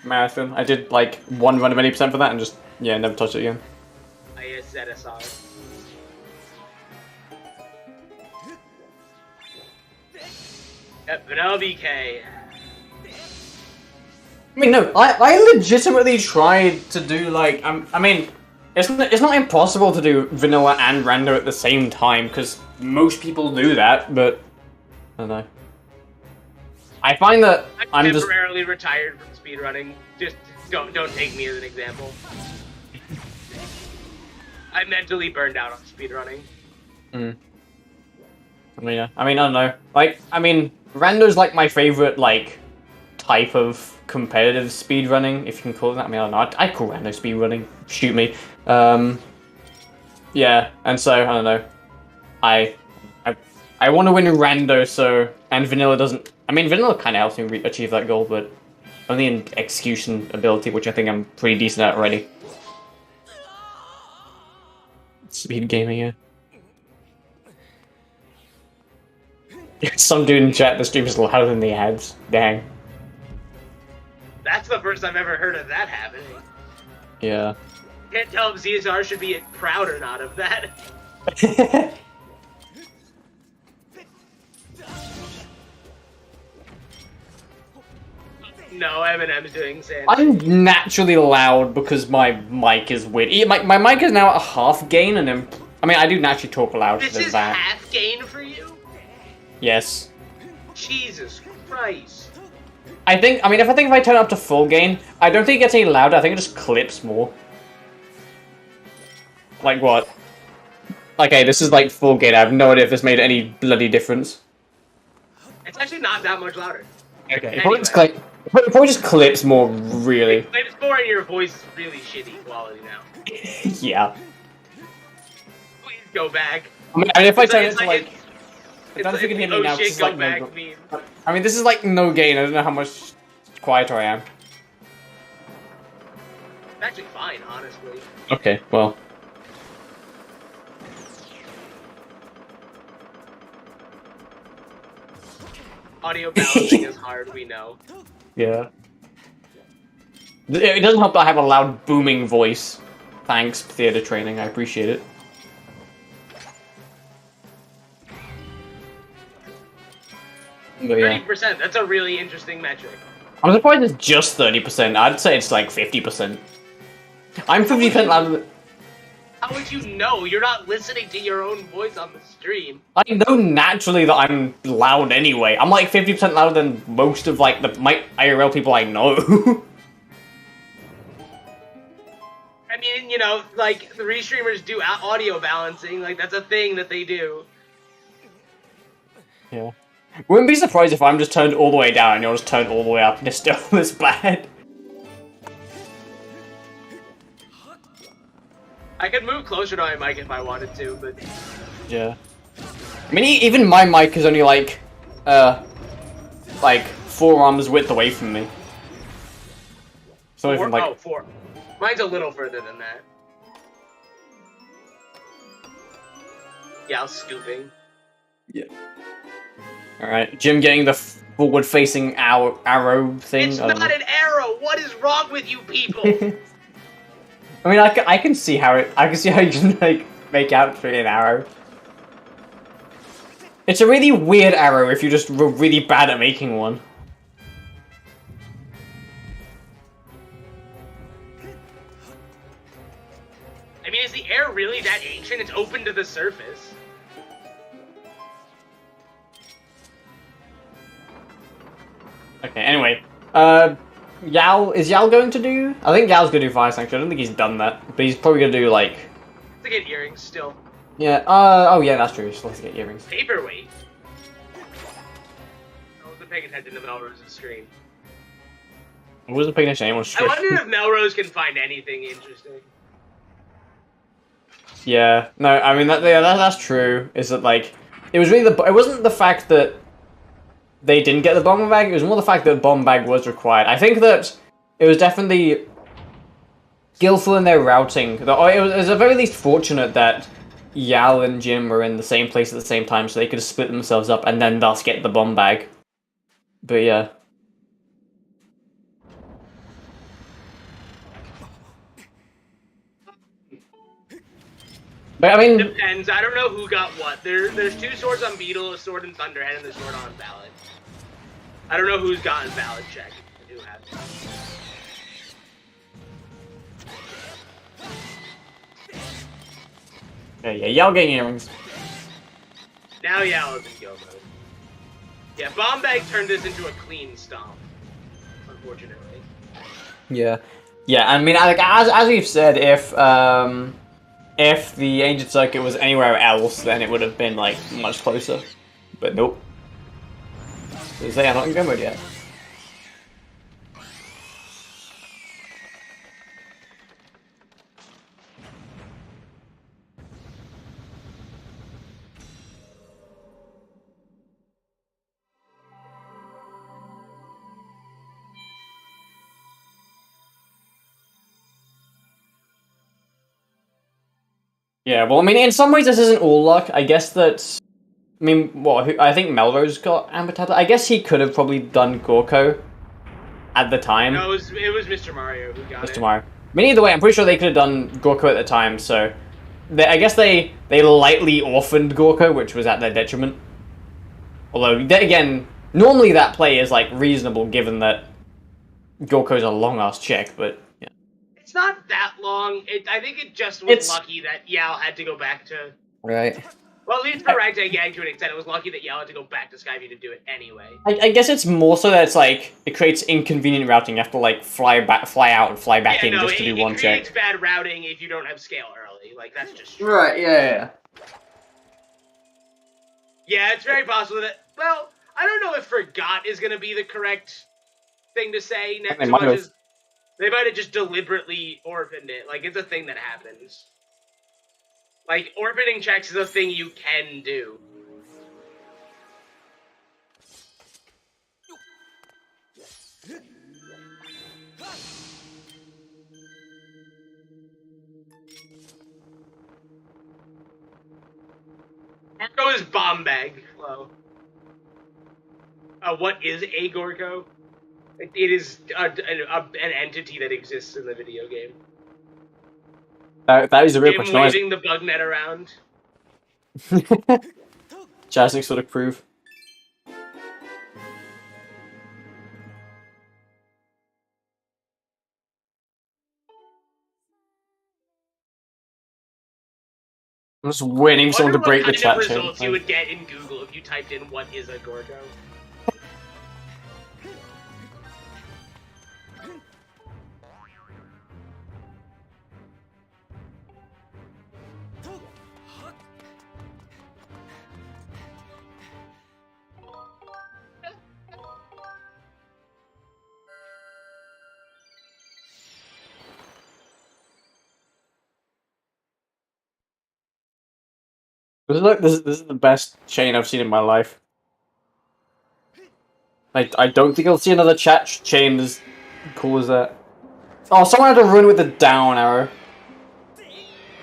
marathon. I did like one run of any percent for that and just, yeah, never touched it again. I use ZSR. Yep, vanilla BK. I mean, no, I legitimately tried to do like, I mean, it's not impossible to do vanilla and rando at the same time, because most people do that, but I don't know. I find that I'm just temporarily retired from speedrunning. Just don't take me as an example. I'm mentally burned out on speedrunning. I mean, yeah. I mean, I don't know. Like, I mean, rando's like my favorite like type of competitive speedrunning, if you can call it that. I mean, I don't know. I call rando speedrunning. Shoot me. Yeah, and so I don't know. I want to win rando, so and vanilla doesn't. I mean, vanilla kind of helps me achieve that goal, but only in execution ability, which I think I'm pretty decent at already. Speed gaming, yeah. Some dude in chat, the stream is louder than the ads. Dang. That's the first I've ever heard of that happening. Yeah. Can't tell if ZSR should be proud or not of that. No, Eminem's doing Sandy. I'm naturally loud because my mic is weird. My mic is now at half gain, and then I mean I do naturally talk loud. This is that. Half gain for you? Yes. Jesus Christ. I mean, if I turn it up to full gain, I don't think it gets any louder. I think it just clips more. Like what? Okay, this is like full gain. I have no idea if this made any bloody difference. It's actually not that much louder. Okay, anyway. It probably just clips more, really. It clips more and your voice is really shitty quality now. Yeah. Please go back. I mean, if I turn it to like... It's like the oh shit, go back meme. I mean, this is like no gain. I don't know how much quieter I am. It's actually fine, honestly. Okay, well. Audio balancing is hard, we know. Yeah. It doesn't help that I have a loud booming voice. Thanks, theater training. I appreciate it. But yeah. 30%. That's a really interesting metric. I'm surprised it's just 30%. I'd say it's like 50%. I'm 50% louder than... How would you know? You're not listening to your own voice on the stream. I know naturally that I'm loud anyway. I'm like 50% louder than most of like my IRL people I know. I mean, you know, like, the restreamers do audio balancing. Like, that's a thing that they do. Yeah. Wouldn't be surprised if I'm just turned all the way down and you're just turned all the way up and it's still this bad. I could move closer to my mic if I wanted to, but... Yeah. I mean, even my mic is only like 4 arms width away from me. So even like... Oh, 4. Mine's a little further than that. Yeah, I was scooping. Yeah. Alright, Jim getting the forward-facing arrow thing. It's not an arrow! What is wrong with you people? I mean, I can see how it... I can see how you can, like, make out for an arrow. It's a really weird arrow if you're just really bad at making one. I mean, is the air really that ancient? It's open to the surface. Okay, anyway. Yao, is Yao going to do? I think Yao's gonna do Fire Sanctuary. I don't think he's done that, but he's probably gonna do like... To get earrings still. Yeah, oh yeah, that's true, he still has to get earrings. Paperweight. I wasn't paying attention to Melrose's stream. I wasn't paying attention to anyone's I stream. wonder if Melrose can find anything interesting. Yeah, no, I mean, that's true, is that like... It was really it wasn't the fact that they didn't get the bomb bag, it was more the fact that the bomb bag was required. I think that it was definitely skillful in their routing. It was at very least fortunate that Yao and Jim were in the same place at the same time, so they could have split themselves up and then thus get the bomb bag. But yeah. But I mean... Depends, I don't know who got what. There's 2 swords on Beetle, a sword in Thunderhead, and a sword on Ballad. I don't know who's gotten Ballad check and who hasn't. Yeah, Yao getting earrings. Now Yao is in go mode. Yeah, Bomb Bag turned this into a clean stomp. Unfortunately. Yeah. Yeah, I mean, like, as we've said, if the Ancient Circuit was anywhere else, then it would have been, like, much closer. But nope. They are not in go mode yet. Yeah, well, I mean, in some ways this isn't all luck. I guess that... I mean, I think Melrose got Amber Tablet. I guess he could have probably done Gorko at the time. No, it was Mr. Mario who got it. Mr. Mario. I mean, either way, I'm pretty sure they could have done Gorko at the time, so... I guess they lightly orphaned Gorko, which was at their detriment. Although, again, normally that play is, like, reasonable, given that Gorko's a long-ass check, but... yeah. It's not that long. I think it just was lucky that Yao had to go back to... Right. Well, at least for Ragtag YAG to an extent, it was lucky that Yao had to go back to Skyview to do it anyway. I guess it's more so that it's like, it creates inconvenient routing. You have to like fly out and fly back in just to do one check. It creates bad routing if you don't have scale early. Like, that's just true. Right, yeah. Yeah, it's very possible that... Well, I don't know if forgot is going to be the correct thing to say. Next to much as they might have just deliberately orphaned it. Like, it's a thing that happens. Like, orphaning checks is a thing you can do. Gorko is bomb bag. Hello. What is a Gorko? It is an entity that exists in the video game. That is a real question. Waving the bug net around. Jazix would approve. I'm just waiting for someone to break the chat what chain. kind of results you would get in Google if you typed in "what is a Gorgo"? This is the best chain I've seen in my life. I don't think I'll see another chat chain as cool as that. Oh, someone had to run with the down arrow.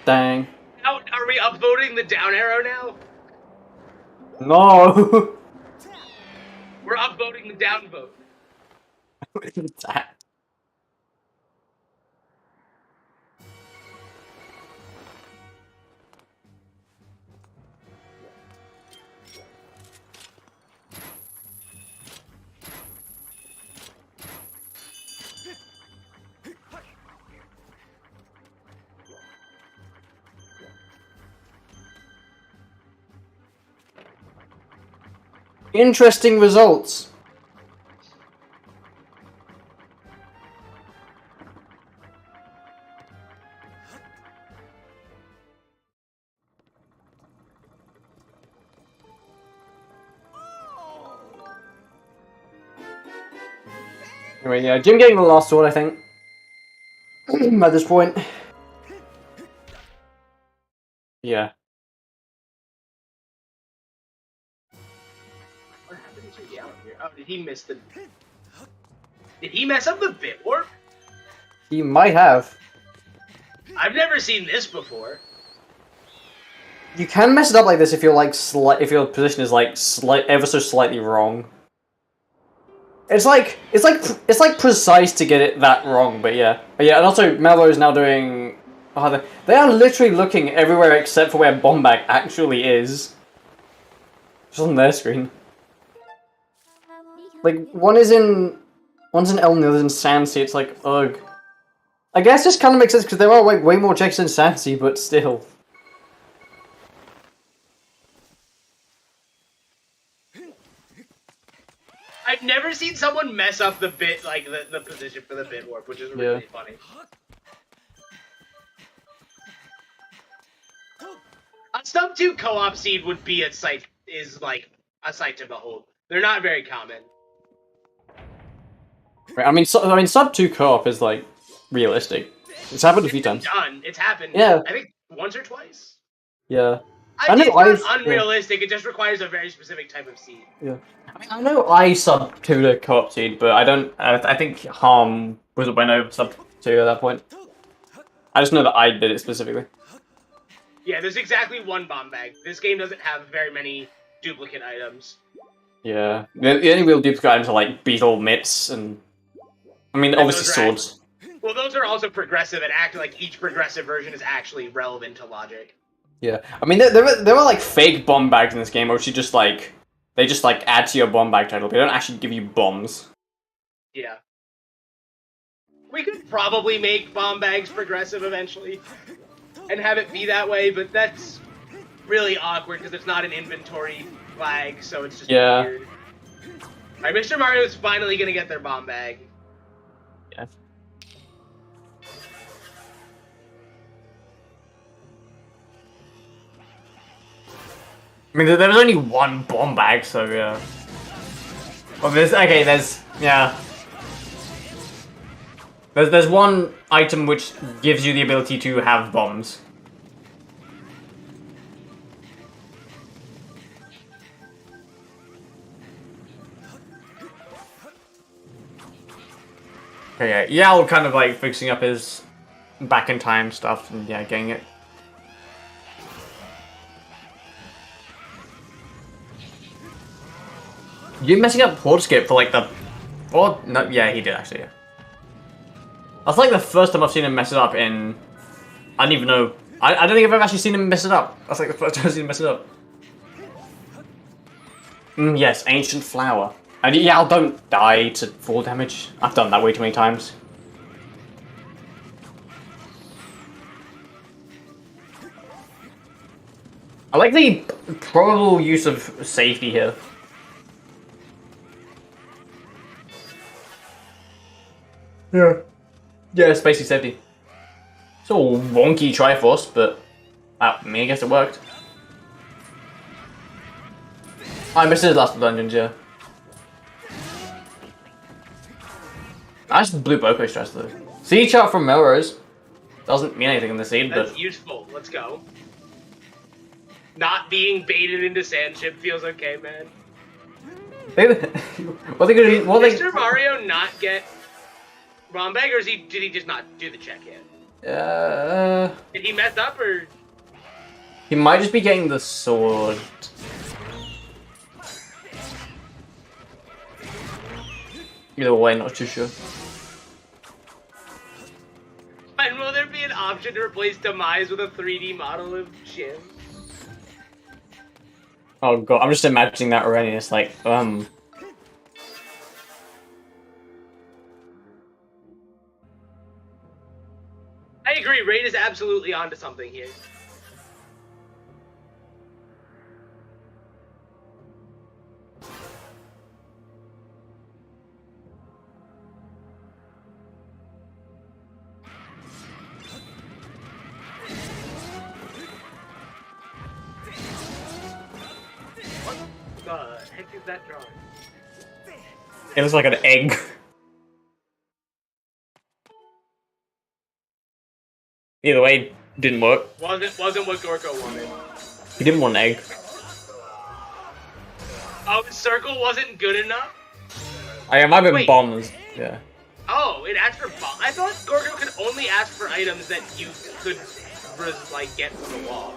Dang. Now, are we upvoting the down arrow now? No. We're upvoting the down vote. What is that? Interesting results. Anyway, yeah, Jim getting the last sword, I think. At this point. Yeah. What happened to Yale here? Oh, did he miss the... Did he mess up the bit warp? He might have. I've never seen this before. You can mess it up like this if you're like if your position is like ever so slightly wrong. It's like precise to get it that wrong, but yeah. And also Mello is now doing. Oh, they are literally looking everywhere except for where Bombag actually is. Just on their screen. Like one's in Elm, the other's in Sansi. It's like ugh. I guess this kind of makes sense because there are like way more checks in Sansi, but still. I've never seen someone mess up the bit, like the position for the bit warp, which is really funny. A sub 2 co-op seed would be a sight to behold. They're not very common. I mean, sub 2 co-op is like realistic. It's happened a few times. Done. It's happened. Yeah. I think once or twice. Yeah. It's not unrealistic. Yeah. It just requires a very specific type of seed. Yeah. I mean, I know I sub 2 to co-op seed, but I don't. I think Harm was went over sub 2 at that point. I just know that I did it specifically. Yeah, there's exactly one bomb bag. This game doesn't have very many duplicate items. Yeah. The only real duplicate items are like beetle mitts and. I mean, obviously swords. Well, those are also progressive and act like each progressive version is actually relevant to logic. Yeah, I mean, there were like fake bomb bags in this game, which you just like they just like add to your bomb bag title. They don't actually give you bombs. Yeah, we could probably make bomb bags progressive eventually, and have it be that way, but that's really awkward because it's not an inventory flag, so it's just weird. Alright, Mr. Mario's finally gonna get their bomb bag. Yeah. I mean, there was only one bomb bag, so yeah. Well, There's one item which gives you the ability to have bombs. Okay, yeah, Yao kind of like fixing up his back in time stuff and yeah, getting it. You messing up port skip for like the... Oh, no, yeah, he did actually, yeah. That's like the first time I've seen him mess it up in... I don't even know. I don't think I've ever actually seen him mess it up. That's like the first time I've seen him mess it up. Yes, Ancient Flower. And yeah, don't die to fall damage. I've done that way too many times. I like the probable use of safety here. Yeah. Yeah, spacey safety. It's all wonky Triforce, but I guess it worked. I missed his last dungeons, yeah. I just blew Boko stress though. Seed chart from Melrose. Doesn't mean anything in the seed, but... That's useful. Let's go. Not being baited into Sandship feels okay, man. What are they gonna do? What Did Mr. Mario not get Rombeg, or did he just not do the check yet? Did he mess up, or...? He might just be getting the sword. Either way, not too sure. And will there be an option to replace Demise with a 3D model of Jim? Oh god, I'm just imagining that already. It's like, I agree, Raid is absolutely onto something here. What the heck is that drawing? It looks like an egg. Either way, didn't work. Wasn't what Gorko wanted. He didn't want an egg. Oh, the circle wasn't good enough? It might have been Wait. bombs. Yeah. Oh, it asked for bombs. I thought Gorko could only ask for items that you could, like, get from the wall.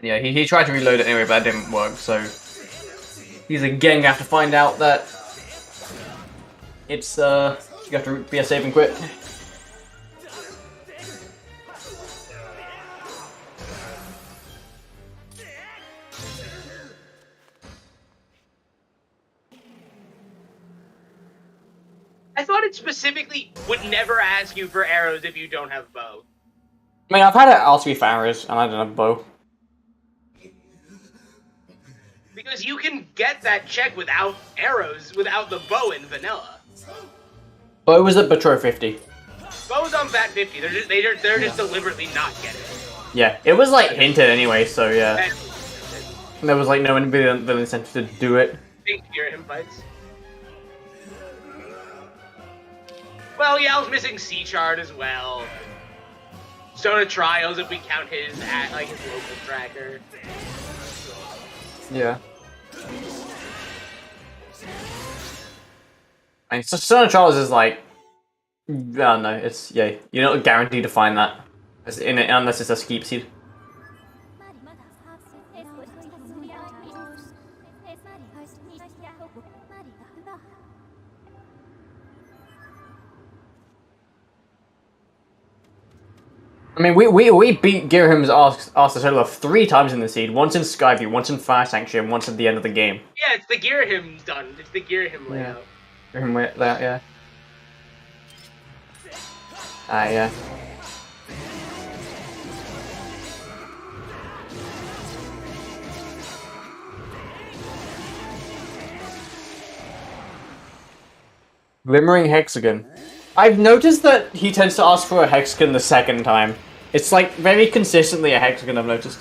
Yeah, he tried to reload it anyway, but that didn't work, so... He's again gonna have to find out that... It's, you have to be a save and quit. I thought it specifically would never ask you for arrows if you don't have bow. I mean, I've had it ask me for arrows, and I don't have a bow. Because you can get that check without arrows, without the bow in vanilla. Bow was at Betro 50. Bow's on VAT 50. They're just deliberately not getting it. Yeah, it was like hinted anyway, so yeah. And there was like no real incentive to do it. Think hear him fights. Well, Yal's missing C-Chart as well. Sona Trials if we count his his local tracker. Yeah. I mean, Sona Trials is like, I don't know. It's you're not guaranteed to find that, unless it's a skeep seed. I mean, we beat Girahim's ass a total of 3 times in the seed. Once in Skyview, once in Fire Sanctuary, and once at the end of the game. Yeah, it's the Girahim done. It's the Girahim layout. Girahim layout, yeah. Yeah. Glimmering Hexagon. I've noticed that he tends to ask for a hexagon the second time. It's like very consistently a hexagon, I've noticed.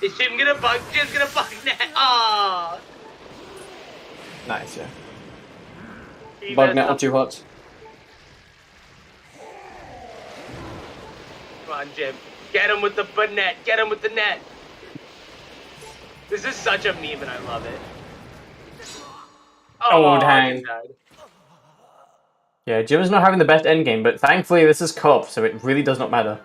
Is Jim gonna bug? Jim's gonna bug net. Aww. Nice, yeah. He Bug messed net or up. 2 hots. Come on, Jim. Get him with the net. Get him with the net. This is such a meme and I love it. Oh, dang. he died. Yeah, Jim is not having the best endgame, but thankfully this is co-op, so it really does not matter.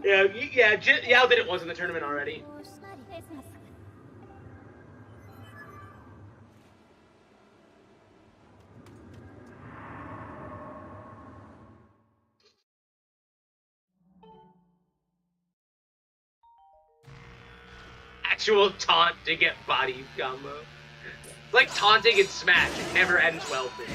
Yeah, Yao did it once in the tournament already. actual taunt to get body combo. It's like taunting in Smash. It never ends well for you.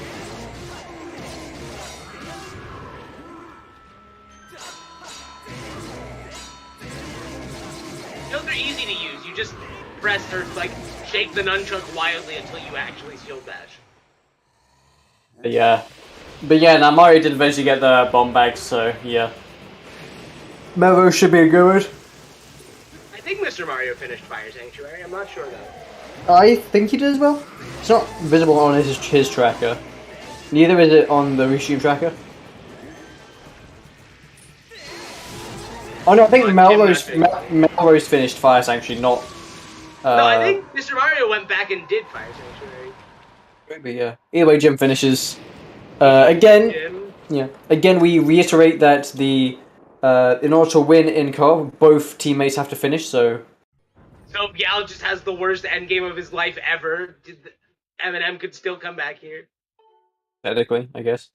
Shields are easy to use. You just press or like shake the nunchuck wildly until you actually shield bash. Yeah. But yeah, now Mario did eventually get the bomb bags, so yeah. Melrose should be good. I think Mr. Mario finished Fire Sanctuary. I'm not sure though. I think he did as well. It's not visible on his tracker. Neither is it on the Restream tracker. Oh no, I think Melrose finished Fire Sanctuary, not... no, I think Mr. Mario went back and did Fire Sanctuary. Maybe, yeah. Either way, Jim finishes. Again, yeah. Again, we reiterate that the in order to win in co, both teammates have to finish. So Yao just has the worst endgame of his life ever. Eminem could still come back here. technically, I guess.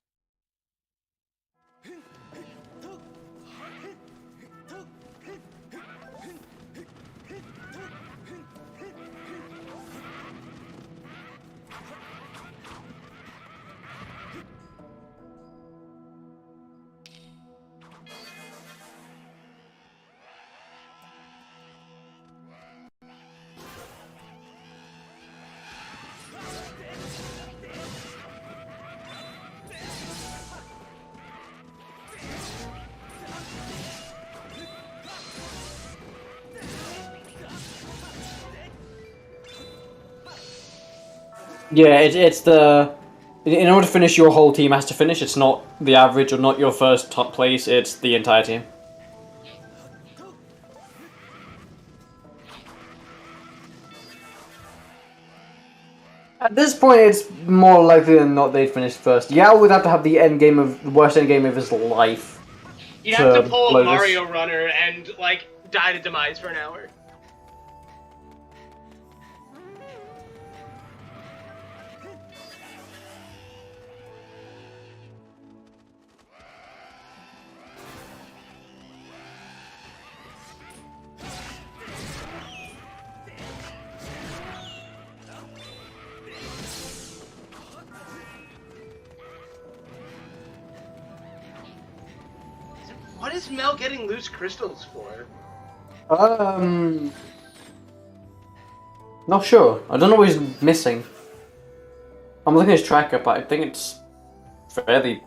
Yeah, it's the... In order to finish, your whole team has to finish. It's not the average or not your first top place, it's the entire team. At this point, it's more likely than not they'd finish first. Yao would have to have the worst end game of his life. You'd have to pull a Mario Runner and, like, die to demise for an hour. What is Mel getting loose crystals for? Not sure. I don't know what he's missing. I'm looking at his tracker, but I think it's fairly...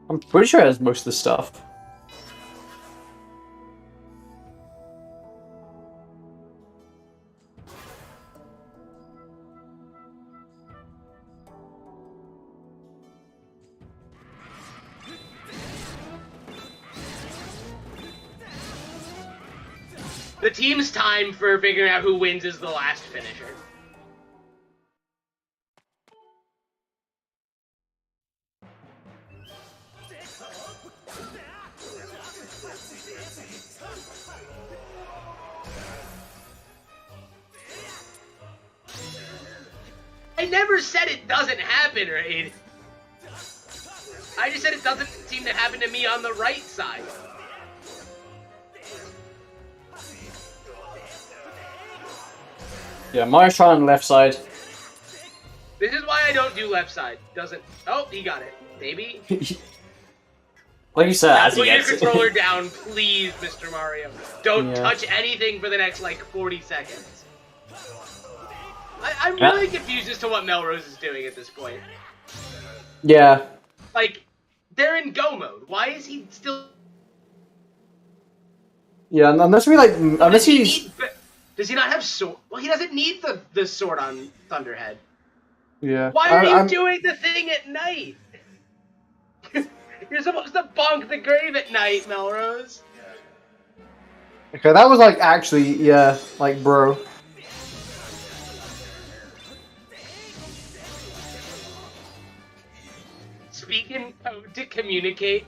I'm pretty sure it has most of the stuff. The team's time for figuring out who wins is the last finisher. I never said it doesn't happen, Raid. I just said it doesn't seem to happen to me on the right side. Yeah, Mario's trying on the left side. This is why I don't do left side. Doesn't... Oh, he got it. Maybe? Like you said, as he put your gets it. controller down, please, Mr. Mario. Don't touch anything for the next, like, 40 seconds. I'm really confused as to what Melrose is doing at this point. Yeah. Like, they're in go mode. Why is he still... Yeah, unless we, like... Unless he's... Does he not have sword? Well, he doesn't need the sword on Thunderhead. Yeah. Why are you doing the thing at night? You're supposed to bonk the grave at night, Melrose. Okay, that was like actually, yeah, like bro. Speak in code to communicate.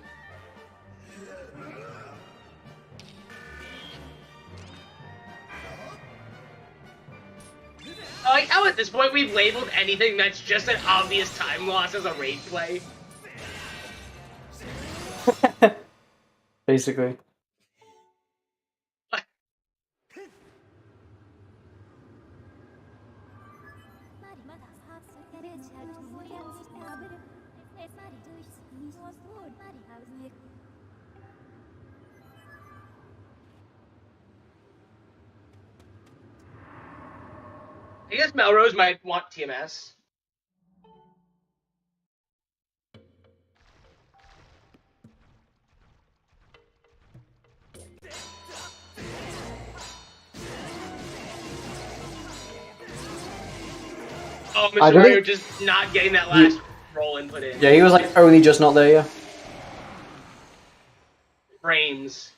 I like how at this point we've labeled anything that's just an obvious time loss as a raid play. Basically. I guess Melrose might want TMS. Oh, Mr. Mario just not getting that last roll input in. Yeah, he was like only just not there, yeah. Frames.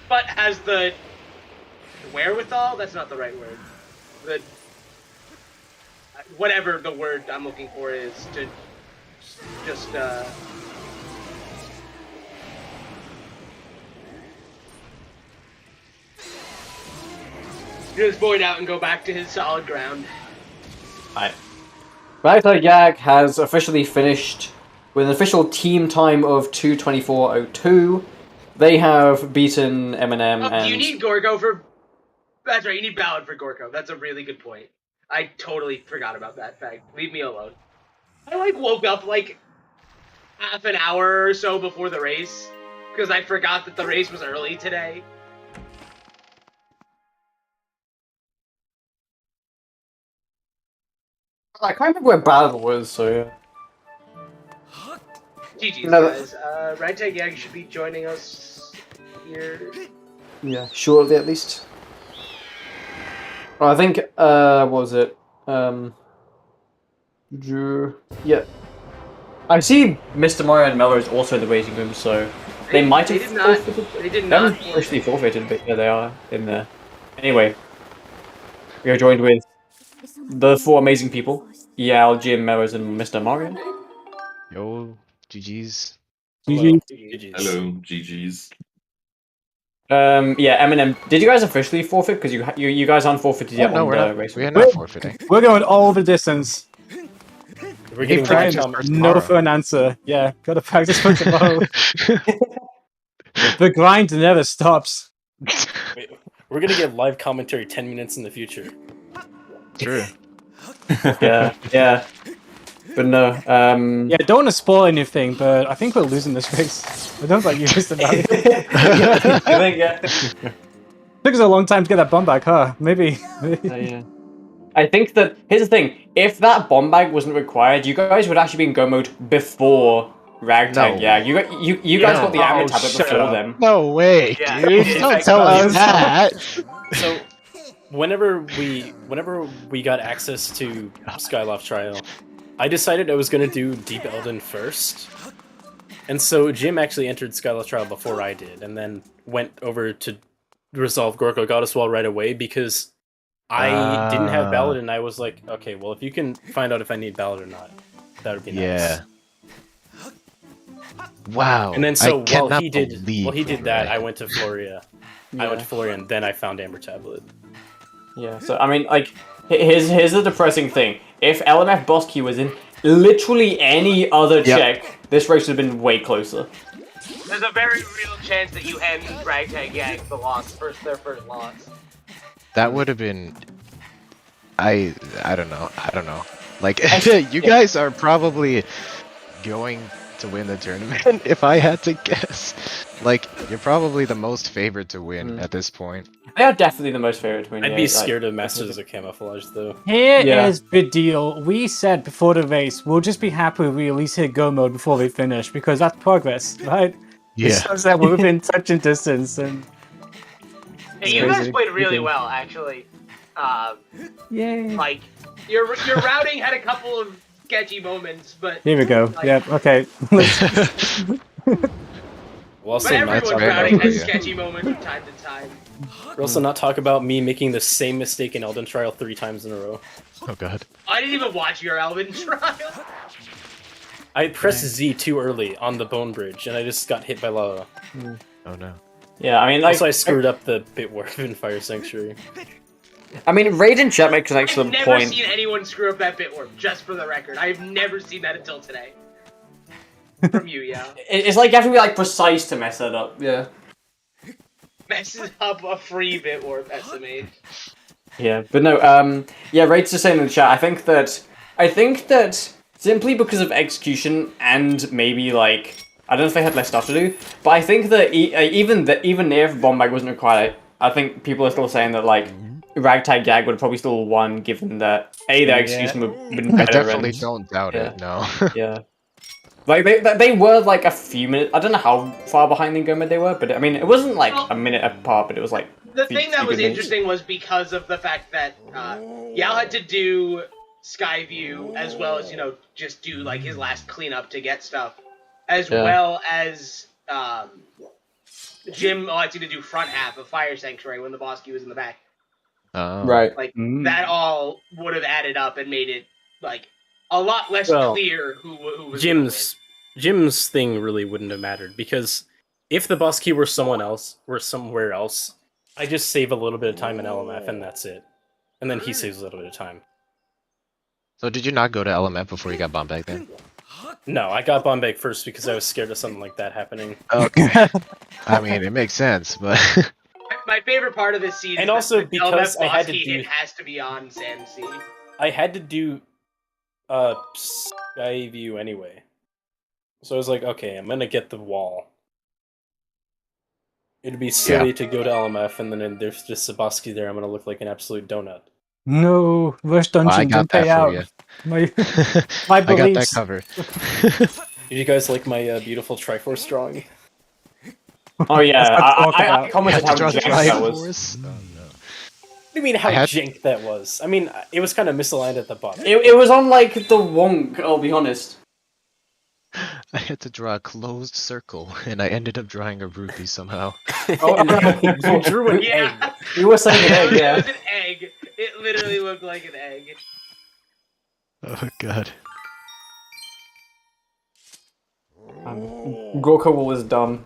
But has the wherewithal? That's not the right word. The whatever the word I'm looking for is to just void out and go back to his solid ground. Right. Ragtag YAG has officially finished with an official team time of 2:24:02. They have beaten Eminem and... You need Gorko for... That's right, you need Ballad for Gorko. That's a really good point. I totally forgot about that fact. Leave me alone. I, woke up, half an hour or so before the race, because I forgot that the race was early today. I can't remember where Ballad was, so yeah. GG's, guys. Ragtag YAG should be joining us here. Yeah, shortly at least. Well, I think, what was it? Yeah. I see Mr. Mario and Melrose also in the waiting room, so they might have forfeited. They did not. They haven't officially forfeited, but yeah, they are in there. Anyway, we are joined with the four amazing people: Yal, Jim, Melrose, and Mr. Mario. Yo, GG's. GG. Hello, GG's. Yeah, Eminem. Did you guys officially forfeit? Because you guys aren't forfeited yet no, on we're the not. race. We're not forfeiting. We're going all the distance. We're getting no for an answer. Yeah, gotta practice for tomorrow. The grind never stops. Wait, we're gonna get live commentary 10 minutes in the future. True. Yeah. But no, Yeah, don't want to spoil anything, but I think we're losing this race. I don't like you missed about it. I think, yeah. Took us a long time to get that bomb back, huh? Maybe. Yeah. I think that, here's the thing, if that bomb bag wasn't required, you guys would actually be in go mode before Ragtag. No. Yeah, you guys got the Amber tablet before them. No way, Yeah, dude. in Don't fact, tell me that. So, whenever we got access to Skyloft Trial, I decided I was gonna do Deep Elden first. And so Jim actually entered Skyloft Trial before I did, and then went over to resolve Gorko Goddess Wall right away because I didn't have Ballad, and I was like, okay, well, if you can find out if I need Ballad or not, that would be nice. Yeah. Wow. And then so I cannot he did that, right. I went to Floria. I went to Floria, and then I found Amber Tablet. Yeah, so I mean, here's the depressing thing. If LMF boss key was in literally any other check, this race would have been way closer. There's a very real chance that you hand Ragtag YAG their first loss. That would have been. I don't know. Like, you guys are probably going to win the tournament, if I had to guess. Like, you're probably the most favored to win at this point. They are definitely the most favorite to win. I'd be scared of Masters of Camouflage, though. Here is the deal. We said before the race, we'll just be happy if we at least hit go mode before we finish, because that's progress, right? Yeah. It shows that we're within touch and distance, and... Hey, you guys played really well, actually. Yay. Like, your routing had a couple of sketchy moments, but... Here we go. Yep, okay. We'll But everyone's routing has yeah. sketchy moments from time to time. We'll also not talk about me making the same mistake in Elden Trial 3 times in a row. Oh god. I didn't even watch your Elven trial. I pressed Z too early on the bone bridge, and I just got hit by lava. Oh no. Yeah, I mean, like... Also, I screwed up the bit warp in Fire Sanctuary. I mean, Raiden Chat makes an I've excellent never point. seen anyone screw up that bit warp, just for the record. I've never seen that until today. From you, yeah. It's like you have to be, like, precise to mess that up, yeah. Messes up a free bit warp estimate. Yeah, but no, yeah, Raid's just saying in the chat, I think that simply because of execution and maybe like I don't know if they had less stuff to do, but I think that even if bomb bag wasn't required, I think people are still saying that like Ragtag YAG would have probably still won, given that their execution would have been I better. definitely and, don't doubt it. No. Yeah. Like they were like a few minutes. I don't know how far behind the Gomez they were, but I mean it wasn't like a minute apart, but it was like. The thing that was interesting was because of the fact that Yao had to do Skyview as well as just do like his last cleanup to get stuff, as well as Jim elected to do front half of Fire Sanctuary when the boss key was in the back. Right. Like that all would have added up and made it like a lot less clear who was Jim's thing really wouldn't have mattered, because if the boss key were somewhere else, I just save a little bit of time in LMF and that's it. And then he saves a little bit of time. So did you not go to LMF before you got bomb bag then? No, I got bomb bag first because I was scared of something like that happening. Okay. I mean, it makes sense, but my favorite part of this season, and also is because I had to key, do, it has to be on Sam C. I had to do Skyview anyway. So I was like, okay, I'm gonna get the wall. It'd be silly to go to LMF and then there's just Sabaski there. I'm gonna look like an absolute donut. No, Rush Dungeon I got didn't pay that out. for you. My I got that beliefs. covered. Did you guys like my beautiful Triforce drawing? Oh yeah, Let's I commented how jank that was. Triforce? Oh, no. What do you mean how jank that was? I mean, it was kind of misaligned at the bottom. It was on like the wonk. I'll be honest. I had to draw a closed circle, and I ended up drawing a rupee somehow. Oh, You drew an egg. You were saying an egg, It yeah. was an egg. It literally looked like an egg. Oh god. Gorka was dumb.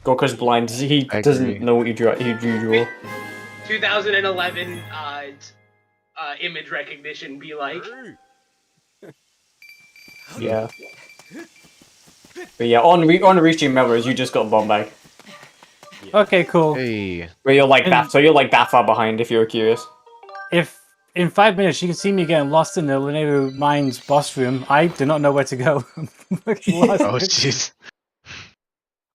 Gorka's blind. He doesn't know what you draw. He drew. 2011 image recognition be like. Yeah. But yeah, on Restream members, you just got bomb bag. Okay, cool. Hey. But you're like that, so you're like that far behind if you're curious. If in 5 minutes you can see me getting lost in the Linear Mines boss room, I do not know where to go. I'm fucking lost. Oh jeez.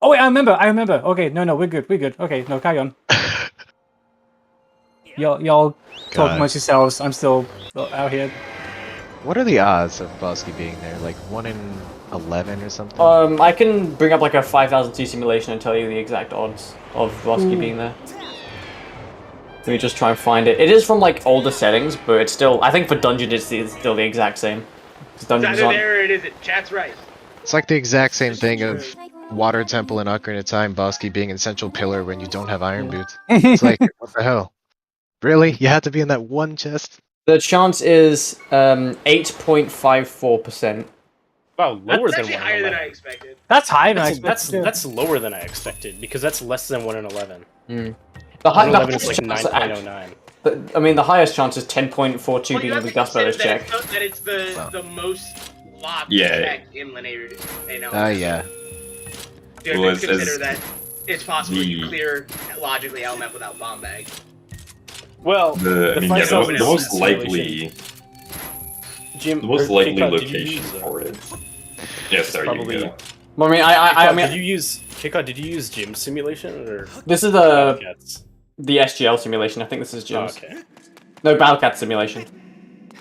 Oh wait, I remember. Okay, no, we're good. Okay, no, carry on. Y'all talk amongst yourselves. I'm still out here. What are the odds of Bosky being there? Like 1 in 11 or something? I can bring up like a 5000T simulation and tell you the exact odds of Vosky being there. Let me just try and find it. It is from like older settings, but it's still. I think for dungeon it's still the exact same. It's either there or it isn't. Chat's right. It's like the exact same thing of Water Temple and Ocarina of Time Bosky being in Central Pillar when you don't have Iron Boots. It's like, what the hell? Really? You had to be in that one chest? The chance is 8.54%. Wow, lower That's than actually 1 higher in than I 11. expected. That's high, That's lower than I expected, because that's less than 1 in 11. The 1 in 11 is like highest 9.09. I mean, the highest chance is 10.42 Well, being you have the to Dust Brothers consider check. that it's the most locked check in Linear. Yeah. You have Well, to consider that it's possible you clear logically LMF without bomb bag. Well, The most likely Kickout, location for it. Yes, there probably, you go. Well, I mean, did you use Jim simulation or? This is Battlecats? the SGL simulation. I think this is Jim's. Oh, okay. No, Battlecat simulation.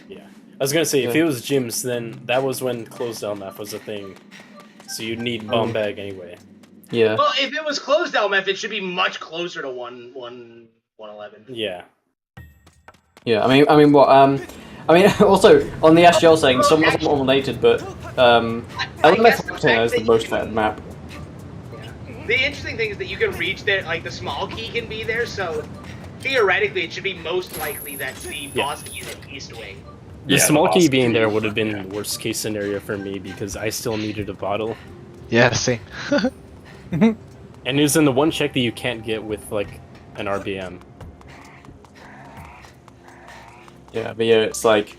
Yeah, I was gonna say if it was Jim's, then that was when closed LMF was a thing, so you'd need bomb bag anyway. Yeah. Well, if it was closed LMF, it should be much closer to 111. Yeah. Yeah. I mean, what? Also on the SGL saying somewhat unrelated, but LMF Octane is the most fed map. The interesting thing is that you can reach there, like the small key can be there, so theoretically it should be most likely that the boss key is in East Wing. The small key being there would have been the worst case scenario for me because I still needed a bottle. Yeah, see. And it was in the one check that you can't get with like an RBM. Yeah, but yeah, it's like,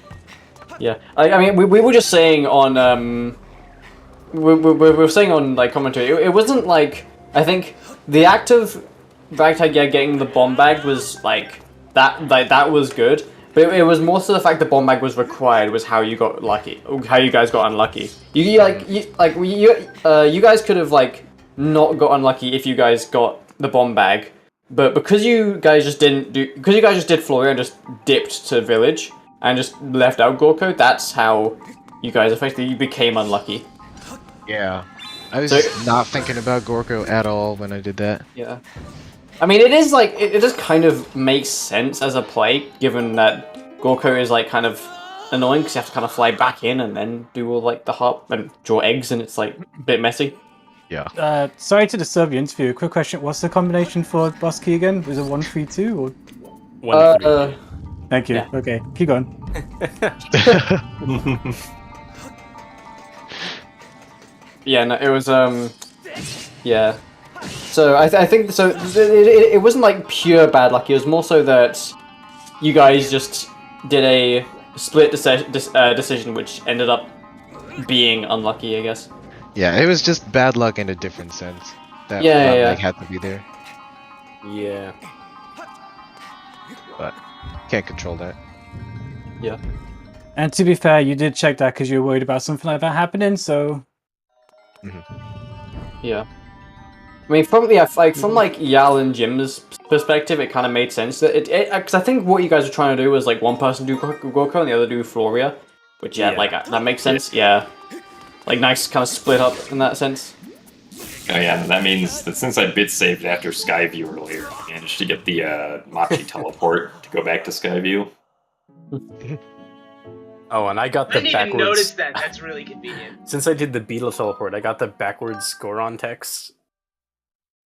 yeah. I mean, we were just saying on we were saying on like commentary. It wasn't like, I think the act of Ragtag getting the bomb bag was like that was good, But it was more so the fact the bomb bag was required was how you got lucky, how you guys got unlucky. You guys could have like not got unlucky if you guys got the bomb bag, but because you guys just did Floria and just dipped to village and just left out Gorko, that's how you guys effectively became unlucky. Yeah. I was not thinking about Gorko at all when I did that. Yeah. I mean, it is like, it just kind of makes sense as a play, given that Gorko is like kind of annoying because you have to kind of fly back in and then do all like the hop and draw eggs, and it's like a bit messy. Yeah. Sorry to disturb your interview. Quick question: what's the combination for boss key again? Was it 132 or? 1-3. Thank you. Yeah. Okay, keep going. Yeah, no, it was yeah. So I think so. It wasn't like pure bad luck. It was more so that you guys just did a split decision, which ended up being unlucky, I guess. Yeah, it was just bad luck in a different sense. That like, had to be there, Yeah. but can't control that. Yeah. And to be fair, you did check that because you were worried about something like that happening. So. Yeah. I mean, from like Yal and Jim's perspective, it kind of made sense that because I think what you guys were trying to do was like one person do Gorko and the other do Floria, which like that makes sense. Yeah. Like nice kind of split up in that sense. Oh yeah, and that means that since I bit saved after Skyview earlier, I managed to get the Machi teleport to go back to Skyview. Oh, and I got I the didn't backwards. even notice that. That's really convenient. Since I did the beetle teleport, I got the backwards Goron text.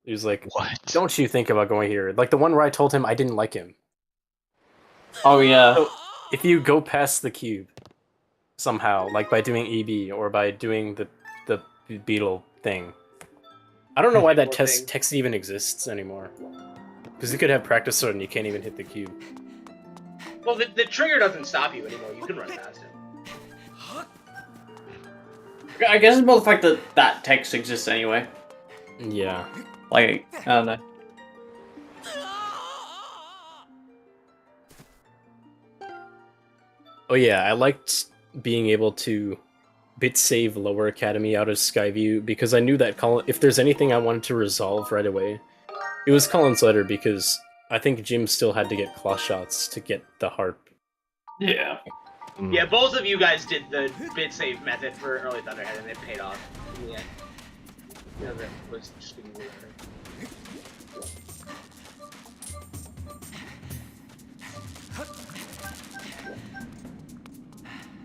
He was like, What? "Don't you think about going here?" Like the one where I told him I didn't like him. Oh yeah. So if you go past the cube somehow, like by doing EB or by doing the beetle thing, I don't know why that text even exists anymore. Because you could have practice sword and you can't even hit the cube. Well, the trigger doesn't stop you anymore. You can run past it. I guess it's more the fact that that text exists anyway. Yeah. Like, I don't know. Oh yeah, I liked being able to bit save Lower Academy out of Skyview because I knew that if there's anything I wanted to resolve right away, it was Colin's letter because I think Jim still had to get claw shots to get the harp. Yeah. Yeah, both of you guys did the bit save method for Early Thunderhead, and it paid off in the end. Yeah, that was just being weird.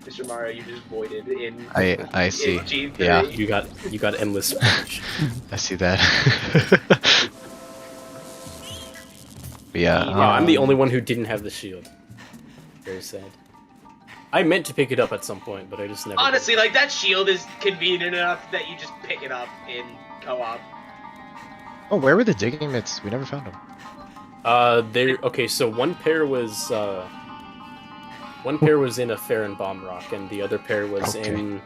Mr. Mario, you just voided in. I see. In G3. Yeah. You got endless punch. I see that. But yeah. Wow, I'm the only one who didn't have the shield. Very sad. I meant to pick it up at some point, but I just never. Honestly, like that shield is convenient enough that you just pick it up in co-op. Oh, where were the digging mitts? We never found them. Okay, so one pair was in a Farron bomb rock, and the other pair was in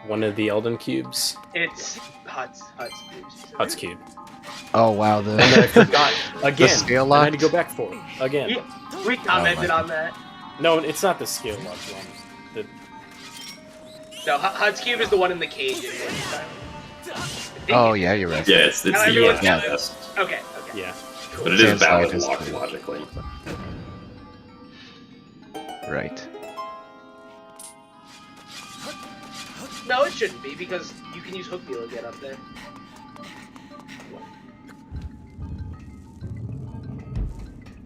one of the Elden cubes. It's Hut's cubes. Hut's cube. Oh wow, And then I forgot again. The scale and I had to locked? go back for it again. Yeah, we commented on that. No, it's not the scale locked one. No, Hut's cube is the one in the cage. Oh yeah, you're right. Yeah, it's the everyone's got it. best. Okay. Yeah. But it is Sam's valid side is locked good. logically. Right. No, it shouldn't be because you can use hook deal to get up there.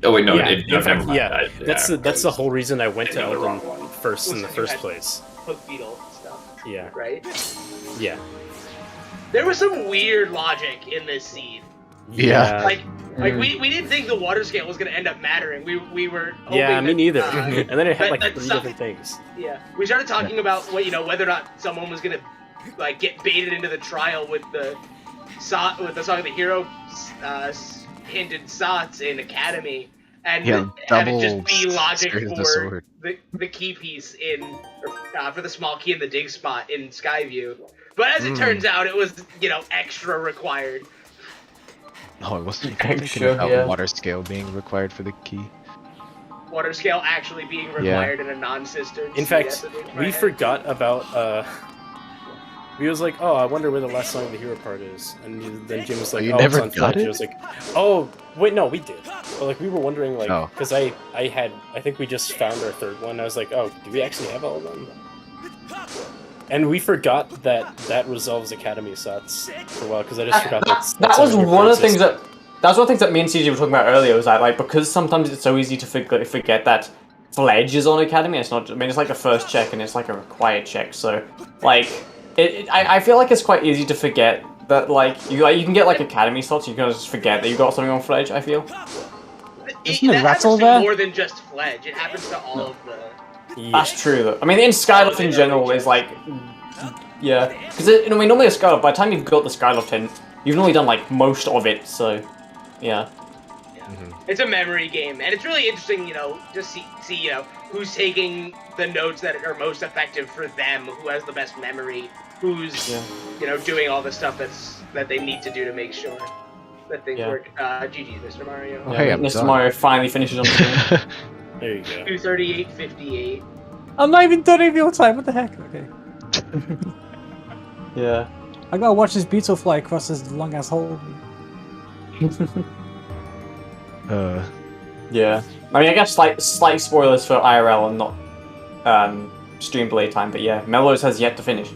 Oh wait, no, yeah, it, in fact, never mind. yeah. That's I the whole reason I went I to know the wrong Elden one. first in the first place. Hook beetle stuff, Yeah. right? Yeah. There was some weird logic in this scene. Yeah. Like we didn't think the water scale was gonna end up mattering. We were hoping Yeah, me that, neither. And then it had that- like that 3 some- different things. Yeah, we started talking about whether or not someone was gonna like get baited into the trial with the Song of the Hero hinted Sots in Academy, and have it just be logic Spirit of the for Sword. the key piece for the small key in the dig spot in Skyview. But as it turns out, it was extra required. Oh, I wasn't Extra, thinking about yeah. water scale being required for the key. water scale actually being required in a non-cistern. In fact, we forgot about. We was like, oh, I wonder where the last song of the hero part is, and then Jim was like, you oh, never it's on got Fletch. it? I was like, oh, wait, no, we did. But like, we were wondering, like, Oh. because I think we just found our third one. I was like, oh, do we actually have all of them? And we forgot that resolves Academy sets for a while, because I just forgot That was one of the things that. That's one of the things that me and CJ were talking about earlier. Was that like because sometimes it's so easy to forget that Fledge is on Academy. It's not. I mean, it's like a first check and it's like a required check. So like. I feel like it's quite easy to forget that like you can get like Academy slots. You can just forget that you got something on Fledge. I feel. Isn't it that Rattle happens to there? more than just Fledge. It happens to all of the. Yeah. That's true though. I mean, in Skyloft in general is like, yeah, because I mean normally a Skyloft. By the time you've got the Skyloft in, you've normally done like most of it. So, yeah. It's a memory game, and it's really interesting, you know, to see you know, who's taking the notes that are most effective for them, who has the best memory, who's, you know, doing all the stuff that they need to do to make sure that things work. GG's, Mr. Mario. Oh, hey, I'm Mr. done. Mario finally finishes on the screen. There you go. 238.58. I'm not even done real time. What the heck? Okay. Yeah. I gotta watch this beetle fly across this long ass hole. Yeah. I mean, I guess slight spoilers for IRL and not stream playtime, but yeah, Melrose has yet to finish.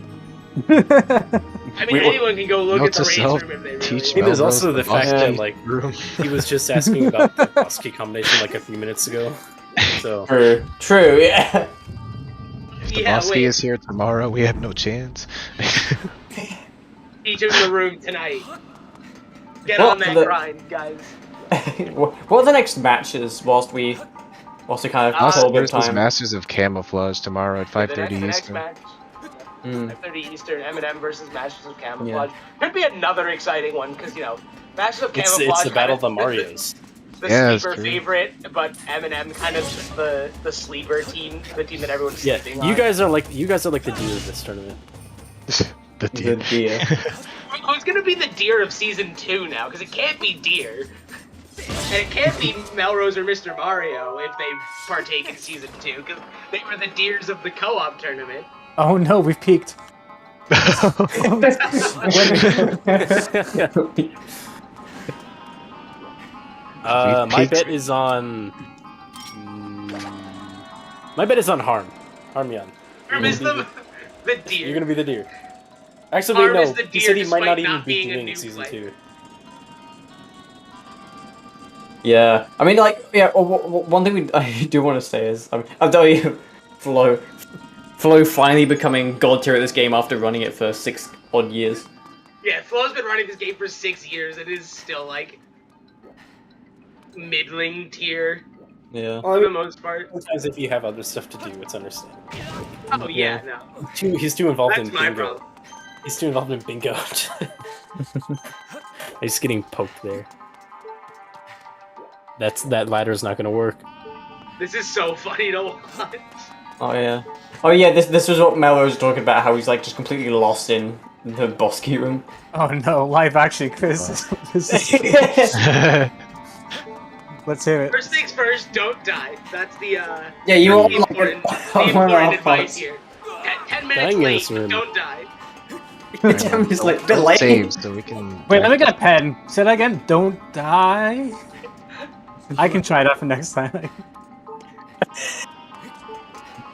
I mean, We- anyone can go look Note at the to race self, room if they really teach want. There's Melrose also the the fact boss that key like room. he was just asking about the boss key combination like a few minutes ago. So True, yeah. If the Yeah, boss wait. key is here tomorrow, we have no chance. Teach him the room tonight. Get Well, on that the- grind, guys. What are the next matches whilst we kind of kill a bit of Versus time? Masters of Camouflage tomorrow at 5:30 The next Eastern. match. Mm. 5:30 Eastern, Eminem versus Masters of Camouflage. Could be another exciting one because you know, Masters of it's Camouflage. the battle of the kinda- Marios. The Yeah, that's sleeper true. favorite, but Eminem kind of just the sleeper team, the team that everyone's Yeah, sleeping on. you guys are like the deer of this tournament. The The deer. Who's gonna be the deer of season 2 now? Because it can't be deer. And it can't be Melrose or Mr. Mario if they partake in season 2, because they were the deers of the co-op tournament. Oh no, we've peaked. My peaked. bet is on. My bet is on Harm. Harmyan. Harm is the deer. You're gonna be the deer. Actually, Harm wait, is no. the He deer said he might not despite even not be being a doing new season player. 2. Yeah, I mean, like, yeah. One thing I do want to say is, I'm telling you, Flo finally becoming god tier at this game after running it for 6 odd years. Yeah, Flo's been running this game for 6 years and is still like middling tier Yeah. for the most part. Sometimes if you have other stuff to do, it's understandable. Oh yeah, no. He's too involved That's in my bingo. problem. He's too involved in bingo. He's getting poked there. That ladder's not gonna work. This is so funny to watch. Oh yeah. Oh yeah. This was what Mello was talking about. How he's like just completely lost in the boss key room. Oh no, live action, Chris. Let's hear it. First things first, don't die. That's the Yeah, you want the like important, the one important hour advice parts. here. 10 minutes Dying in late, this room. don't die. It's like a bit Don't late. save so we can. Wait, let me get a pen. Say that again. Don't die. I can try that for next time.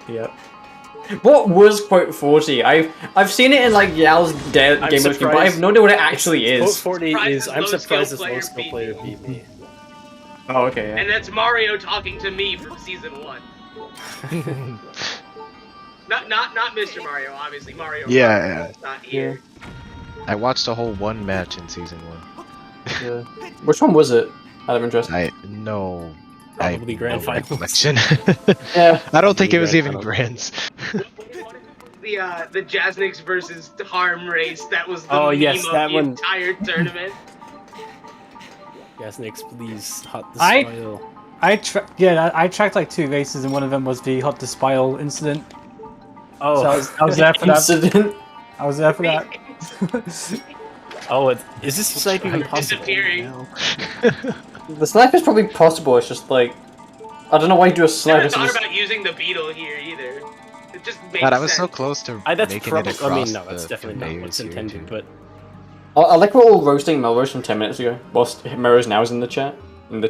Yeah. What was quote 40? I've seen it in like Yao's game I'm mode, but I surprised- have no idea what it actually Quote is. 40 is I'm Surprised surprised this this low low skill skill player beat me. Oh, okay. Yeah. And that's Mario talking to me from season 1. Not Mr. Mario, obviously. Mario. Yeah, is not here. I watched a whole one match in season 1. Yeah. Which one was it? Out of interest. I no. Probably grand finals. recollection. Yeah. I don't think it was Grand even finals. grands. The Jasnix versus Harm race. That was the Oh, meme yes, of that the one. entire tournament. Yes, Nix, please hot the I- smile. I tracked like 2 races, and one of them was the Hot to Spile incident. Oh, So I was there for that. Incident. I was there for that. Is this snipe even possible? Disappearing. No. The snipe is probably possible. It's just like I don't know why you do a I sniper. never thought about using the beetle here either. It just makes God, I was so sense. close to That's making probably. it across I mean, no, that's the definitely not what's conveyors here, intended. too. But I like we're all roasting Melrose from 10 minutes ago, whilst Melrose now is in the chat. In the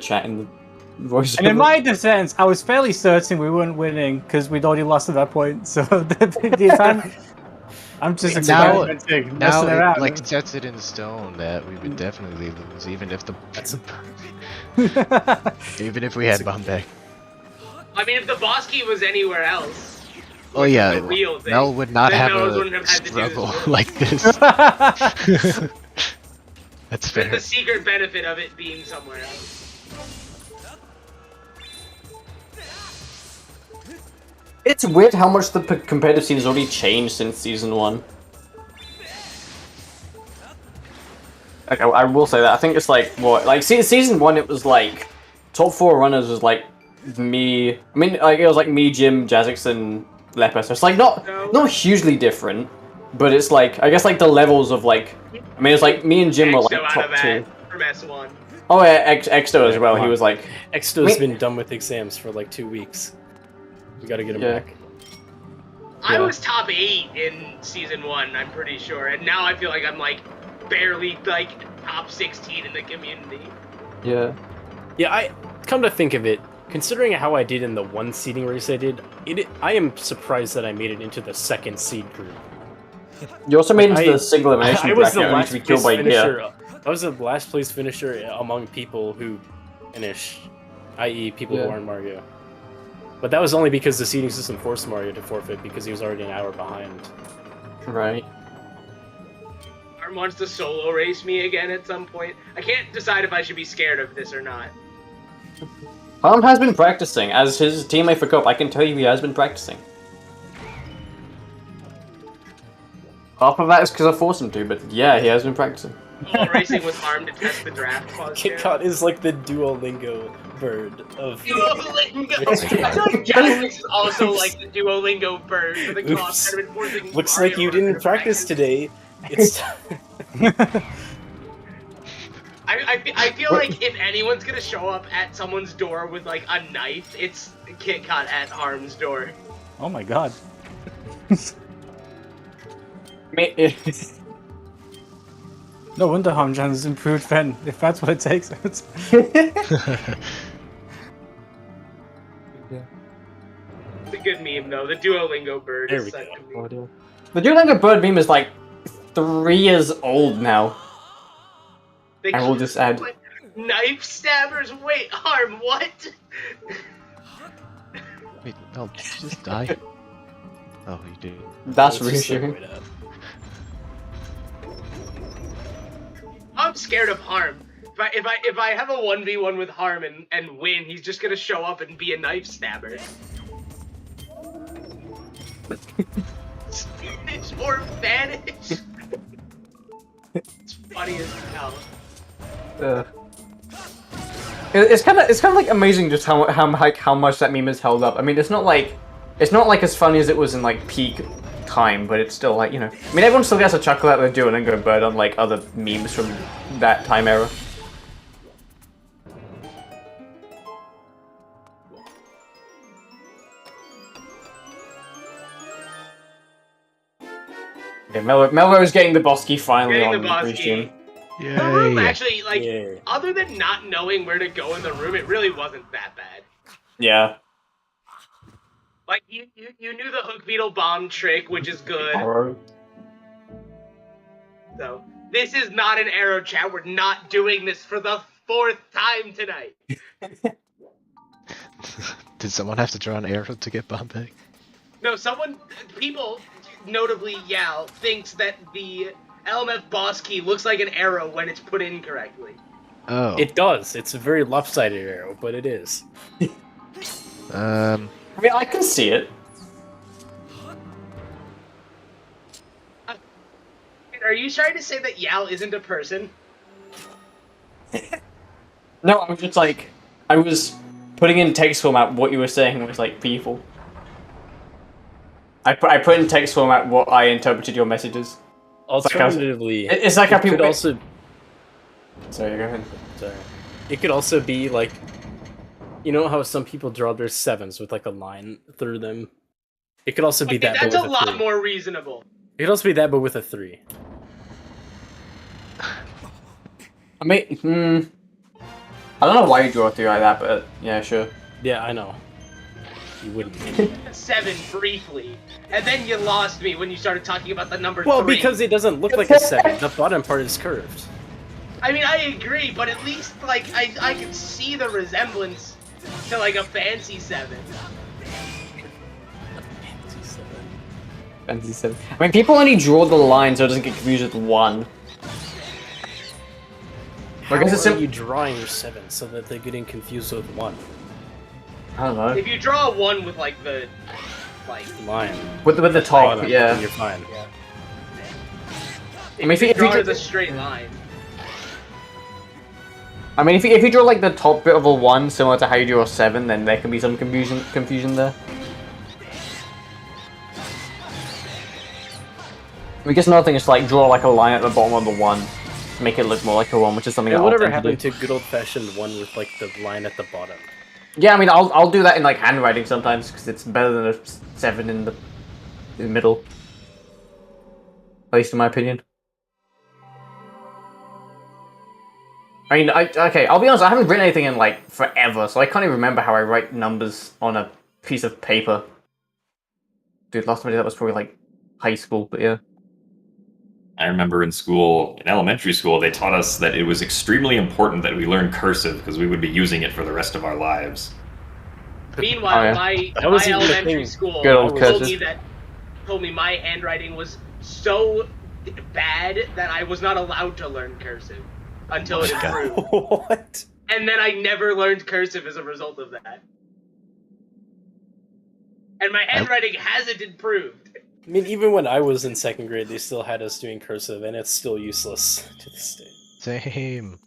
voice. And in my defense, I was fairly certain we weren't winning because we'd already lost at that point. So the time, I'm just experimenting, Now messing it around. like sets it in stone that we would definitely lose, even if the even if we had Bombay. I mean, if the boss key was anywhere else. Oh which is yeah, the real thing, Mel would not then have Melrose a wouldn't have had to do this struggle work. like this. That's There's fair. the secret benefit of it being somewhere else. It's weird how much the competitive scene has already changed since season 1. Like, I will say that. I think it's like, what, like, season 1 it was like, top 4 runners was like, me, I mean, like, it was like me, Jim, Jazzix, and Leper, so it's like, not hugely different, but it's like, I guess like the levels of like, I mean, it's like, me and Jim were like Exo out top of that 2. from S1. Oh yeah, Exto as well, he was like... Exto's been done with exams for like 2 weeks. We gotta get him back. I was top 8 in season 1, I'm pretty sure, and now I feel like I'm like barely like top 16 in the community. Yeah. Yeah, I come to think of it, considering how I did in the 1 seeding race I did, I am surprised that I made it into the 2nd seed group. You also made it into the single elimination I was bracket, the only last to be killed place by finisher. Gear. I was the last place finisher among people who finish, i.e. people who aren't Mario. But that was only because the seeding system forced Mario to forfeit because he was already an hour behind. Right. Arm wants to solo race me again at some point. I can't decide if I should be scared of this or not. Harm has been practicing. As his teammate for Cope, I can tell you he has been practicing. Half of that is because I forced him to, but yeah, he has been practicing. Solo racing with Arm to test the draft clause. KitKat is like the Duolingo bird of... Duolingo! I feel like Jazzix is also like the Duolingo bird for the clause. Looks like you didn't practice today. It's... I feel like if anyone's gonna show up at someone's door with like a knife, it's KitKat at Arm's door. Oh my god. No wonder Hamjan's improved then, if that's what it takes. It's a good meme though. The Duolingo bird is such a meme. The Duolingo bird meme is like 3 years old now. They I will just add... Knife stabbers? Wait, Arm, what? Wait, no, did you just die? Oh, you did. That's reassuring. I'm scared of Harm. If I have a 1v1 with Harm and win, he's just gonna show up and be a knife stabber. Spanish or vanish. It's funny as hell. It's kind of like amazing just how much that meme has held up. I mean, it's not like as funny as it was in like peak time, but it's still like, you know. I mean, everyone still gets a chuckle at the Duolingo bird on like other memes from that time era. Okay, Melro's getting the boss key finally Getting on the boss Restream. key. The room Yay! actually, like, other than not knowing where to go in the room, it really wasn't that bad. Yeah. Like, you knew the hook beetle bomb trick, which is good. Arrow. So, this is not an arrow chat. We're not doing this for the 4th time tonight. Did someone have to draw an arrow to get Bombay? No, people, notably Yao, thinks that the LMF boss key looks like an arrow when it's put in correctly. Oh. It does. It's a very lopsided arrow, but it is. I mean, I can see it. Are you trying to say that Yao isn't a person? No, I was just like, I was putting in text format what you were saying was like people. I put in text format what I interpreted your messages. Alternatively, it's like how people could also. Sorry, go ahead. Sorry. It could also be like You know how some people draw their 7s with like a line through them? It could also be that. That's but a with lot 3. more reasonable. It could also be that, but with a 3. I mean, I don't know why you draw a 3 like that, but yeah, sure. Yeah, I know. You wouldn't. 7 briefly, and then you lost me when you started talking about the number 3. Well, because it doesn't look like a 7. The bottom part is curved. I mean, I agree, but at least like I can see the resemblance to like a fancy 7. Fancy 7. I mean, people only draw the line so it doesn't get confused with 1. How I guess it's are you drawing your 7 so that they're getting confused with 1? I don't know. If you draw a 1 with like the Line. With the top, Bottom, yeah. You're fine. Yeah. I mean, if you draw it draw as a straight line. I mean, if you draw like the top bit of a 1, similar to how you draw a 7, then there can be some confusion there. I guess another thing is to like draw like a line at the bottom of the 1, to make it look more like a 1, which is something And that whatever I'll tend happened to to good old-fashioned 1 with like the line at the bottom? Yeah, I mean, I'll do that in like handwriting sometimes because it's better than a 7 in the middle. At least in my opinion. I mean, okay, I'll be honest, I haven't written anything in like forever, so I can't even remember how I write numbers on a piece of paper. Dude, last time I did that was probably like high school, but yeah. I remember in elementary school, they taught us that it was extremely important that we learn cursive because we would be using it for the rest of our lives. Meanwhile, Oh, yeah. my was even a elementary thing. school Good old cursive. told me my handwriting was so bad that I was not allowed to learn cursive until it improved. What? And then I never learned cursive as a result of that. And my handwriting hasn't improved. I mean, even when I was in 2nd grade, they still had us doing cursive, and it's still useless to this day. Same.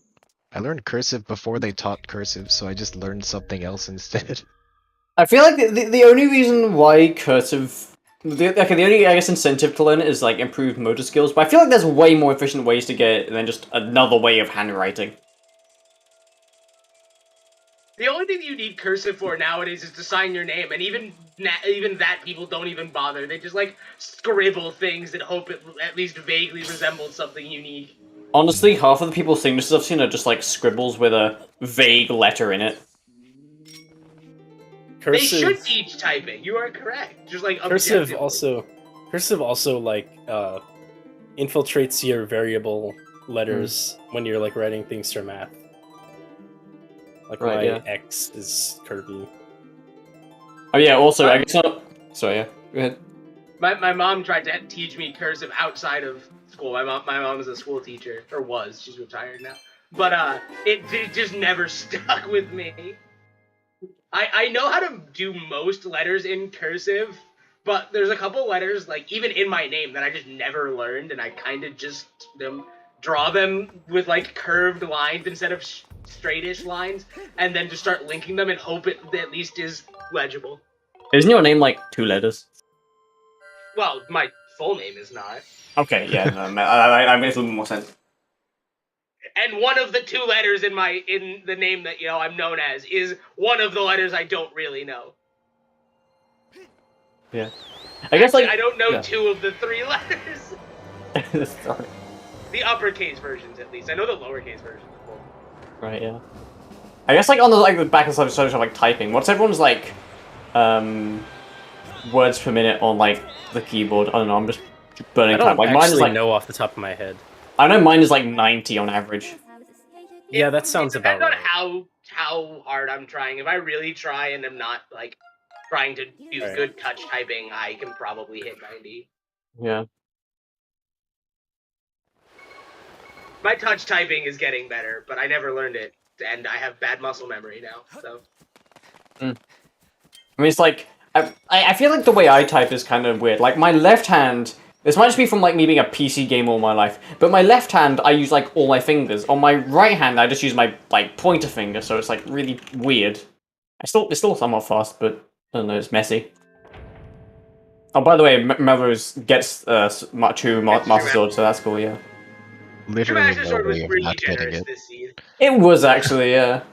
I learned cursive before they taught cursive, so I just learned something else instead. I feel like the only reason why cursive... the only, I guess, incentive to learn it is like improved motor skills, but I feel like there's way more efficient ways to get it than just another way of handwriting. The only thing you need cursive for nowadays is to sign your name, and even that people don't even bother. They just like scribble things and hope it at least vaguely resembles something unique. Honestly, half of the people's signatures I've seen are just like scribbles with a vague letter in it. They should teach typing. You are correct. Just like cursive also like infiltrates your variable letters when you're like writing things for math. Like my X is curvy. Oh yeah, also I guess not. Sorry, yeah. Go ahead. My mom tried to teach me cursive outside of school. My mom is a school teacher, or was. She's retired now. But it just never stuck with me. I know how to do most letters in cursive, but there's a couple letters, like even in my name, that I just never learned, and I kind of just draw them with like curved lines instead of straightish lines, and then just start linking them and hope it at least is legible. Isn't your name like 2 letters? Well, my full name is not. Okay, yeah, no, I makes a little more sense. And one of the 2 letters in the name that I'm known as is one of the letters I don't really know. Yeah, I guess I don't know 2 of the 3 letters. Sorry. The uppercase versions, at least. I know the lowercase versions. Right, yeah. I guess like on the back of the like typing, what's everyone's like words per minute on like the keyboard? I don't know. I'm just burning time. Like mine is like know off the top of my head. I know mine is like 90 on average. Yeah, that sounds about right. It depends on how hard I'm trying. If I really try and am not like trying to do good touch typing, I can probably hit 90. Yeah. My touch typing is getting better, but I never learned it, and I have bad muscle memory now, so... I mean, it's like... I feel like the way I type is kind of weird. Like, my left hand... This might just be from, like, me being a PC gamer all my life, but my left hand, I use, like, all my fingers. On my right hand, I just use my, like, pointer finger, so it's, like, really weird. It's still somewhat fast, but, I don't know, it's messy. Oh, by the way, Melrose gets 2 Master Sword, so that's cool, yeah. Literally Master Sword was nobody pretty not getting generous it. this season. It was actually, yeah.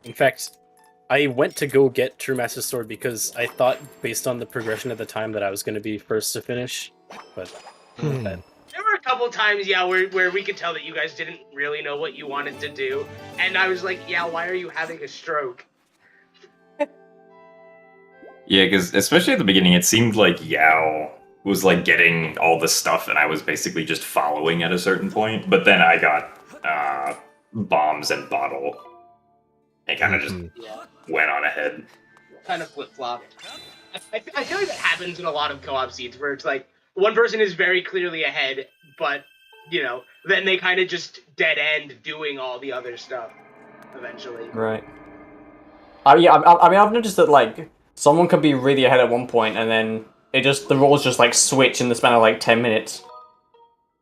In fact, I went to go get True Master Sword because I thought, based on the progression at the time, that I was going to be first to finish. But There were a couple times, yeah, where we could tell that you guys didn't really know what you wanted to do, and I was like, yeah, why are you having a stroke? Yeah, because especially at the beginning, it seemed like Yao was like getting all the stuff, and I was basically just following at a certain point. But then I got bombs and bottle, and kind of just went on ahead. Kind of flip-flopped. I feel like that happens in a lot of co-op seeds where it's like one person is very clearly ahead, but you know, then they kind of just dead end doing all the other stuff eventually. Right. Yeah, I mean, I've noticed that like someone could be really ahead at one point, and then the roles just like switch in the span of like 10 minutes.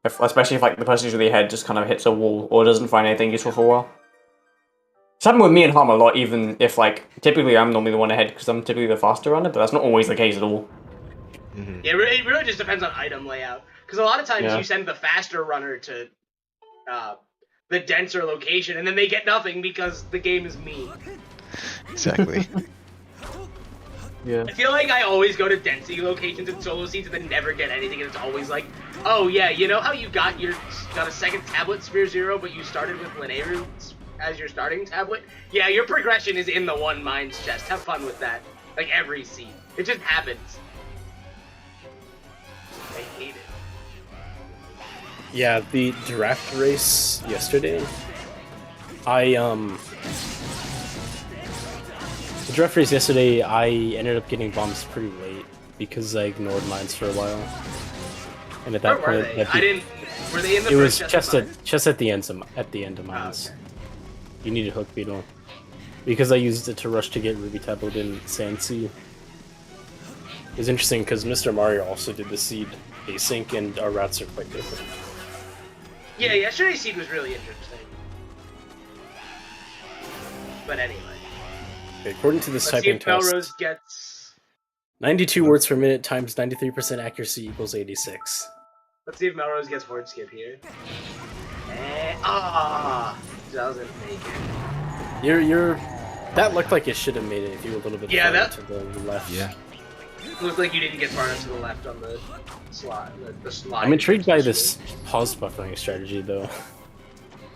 Especially if like the person who's really ahead just kind of hits a wall or doesn't find anything useful for a while. It's happened with me and Harm a lot, even if like typically I'm normally the one ahead because I'm typically the faster runner, but that's not always the case at all. Yeah, it really just depends on item layout. Because a lot of times you send the faster runner to the denser location, and then they get nothing because the game is mean. Exactly. Yeah. I feel like I always go to density locations in solo seeds and then never get anything, and it's always like, oh yeah, you know how you got a second tablet Sphere Zero, but you started with Linearu as your starting tablet? Yeah, your progression is in the one Mines chest. Have fun with that. Like every seed. It just happens. I hate it. Yeah, the draft race yesterday, the draft race yesterday, I ended up getting bombs pretty late because I ignored mines for a while. And at that Where point, were they? Were they in the it was first just at the end of mines. okay. You needed Hook Beetle because I used it to rush to get Ruby Tablet in Sandsea. It was interesting because Mr. Mario also did the seed async, and our routes are quite different. Yeah, yesterday's seed was really interesting. But anyway. Okay, according to this Let's see typing if test, Melrose gets... 92 words per minute times 93% accuracy equals 86. Let's see if Melrose gets horde skip here. Doesn't make it. You're... That looked like it should have made it if you were a little bit farther to the left. Yeah. It looked like you didn't get far enough to the left on the slide. The slide. I'm intrigued by this pause buffering strategy, though.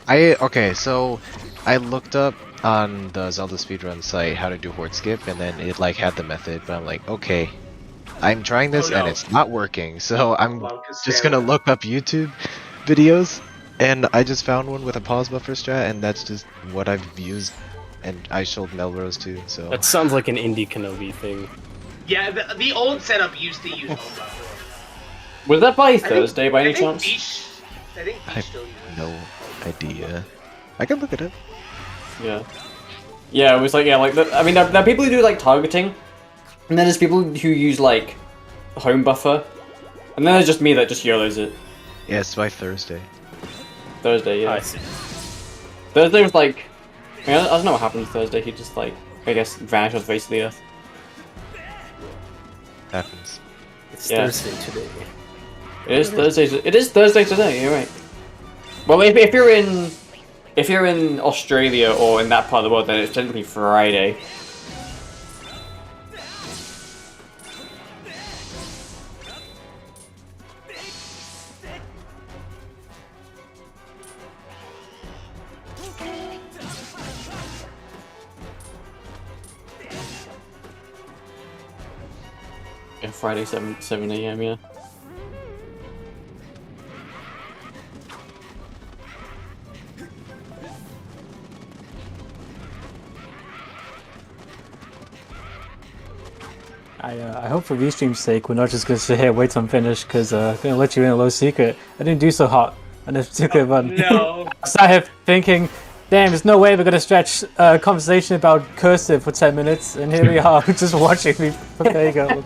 Okay, so I looked up on the Zelda speedrun site how to do horde skip, and then it like had the method, but I'm like, okay, I'm trying this and it's not working, so I'm just gonna look up YouTube videos, and I just found one with a pause buffer strat, and that's just what I've used, and I showed Melrose too. So That sounds like an indie Kenobi thing. Yeah, the old setup used to use home buffer. Was that by Thursday by any chance? I think Beach still uses it. no idea. I can look it up. Yeah. Yeah, it was like, I mean, there are people who do like targeting, and then there's people who use like home buffer, and then there's just me that just YOLOs it. Yeah, it's by Thursday. Thursday, yeah. I see. Thursday was like, I mean, I don't know what happened Thursday, he just like, I guess, vanished off the face of the earth. Happens. It's Yeah. Thursday today. It is Thursday today, you're right. Well, if you're in Australia or in that part of the world, then it's technically Friday. Yeah, Friday 7 AM, yeah. I hope for Vstream's sake we're not just gonna sit here and wait till I'm finished, because I'm gonna let you in a low secret. I didn't do so hot on this particular button. No. I sat here thinking, damn, there's no way we're gonna stretch a conversation about cursive for 10 minutes, and here we are, just watching me. Okay, there you go.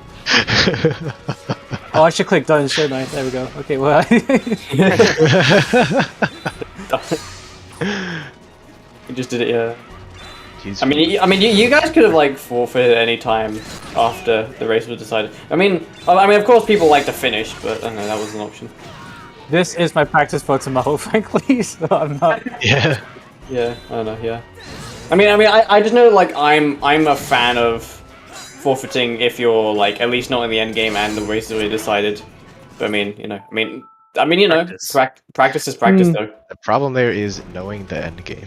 Oh, I should click done, shouldn't I? There we go. Okay, well. You just did it, yeah. Jeez. I mean, you guys could have like forfeited any time after the race was decided. I mean, of course, people like to finish, but I don't know, that was an option. This is my practice for tomorrow, frankly, so I'm not. Yeah. Yeah, I don't know, yeah. I just know like I'm a fan of forfeiting if you're like at least not in the end game and the race is already decided. But Practice. Practice is practice though. The problem there is knowing the end game.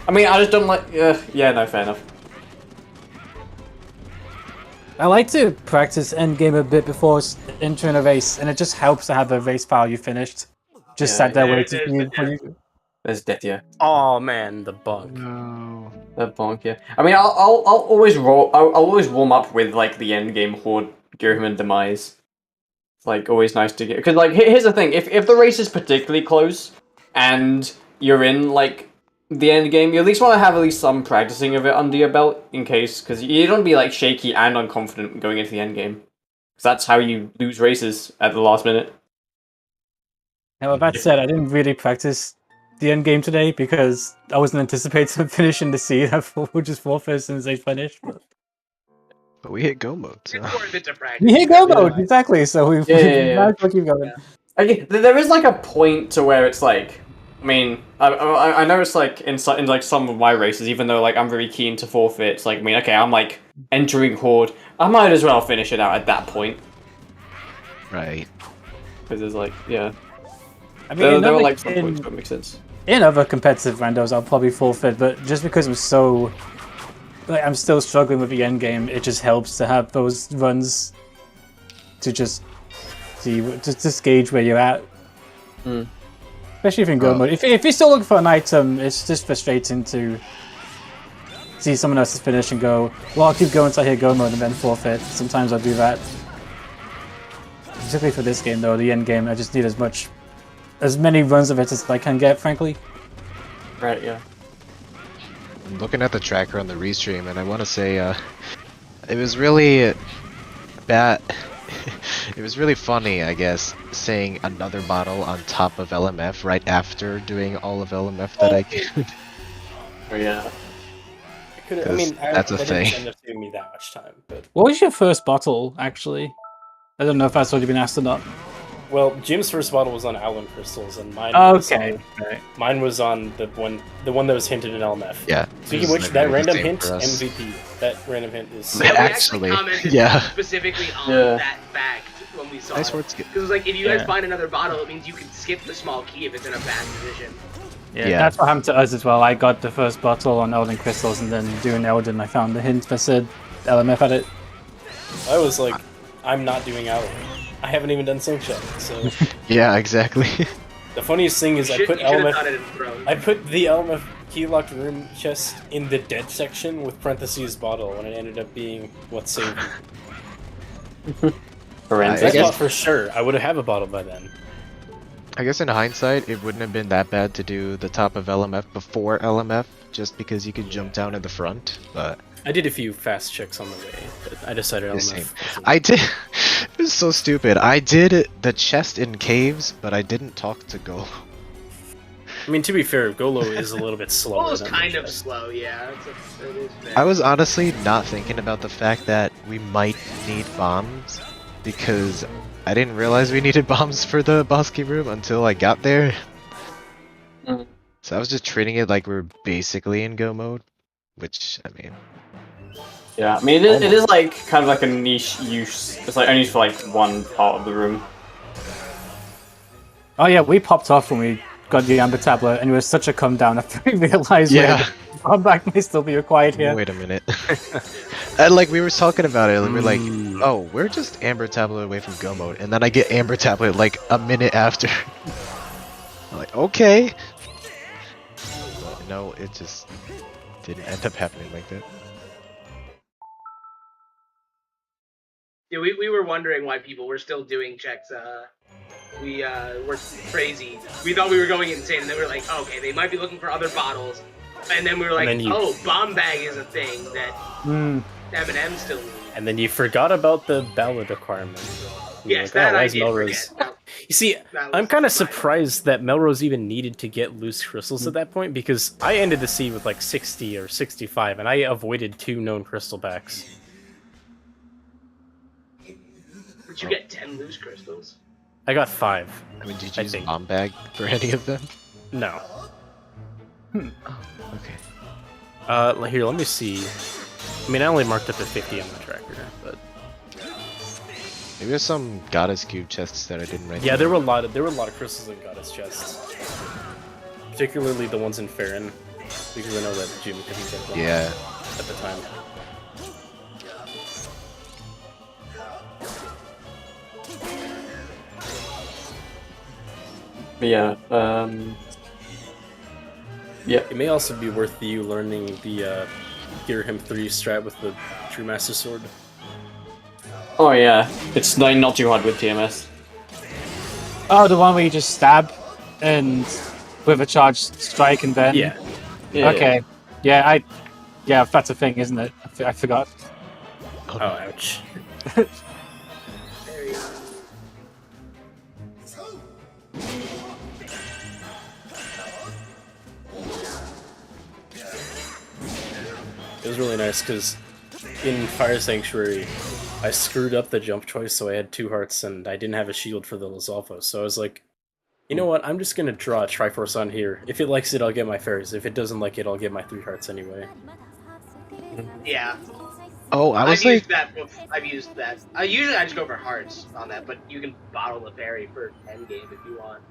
I just don't like. Yeah, no, fair enough. I like to practice endgame a bit before entering a race, and it just helps to have a race file you finished. Just sat there waiting for you. There's death, yeah. Oh man, the bunk. No. The bonk, yeah. I'll always I'll always warm up with like the end game horde, Gurham and Demise. It's like always nice to get because like here's the thing: if the race is particularly close and you're in like the end game, you at least want to have at least some practicing of it under your belt in case, because you don't be like shaky and unconfident going into the end game. Because that's how you lose races at the last minute. Now, with that said, I didn't really practice the end game today because I wasn't anticipating finishing the seed. We'll just forfeit as soon as they finish. But we hit go mode. So. It's worth it to practice. We hit go mode, exactly. So we might as well keep going. Okay, there is like a point to where it's like, I know it's like in like some of my races, even though like I'm very keen to forfeit. It's like okay, I'm like entering horde. I might as well finish it out at that point. Right. Because it's like there are like some points that make sense. In other competitive randos, I'll probably forfeit, but just because I'm still struggling with the end game, it just helps to have those runs to just see, just gauge where you're at. Especially if in go mode. If you're still looking for an item, it's just frustrating to see someone else's finish and go, well, I'll keep going until I hit go mode and then forfeit. Sometimes I'll do that. Particularly for this game, though, the end game, I just need as many runs of it as I can get, frankly. Right, yeah. I'm looking at the tracker on the restream, and I want to say it was really bad. It was really funny, I guess, saying another bottle on top of LMF right after doing all of LMF that I could. Oh, yeah. That's a thing. Didn't end up giving me that much time. But What was your first bottle, actually? I don't know if that's already been asked or not. well, Jim's first bottle was on Allen crystals, and mine. Mine was on the one that was hinted in LMF. Yeah. Speaking of which, that random hint MVP. That random hint is. So we Actually, commented yeah. specifically on that fact when we saw Nice it. word skip. Because like, if you guys find another bottle, it means you can skip the small key if it's in a bad position. Yeah, that's what happened to us as well. I got the first bottle on Elden Crystals, and then doing Elden, I found the hint that said LMF had it. I was like, I'm not doing Allen. I haven't even done Slingshot, so. Yeah, exactly. The funniest thing is I put the LMF key locked room chest in the dead section with parentheses bottle, and it ended up being what saved me. I thought for sure I would have a bottle by then. I guess in hindsight, it wouldn't have been that bad to do the top of LMF before LMF, just because you could jump down in the front, but... I did a few fast checks on the way, but I decided LMF. I did... It was so stupid. I did the chest in caves, but I didn't talk to Golo. I mean, to be fair, Golo is a little bit slower. Golo's kind of slow, yeah. It is fair. I was honestly not thinking about the fact that we might need bombs, because I didn't realize we needed bombs for the boss key room until I got there. So I was just treating it like we were basically in go mode, which, I mean... Yeah, I mean, it is like kind of like a niche use. It's like only for like one part of the room. Oh yeah, we popped off when we got the Amber Tablet, and it was such a come down after we realized our back may still be required here. Wait a minute. And like we were talking about it, and we're like, oh, we're just Amber Tablet away from go mode, and then I get Amber Tablet like a minute after. I'm like, okay. But no, it just didn't end up happening like that. Yeah, we were wondering why people were still doing checks. We were crazy. We thought we were going insane, and then we were like, oh, okay, they might be looking for other bottles. And then we were like, oh, bomb bag is a thing that M&M still needs. And then you forgot about the ballad requirement. Yes, that I did Melrose. forget. You see, I'm kind of surprised that Melrose even needed to get loose crystals at that point, because I ended the seed with like 60 or 65, and I avoided 2 known crystal backs. Did you get 10 loose crystals? I got 5. I mean, did you use a bomb bag for any of them? No. Okay. Here, let me see. I mean, I only marked up at 50 on the tracker, but Maybe there's some goddess cube chests that I didn't write. yeah, down. there were a lot of crystals in goddess chests, particularly the ones in Farron, because I know that Jim couldn't get them Yeah. at the time. But yeah, yeah. It may also be worth you learning the Girahim 3 strat with the True Master Sword. Oh yeah, it's not too hard with TMS. Oh, the one where you just stab and with a charged strike and then. Yeah. Yeah, Okay. Yeah, that's a thing, isn't it? I forgot. Oh, ouch. It was really nice because in Fire Sanctuary, I screwed up the jump choice, so I had 2 hearts and I didn't have a shield for the Lizalfos. So I was like, you know what? I'm just gonna draw a Triforce on here. If it likes it, I'll get my fairies. If it doesn't like it, I'll get my 3 hearts anyway. Yeah. Oh, I was I've like, used that. I've used that. Usually I just go for hearts on that, but you can bottle the fairy for end game if you want.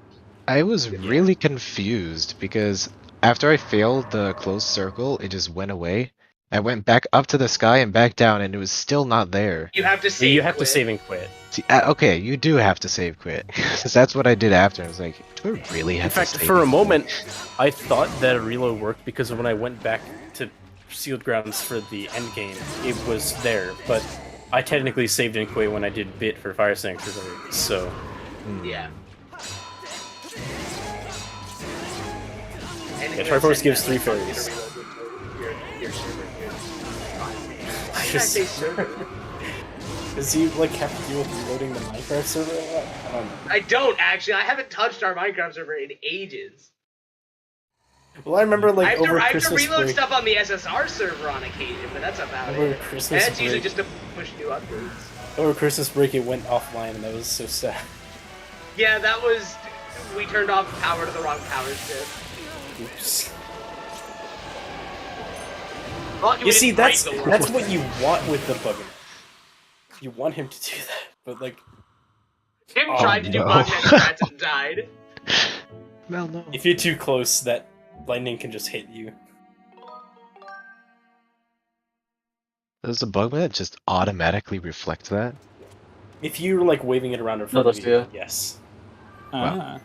I was really confused because after I failed the closed circle, it just went away. I went back up to the sky and back down, and it was still not there. You have to save. You have to quit. save and quit. See, okay, you do have to save quit, because that's what I did after. I was like, do I really have In fact, to save for a and moment, quit? I thought that a reload worked because when I went back to Sealed Grounds for the end game, it was there. But I technically saved and quit when I did bit for Fire Sanctuary, so... Yeah. Yeah, Triforce gives 3 fairies. Why did I say server? Does he, like, have to deal with reloading the Minecraft server? I don't know. I don't actually. I haven't touched our Minecraft server in ages. Well, I remember, like, I have over to Christmas reload break... stuff on the SSR server on occasion, but that's about Over it. Christmas And that's usually break... just to push new updates. Over Christmas break, it went offline, and that was so sad. Yeah, that was. We turned off power to the wrong power strip. Oops. Lucky we You see, didn't break that's the world. that's what you want with the bugger. You want him to do that, but like, Tim Oh, tried to do no. bug strats and died. Well, no. if you're too close, that lightning can just hit you. Does the bugman just automatically reflect that? If you're like waving it around in front No, of that's you, yeah. yes. Ah.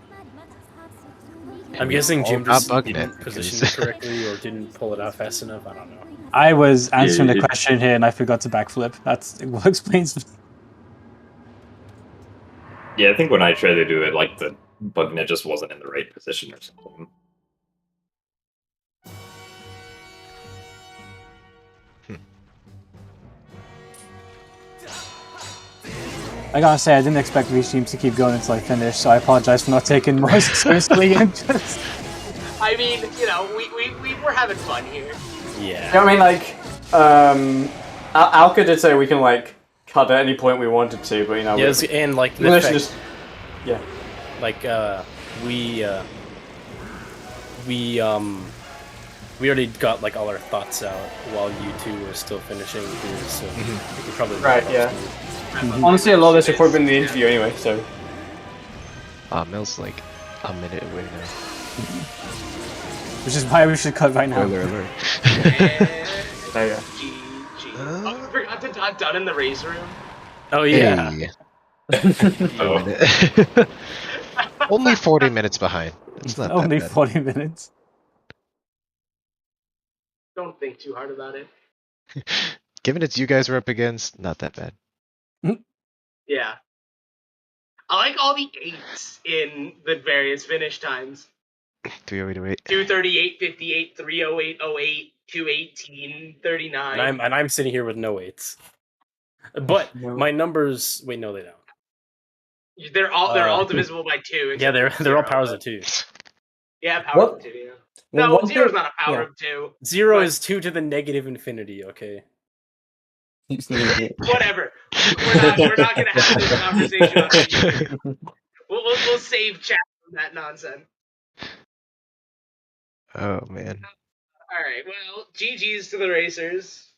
I'm guessing all Jim about just bug didn't net, position because- it correctly or didn't pull it out fast enough. I don't know. I was answering the it- question here and I forgot to backflip. That's what explains. Yeah, I think when I tried to do it, like the bug net just wasn't in the right position or something. I gotta say, I didn't expect these teams to keep going until I finished, so I apologize for not taking more seriously. I mean, you know, we're having fun here. Yeah. Yeah, I mean, like, Alka did say we can, like, cut at any point we wanted to, but, you know, Yes, and like we the should fact, just, yeah. like we already got like all our thoughts out while you two were still finishing yours, so we could probably Right, wrap up yeah. soon. Honestly, a lot of this recorded been in the interview anyway, so. Mel's like a minute away now. Which is why we should cut right now. Spoiler alert. There you go. GG. Oh, we forgot to dot done in the race room. Oh yeah. Hey. Oh. A minute. Only 40 minutes behind. It's not Only that bad. 40 minutes. Don't think too hard about it. Given it's you guys were up against, not that bad. Yeah. I like all the 8s in the various finish times. 30808. 238, 58, 308, 08, 218, 39. And I'm sitting here with no 8s. But No. my numbers wait, no they don't. They're all divisible by 2. Yeah, except they're all zero, powers but- of 2. Yeah, powers What? of 2, yeah. Well, No, one 0's thing- not a power yeah. of 2. 0 But- is 2 to the negative infinity, okay? Whatever. We're not gonna have this conversation on YouTube. We'll save chat from that nonsense. Oh man. All right. Well, GG's to the racers.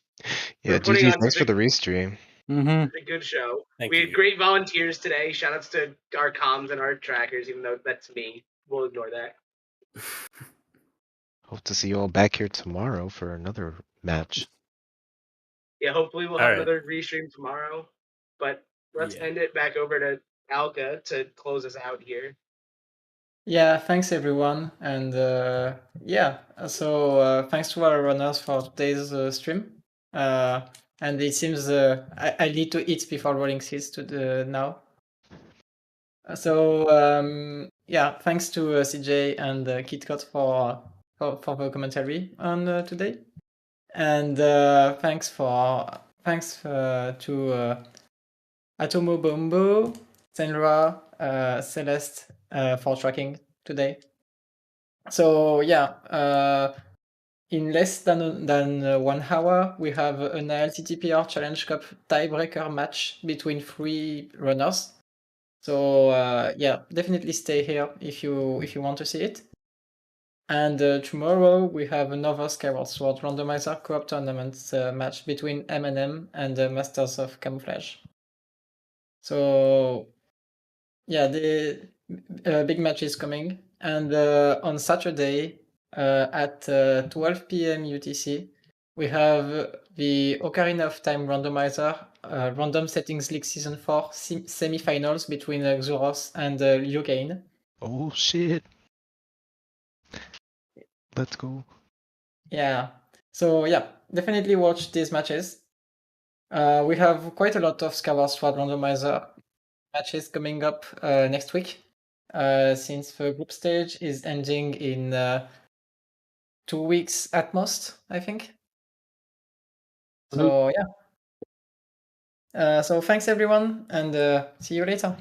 Yeah, We're putting GG. on Thanks for such the restream. Mm-hmm. a good show. Thank We you. had great volunteers today. Shoutouts to our comms and our trackers, even though that's me. We'll ignore that. Hope to see you all back here tomorrow for another match. Yeah, hopefully we'll All have right. another restream tomorrow. But let's Yeah. end it back over to Alka to close us out here. Yeah, thanks everyone, and yeah, so thanks to our runners for today's stream. And it seems I need to eat before rolling seas to the now. So yeah, thanks to CJ and KitKat for the commentary on today, and thanks to Atomo Bombo, Senra, Celeste for tracking today. So yeah, in less than 1 hour, we have an LTTPR Challenge Cup tiebreaker match between 3 runners. So yeah, definitely stay here if you want to see it. And tomorrow we have another Skyward Sword Randomizer co-op tournament match between M&M and the Masters of Camouflage. So yeah, the big match is coming. And on Saturday at 12 p.m. UTC, we have the Ocarina of Time Randomizer Random Settings League Season 4 semi-finals between Xuros and Liu Kane. Oh shit. Let's go. Yeah. So yeah, definitely watch these matches. We have quite a lot of Skyward Sword Randomizer matches coming up next week, since the group stage is ending in 2 weeks at most, I think. So yeah. So thanks everyone, and see you later.